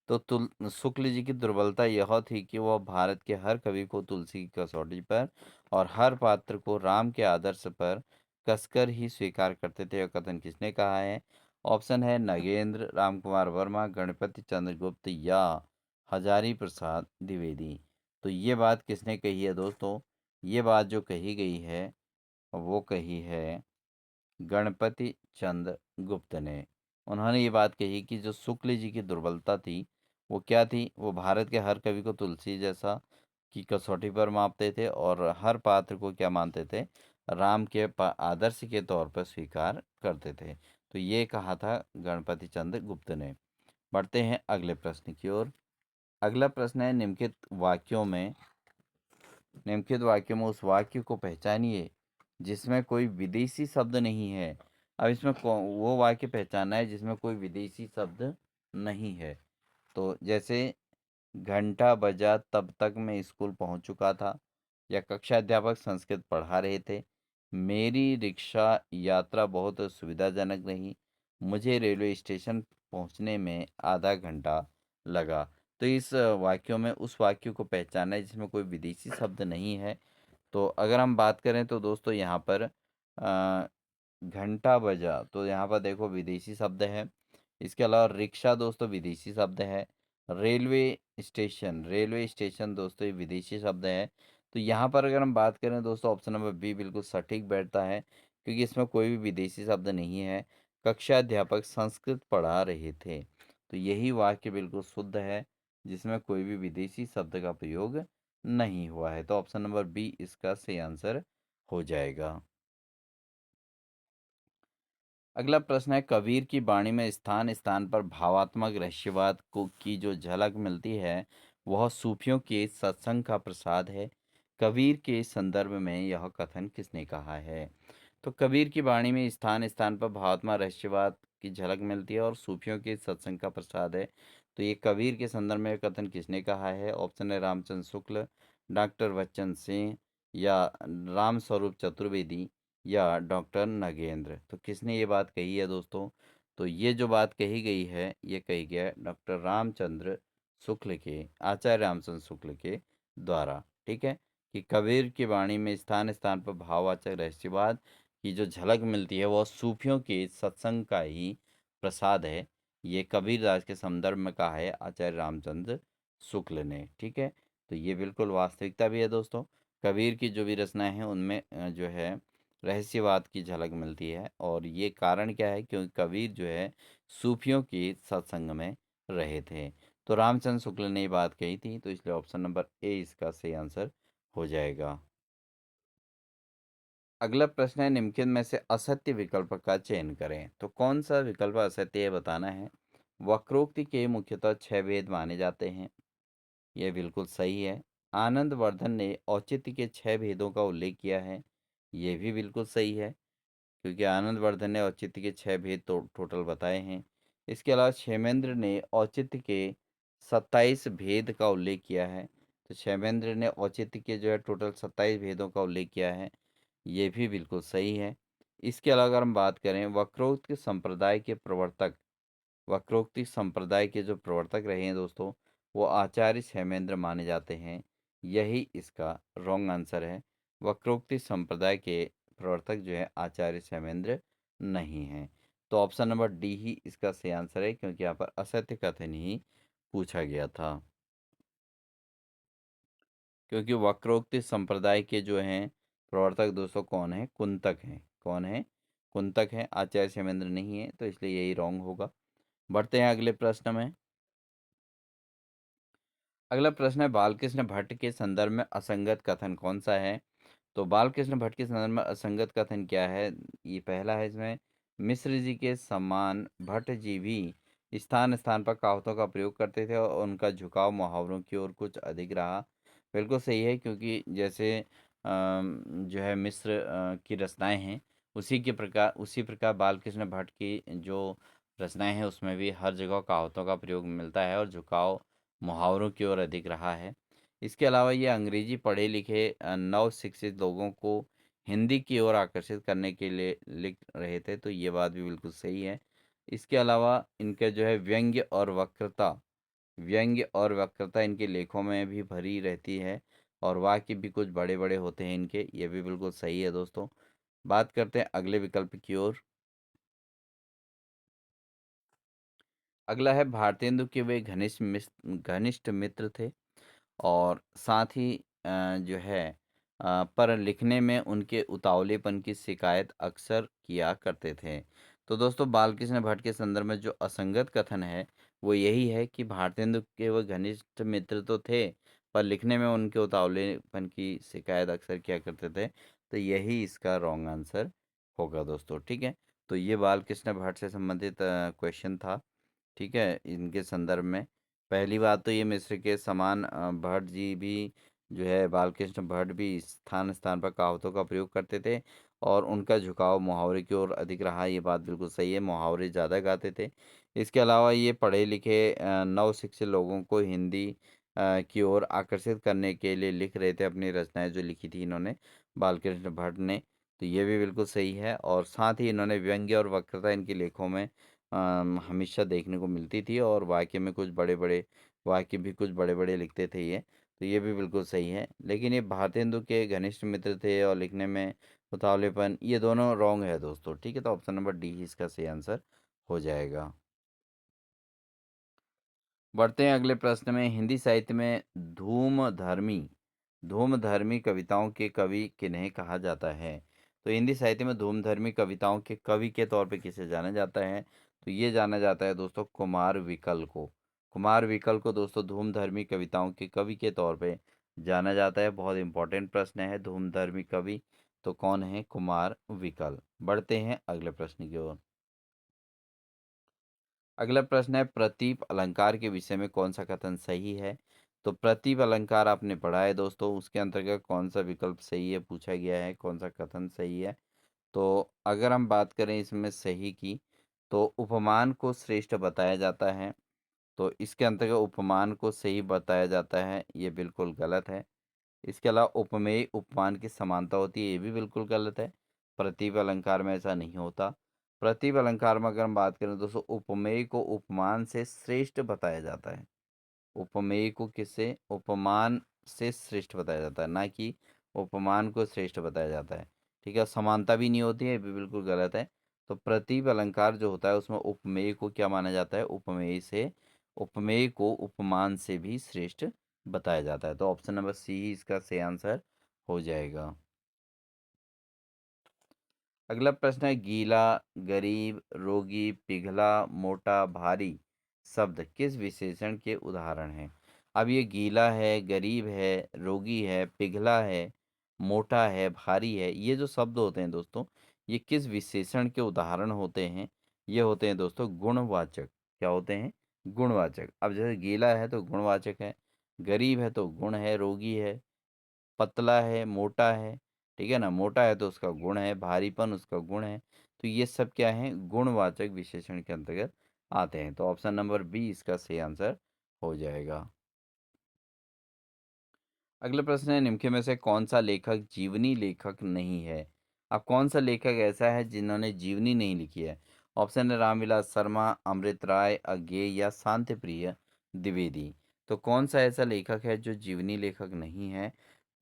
तो शुक्ल जी की दुर्बलता यह थी कि वह भारत के हर कवि को तुलसी की कसौटी पर और हर पात्र को राम के आदर्श पर कसकर ही स्वीकार करते थे। यह कथन किसने कहा है? ऑप्शन है नगेंद्र, रामकुमार वर्मा, गणपति चंद्रगुप्त या हजारी प्रसाद द्विवेदी। तो ये बात किसने कही है दोस्तों? ये बात जो कही गई है वो कही है गणपति चंद्र गुप्त ने। उन्होंने ये बात कही कि जो शुक्ल जी की दुर्बलता थी वो क्या थी? वो भारत के हर कवि को तुलसी जैसा की कसौटी पर मापते थे और हर पात्र को क्या मानते थे? राम के आदर्श के तौर पर स्वीकार करते थे। तो ये कहा था गणपति चंद्र गुप्त ने। बढ़ते हैं अगले प्रश्न की ओर। अगला प्रश्न है, निम्नलिखित वाक्यों में उस वाक्य को पहचानिए जिसमें कोई विदेशी शब्द नहीं है। अब इसमें वो वाक्य पहचानना है जिसमें कोई विदेशी शब्द नहीं है। तो जैसे घंटा बजा तब तक मैं स्कूल पहुंच चुका था, या कक्षा अध्यापक संस्कृत पढ़ा रहे थे, मेरी रिक्शा यात्रा बहुत सुविधाजनक रही, मुझे रेलवे स्टेशन पहुंचने में आधा घंटा लगा। तो इस वाक्यों में उस वाक्य को पहचानना है जिसमें कोई विदेशी शब्द नहीं है। तो अगर हम बात करें तो दोस्तों यहाँ पर घंटा बजा, तो यहाँ पर देखो विदेशी शब्द है। इसके अलावा रिक्शा दोस्तों विदेशी शब्द है। रेलवे स्टेशन दोस्तों ये विदेशी शब्द है। तो यहाँ पर अगर हम बात करें दोस्तों, ऑप्शन नंबर बी बिल्कुल सटीक बैठता है, क्योंकि इसमें कोई भी विदेशी शब्द नहीं है। कक्षा अध्यापक संस्कृत पढ़ा रहे थे, तो यही वाक्य बिल्कुल शुद्ध है जिसमें कोई भी विदेशी शब्द का प्रयोग नहीं हुआ है। तो ऑप्शन नंबर बी इसका सही आंसर हो जाएगा। अगला प्रश्न है, कबीर की वाणी में स्थान स्थान पर भावात्मक रहस्यवाद को की जो झलक मिलती है वह सूफियों के सत्संग का प्रसाद है। कबीर के संदर्भ में यह कथन किसने कहा है? तो कबीर की वाणी में स्थान स्थान पर भावात्मक रहस्यवाद की झलक मिलती है और सूफियों के सत्संग का प्रसाद है। तो ये कबीर के संदर्भ में यह कथन किसने कहा है? ऑप्शन है रामचंद्र शुक्ल, डॉक्टर बच्चन सिंह या राम स्वरूप चतुर्वेदी या डॉक्टर नगेंद्र। तो किसने ये बात कही है दोस्तों? तो ये जो बात कही गई है ये कही गया है डॉक्टर रामचंद्र शुक्ल के, आचार्य रामचंद्र शुक्ल के द्वारा। ठीक है, कि कबीर की वाणी में स्थान स्थान पर भाववाचक रहस्यवाद की जो झलक मिलती है वह सूफियों के सत्संग का ही प्रसाद है। ये कबीरदास के संदर्भ में कहा है आचार्य रामचंद्र शुक्ल ने। ठीक है, तो ये बिल्कुल वास्तविकता भी है दोस्तों। कबीर की जो भी रचनाएं हैं उनमें जो है रहस्यवाद की झलक मिलती है, और ये कारण क्या है, क्योंकि कबीर जो है सूफियों की सत्संग में रहे थे। तो रामचंद्र शुक्ल ने ये बात कही थी, तो इसलिए ऑप्शन नंबर ए इसका सही आंसर हो जाएगा। अगला प्रश्न है, निम्नलिखित में से असत्य विकल्प का चयन करें। तो कौन सा विकल्प असत्य है बताना है। वक्रोक्ति के मुख्यतः 6 भेद माने जाते हैं, यह बिल्कुल सही है। आनंदवर्धन ने औचित्य के 6 भेदों का उल्लेख किया है, यह भी बिल्कुल सही है, क्योंकि आनंदवर्धन ने औचित्य के 6 भेद तो टोटल बताए हैं। इसके अलावा क्षेमेंद्र ने औचित्य के 27 भेद का उल्लेख किया है। तो क्षेमेंद्र ने औचित्य के जो है टोटल 27 भेदों का उल्लेख किया है, ये भी बिल्कुल सही है। इसके अलावा अगर हम बात करें वक्रोक्ति संप्रदाय के प्रवर्तक, वक्रोक्ति संप्रदाय के जो प्रवर्तक रहे हैं दोस्तों, वो आचार्य क्षेमेंद्र माने जाते हैं, यही इसका रॉन्ग आंसर है। वक्रोक्ति संप्रदाय के प्रवर्तक जो है आचार्य क्षेमेंद्र नहीं हैं। तो ऑप्शन नंबर डी ही इसका सही आंसर है, क्योंकि यहाँ पर असत्य कथन ही पूछा गया था। क्योंकि वक्रोक्ति संप्रदाय के जो हैं प्रवर्तक दोस्तों कौन है, कुंतक हैं। कौन है, कुंतक हैं, आचार्य क्षेमेंद्र नहीं है, तो इसलिए यही रॉन्ग होगा। बढ़ते हैं अगले प्रश्न में। अगला प्रश्न है, बालकृष्ण भट्ट के संदर्भ में असंगत कथन कौन सा है। तो बालकृष्ण भट्ट के संदर्भ में असंगत कथन क्या है। ये पहला है इसमें, मिश्र जी के समान भट्ट जी भी स्थान स्थान पर कहावतों का प्रयोग करते थे और उनका झुकाव मुहावरों की ओर कुछ अधिक रहा। बिल्कुल सही है, क्योंकि जैसे जो है मिश्र की रचनाएं हैं, उसी प्रकार बालकृष्ण भट्ट की जो रचनाएं हैं उसमें भी हर जगह कहावतों का प्रयोग मिलता है और झुकाव मुहावरों की ओर अधिक रहा है। इसके अलावा ये अंग्रेजी पढ़े लिखे नव शिक्षित लोगों को हिंदी की ओर आकर्षित करने के लिए लिख रहे थे, तो ये बात भी बिल्कुल सही है। इसके अलावा इनके जो है व्यंग्य और वक्रता इनके लेखों में भी भरी रहती है, और वाक्य भी कुछ बड़े बड़े होते हैं इनके, ये भी बिल्कुल सही है दोस्तों। बात करते हैं अगले विकल्प की ओर। अगला है, भारतेंदु के वे घनिष्ठ मित्र थे, और साथ ही जो है पर लिखने में उनके उतावलेपन की शिकायत अक्सर किया करते थे। तो दोस्तों बालकृष्ण भट्ट के संदर्भ में जो असंगत कथन है वो यही है कि भारतेंदु के वह घनिष्ठ मित्र तो थे, पर लिखने में उनके उतावलेपन की शिकायत अक्सर किया करते थे, तो यही इसका रॉन्ग आंसर होगा दोस्तों। ठीक है, तो ये बालकृष्ण भट्ट से संबंधित क्वेश्चन था। ठीक है, इनके संदर्भ में पहली बात तो ये मिस्र के समान भट्ट जी भी जो है बालकृष्ण भट्ट भी स्थान स्थान पर कहावतों का प्रयोग करते थे, और उनका झुकाव मुहावरे की ओर अधिक रहा, ये बात बिल्कुल सही है, मुहावरे ज़्यादा गाते थे। इसके अलावा ये पढ़े लिखे नव शिक्षित लोगों को हिंदी की ओर आकर्षित करने के लिए लिख रहे थे अपनी रचनाएं जो लिखी थी इन्होंने, बालकृष्ण भट्ट ने, तो ये भी बिल्कुल सही है। और साथ ही इन्होंने व्यंग्य और वक्रता इनके लेखों में हमेशा देखने को मिलती थी, और वाक्य भी कुछ बड़े-बड़े लिखते थे ये, तो ये भी बिल्कुल सही है। लेकिन ये भारतेंदु के घनिष्ठ मित्र थे और लिखने में उतावलेपन, ये दोनों रॉन्ग है दोस्तों। ठीक है, तो ऑप्शन नंबर डी ही इसका सही आंसर हो जाएगा। बढ़ते हैं अगले प्रश्न में। हिंदी साहित्य में धूमधर्मी कविताओं के कवि किन्हें कहा जाता है। तो हिंदी साहित्य में धूमधर्मी कविताओं के कवि के तौर पे किसे जाना जाता है। तो ये जाना जाता है दोस्तों कुमार विकल को। कुमार विकल को दोस्तों धूमधर्मी कविताओं के कवि के तौर पे जाना जाता है। बहुत इंपॉर्टेंट प्रश्न है, धूमधर्मी कवि तो कौन है, कुमार विकल। बढ़ते हैं अगले प्रश्न की ओर। अगला प्रश्न है, प्रतीप अलंकार के विषय में कौन सा कथन सही है। तो प्रतीप अलंकार आपने पढ़ा है दोस्तों, उसके अंतर्गत कौन सा विकल्प सही है पूछा गया है, कौन सा कथन सही है। तो अगर हम बात करें इसमें सही की, तो उपमान को श्रेष्ठ बताया जाता है, तो इसके अंतर्गत उपमान को सही बताया जाता है, ये बिल्कुल गलत है। इसके अलावा उपमेय उपमान की समानता होती है, ये भी बिल्कुल गलत है। प्रतीक अलंकार में ऐसा नहीं होता। प्रतीक अलंकार में अगर हम बात करें दोस्तों, उपमेय को उपमान से श्रेष्ठ बताया जाता है। उपमेय को किससे, उपमान से श्रेष्ठ बताया जाता है, ना कि उपमान को श्रेष्ठ बताया जाता है। ठीक है, समानता भी नहीं होती है, ये भी बिल्कुल गलत है। तो प्रतीप अलंकार जो होता है उसमें उपमेय को क्या माना जाता है, उपमेय को उपमान से भी श्रेष्ठ बताया जाता है। तो ऑप्शन नंबर सी ही इसका सही आंसर हो जाएगा। अगला प्रश्न है, गीला, गरीब, रोगी, पिघला, मोटा, भारी शब्द किस विशेषण के उदाहरण हैं। अब ये गीला है, गरीब है, रोगी है, पिघला है, मोटा है, भारी है, ये जो शब्द होते हैं दोस्तों, ये किस विशेषण के उदाहरण होते हैं। ये होते हैं दोस्तों गुणवाचक। क्या होते हैं, गुणवाचक। अब जैसे गीला है तो गुणवाचक है, गरीब है तो गुण है, रोगी है, पतला है, मोटा है, ठीक है ना, मोटा है तो उसका गुण है, भारीपन उसका गुण है। तो ये सब क्या है, गुणवाचक विशेषण के अंतर्गत आते हैं। तो ऑप्शन नंबर बी इसका सही आंसर हो जाएगा। अगला प्रश्न है, निम्न में से कौन सा लेखक जीवनी लेखक नहीं है। अब कौन सा लेखक ऐसा है जिन्होंने जीवनी नहीं लिखी है। ऑप्शन है रामविलास शर्मा, अमृत राय, अज्ञेय या शांति प्रिय द्विवेदी। तो कौन सा ऐसा लेखक है जो जीवनी लेखक नहीं है,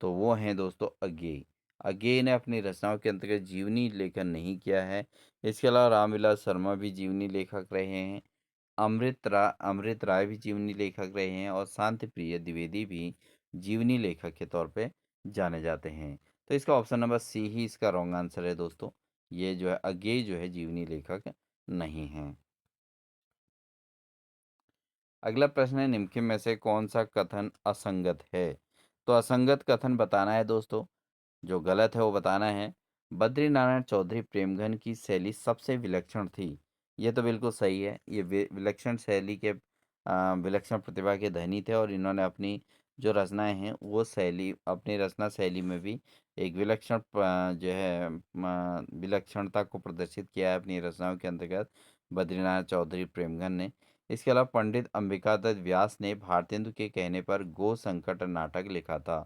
तो वो हैं दोस्तों अज्ञेय। अज्ञेय ने अपनी रचनाओं के अंतर्गत जीवनी लेखन नहीं किया है। इसके अलावा रामविलास शर्मा भी जीवनी लेखक रहे हैं, अमृत राय भी जीवनी लेखक रहे हैं, और शांति प्रिय द्विवेदी भी जीवनी लेखक के तौर पे जाने जाते हैं। तो इसका ऑप्शन नंबर सी ही इसका रॉन्ग आंसर है दोस्तों। ये जो है अज्ञेय जो है जीवनी लेखक नहीं है। अगला प्रश्न है, निम्न में से कौन सा कथन असंगत है। तो असंगत कथन बताना है दोस्तों, जो गलत है वो बताना है। बद्रीनारायण चौधरी प्रेमघन की शैली सबसे विलक्षण थी। ये तो बिल्कुल सही है। ये विलक्षण शैली के विलक्षण प्रतिभा के धनी थे, और इन्होंने अपनी जो रचनाएं हैं वो शैली, अपनी रचना शैली में भी एक विलक्षण जो है विलक्षणता को प्रदर्शित किया है अपनी रचनाओं के अंतर्गत बद्रीनारायण चौधरी प्रेमघन ने। इसके अलावा पंडित अंबिकादत्त व्यास ने भारतेंदु के कहने पर गो संकट नाटक लिखा था।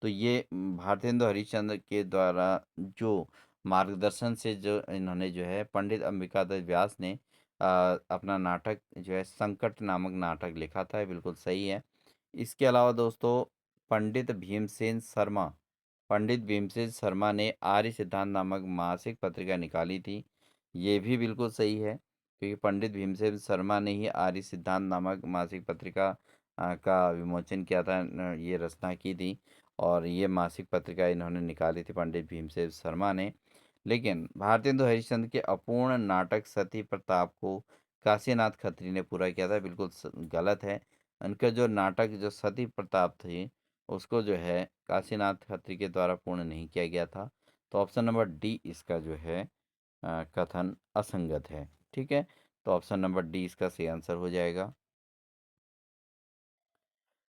तो ये भारतेंदु हरिश्चंद्र के द्वारा जो मार्गदर्शन से जो इन्होंने जो है पंडित अंबिकादत्त व्यास ने अपना नाटक जो है संकट नामक नाटक लिखा था। ये बिल्कुल सही है। इसके अलावा दोस्तों पंडित भीमसेन शर्मा पंडित भीमसेन शर्मा ने आर्य सिद्धांत नामक मासिक पत्रिका निकाली थी। ये भी बिल्कुल सही है, क्योंकि पंडित भीमसेन शर्मा ने ही आर्य सिद्धांत नामक मासिक पत्रिका का विमोचन किया था, ये रचना की थी, और ये मासिक पत्रिका इन्होंने निकाली थी पंडित भीमसेन शर्मा ने। लेकिन भारतेंदु हरिश्चंद्र के अपूर्ण नाटक सती प्रताप को काशीनाथ खत्री ने पूरा किया था। बिल्कुल गलत है। उनका जो नाटक जो सती प्रताप थी उसको जो है काशीनाथ खत्री के द्वारा पूर्ण नहीं किया गया था। तो ऑप्शन नंबर डी इसका जो है कथन असंगत है। ठीक है, तो ऑप्शन नंबर डी इसका सही आंसर हो जाएगा।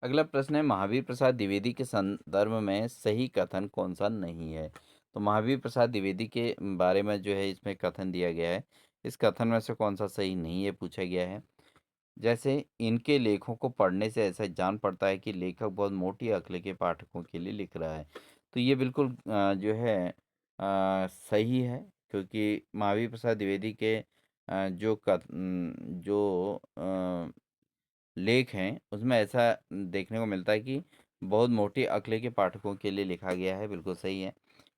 अगला प्रश्न है, महावीर प्रसाद द्विवेदी के संदर्भ में सही कथन कौन सा नहीं है। तो महावीर प्रसाद द्विवेदी के बारे में जो है इसमें कथन दिया गया है, इस कथन में से कौन सा सही नहीं है पूछा गया है। जैसे इनके लेखों को पढ़ने से ऐसा जान पड़ता है कि लेखक बहुत मोटी अक्ल के पाठकों के लिए लिख रहा है। तो ये बिल्कुल जो है सही है, क्योंकि महावीर प्रसाद द्विवेदी के जो लेख हैं उसमें ऐसा देखने को मिलता है कि बहुत मोटी अक्ल के पाठकों के लिए लिखा गया है। बिल्कुल सही है।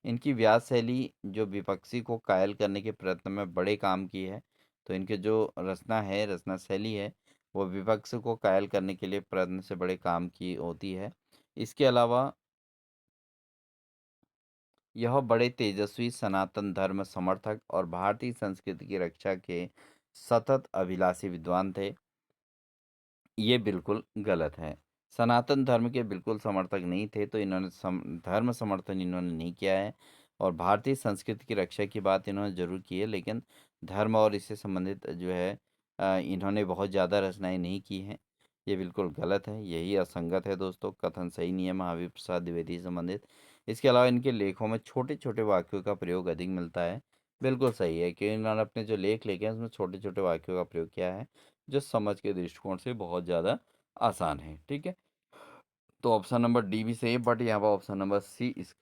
इनकी व्यास शैली जो विपक्षी को कायल करने के प्रयत्न में बड़े काम की है। तो इनके जो रचना शैली है वो विपक्ष को कायल करने के लिए प्रयत्न से बड़े काम की होती है। इसके अलावा यह बड़े तेजस्वी सनातन धर्म समर्थक और भारतीय संस्कृति की रक्षा के सतत अभिलाषी विद्वान थे। ये बिल्कुल गलत है। सनातन धर्म के बिल्कुल समर्थक नहीं थे, तो इन्होंने धर्म समर्थन इन्होंने नहीं किया है। और भारतीय संस्कृति की रक्षा की बात इन्होंने ज़रूर की है, लेकिन धर्म और इससे संबंधित जो है इन्होंने बहुत ज़्यादा रचनाएं नहीं की हैं। ये बिल्कुल गलत है, यही असंगत है दोस्तों, कथन सही नहीं है महावीर प्रसाद द्विवेदी से संबंधित। इसके अलावा इनके लेखों में छोटे छोटे वाक्यों का प्रयोग अधिक मिलता है। बिल्कुल सही है कि इन्होंने अपने जो लेख लिखे हैं उसमें छोटे छोटे वाक्यों का प्रयोग किया है, जो समझ के दृष्टिकोण से बहुत ज़्यादा आसान है। ठीक है, तो ऑप्शन नंबर डी भी सही है, बट यहाँ पर ऑप्शन नंबर सी इस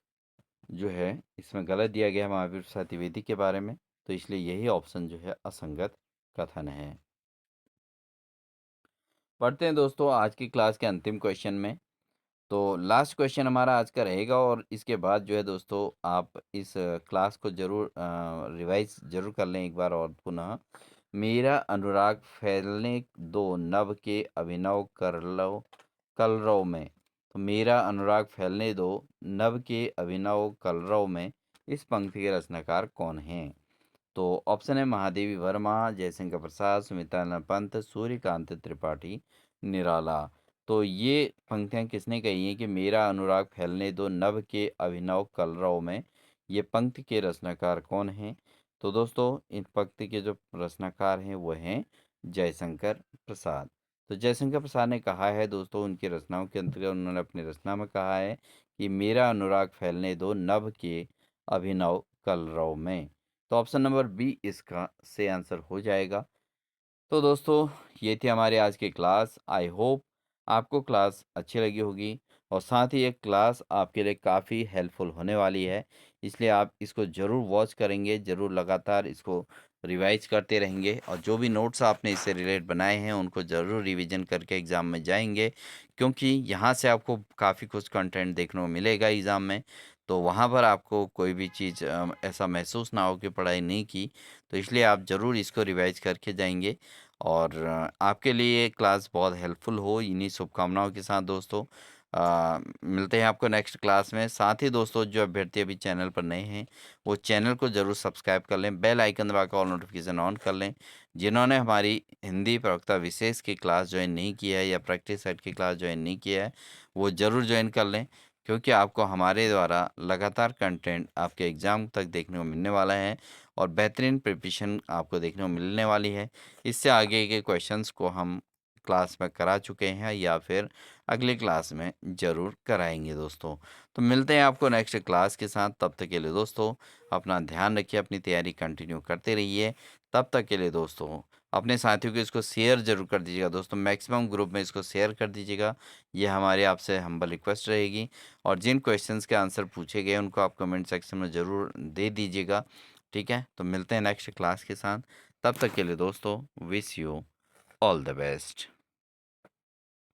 जो है इसमें गलत दिया गया है महावीर प्रसाद द्विवेदी के बारे में। तो इसलिए यही ऑप्शन जो है असंगत कथन है। पढ़ते हैं दोस्तों आज की क्लास के अंतिम क्वेश्चन में। तो लास्ट क्वेश्चन हमारा आज का रहेगा और इसके बाद जो है दोस्तों आप इस क्लास को ज़रूर रिवाइज़ ज़रूर कर लें एक बार और पुनः। मेरा अनुराग फैलने दो नभ के अभिनव कर लो कलरव में। तो मेरा अनुराग फैलने दो नभ के अभिनव कलरव में, इस पंक्ति के रचनाकार कौन हैं? तो ऑप्शन है महादेवी वर्मा, जयशंकर प्रसाद, सुमित्रा पंत, सूर्यकांत त्रिपाठी, निराला। तो ये पंक्तियाँ किसने कही हैं कि मेरा अनुराग फैलने दो नभ के अभिनव कलरव में, ये पंक्ति के रचनाकार कौन हैं? तो दोस्तों इन पंक्ति के जो रचनाकार हैं वो हैं जयशंकर प्रसाद। तो जयशंकर प्रसाद ने कहा है दोस्तों, उनकी रचनाओं के अंतर्गत उन्होंने अपनी रचना में कहा है कि मेरा अनुराग फैलने दो नभ के अभिनव कलरव में। तो ऑप्शन नंबर बी इसका से आंसर हो जाएगा। तो दोस्तों ये थी हमारी आज की क्लास। आई होप आपको क्लास अच्छी लगी होगी और साथ ही ये क्लास आपके लिए काफ़ी हेल्पफुल होने वाली है। इसलिए आप इसको ज़रूर वॉच करेंगे, ज़रूर लगातार इसको रिवाइज करते रहेंगे और जो भी नोट्स आपने इससे रिलेट बनाए हैं उनको ज़रूर रिवीजन करके एग्ज़ाम में जाएंगे, क्योंकि यहाँ से आपको काफ़ी कुछ कंटेंट देखने को मिलेगा एग्ज़ाम में। तो वहाँ पर आपको कोई भी चीज़ ऐसा महसूस ना हो कि पढ़ाई नहीं की। तो इसलिए आप ज़रूर इसको रिवाइज करके जाएंगे और आपके लिए ये क्लास बहुत हेल्पफुल हो, इन्हीं शुभकामनाओं के साथ दोस्तों मिलते हैं आपको नेक्स्ट क्लास में। साथ ही दोस्तों जो अभ्यर्थी अभी चैनल पर नए हैं वो चैनल को ज़रूर सब्सक्राइब कर लें, बेल आइकन दबाकर ऑल नोटिफिकेशन ऑन कर लें। जिन्होंने हमारी हिंदी प्रवक्ता विशेष की क्लास ज्वाइन नहीं की है या प्रैक्टिस सेट की क्लास ज्वाइन नहीं किया है वो ज़रूर ज्वाइन कर लें, क्योंकि आपको हमारे द्वारा लगातार कंटेंट आपके एग्ज़ाम तक देखने को मिलने वाला है और बेहतरीन प्रिपरेशन आपको देखने को मिलने वाली है। इससे आगे के क्वेश्चंस को हम क्लास में करा चुके हैं या फिर अगली क्लास में ज़रूर कराएंगे दोस्तों। तो मिलते हैं आपको नेक्स्ट क्लास के साथ, तब तक के लिए दोस्तों अपना ध्यान रखिए, अपनी तैयारी कंटिन्यू करते रहिए। तब तक के लिए दोस्तों अपने साथियों को इसको शेयर ज़रूर कर दीजिएगा दोस्तों, मैक्सिमम ग्रुप में इसको शेयर कर दीजिएगा। ये हमारी आपसे हम्बल रिक्वेस्ट रहेगी और जिन क्वेश्चंस के आंसर पूछे गए उनको आप कमेंट सेक्शन में ज़रूर दे दीजिएगा। ठीक है, तो मिलते हैं नेक्स्ट क्लास के साथ। तब तक के लिए दोस्तों wish you all the best.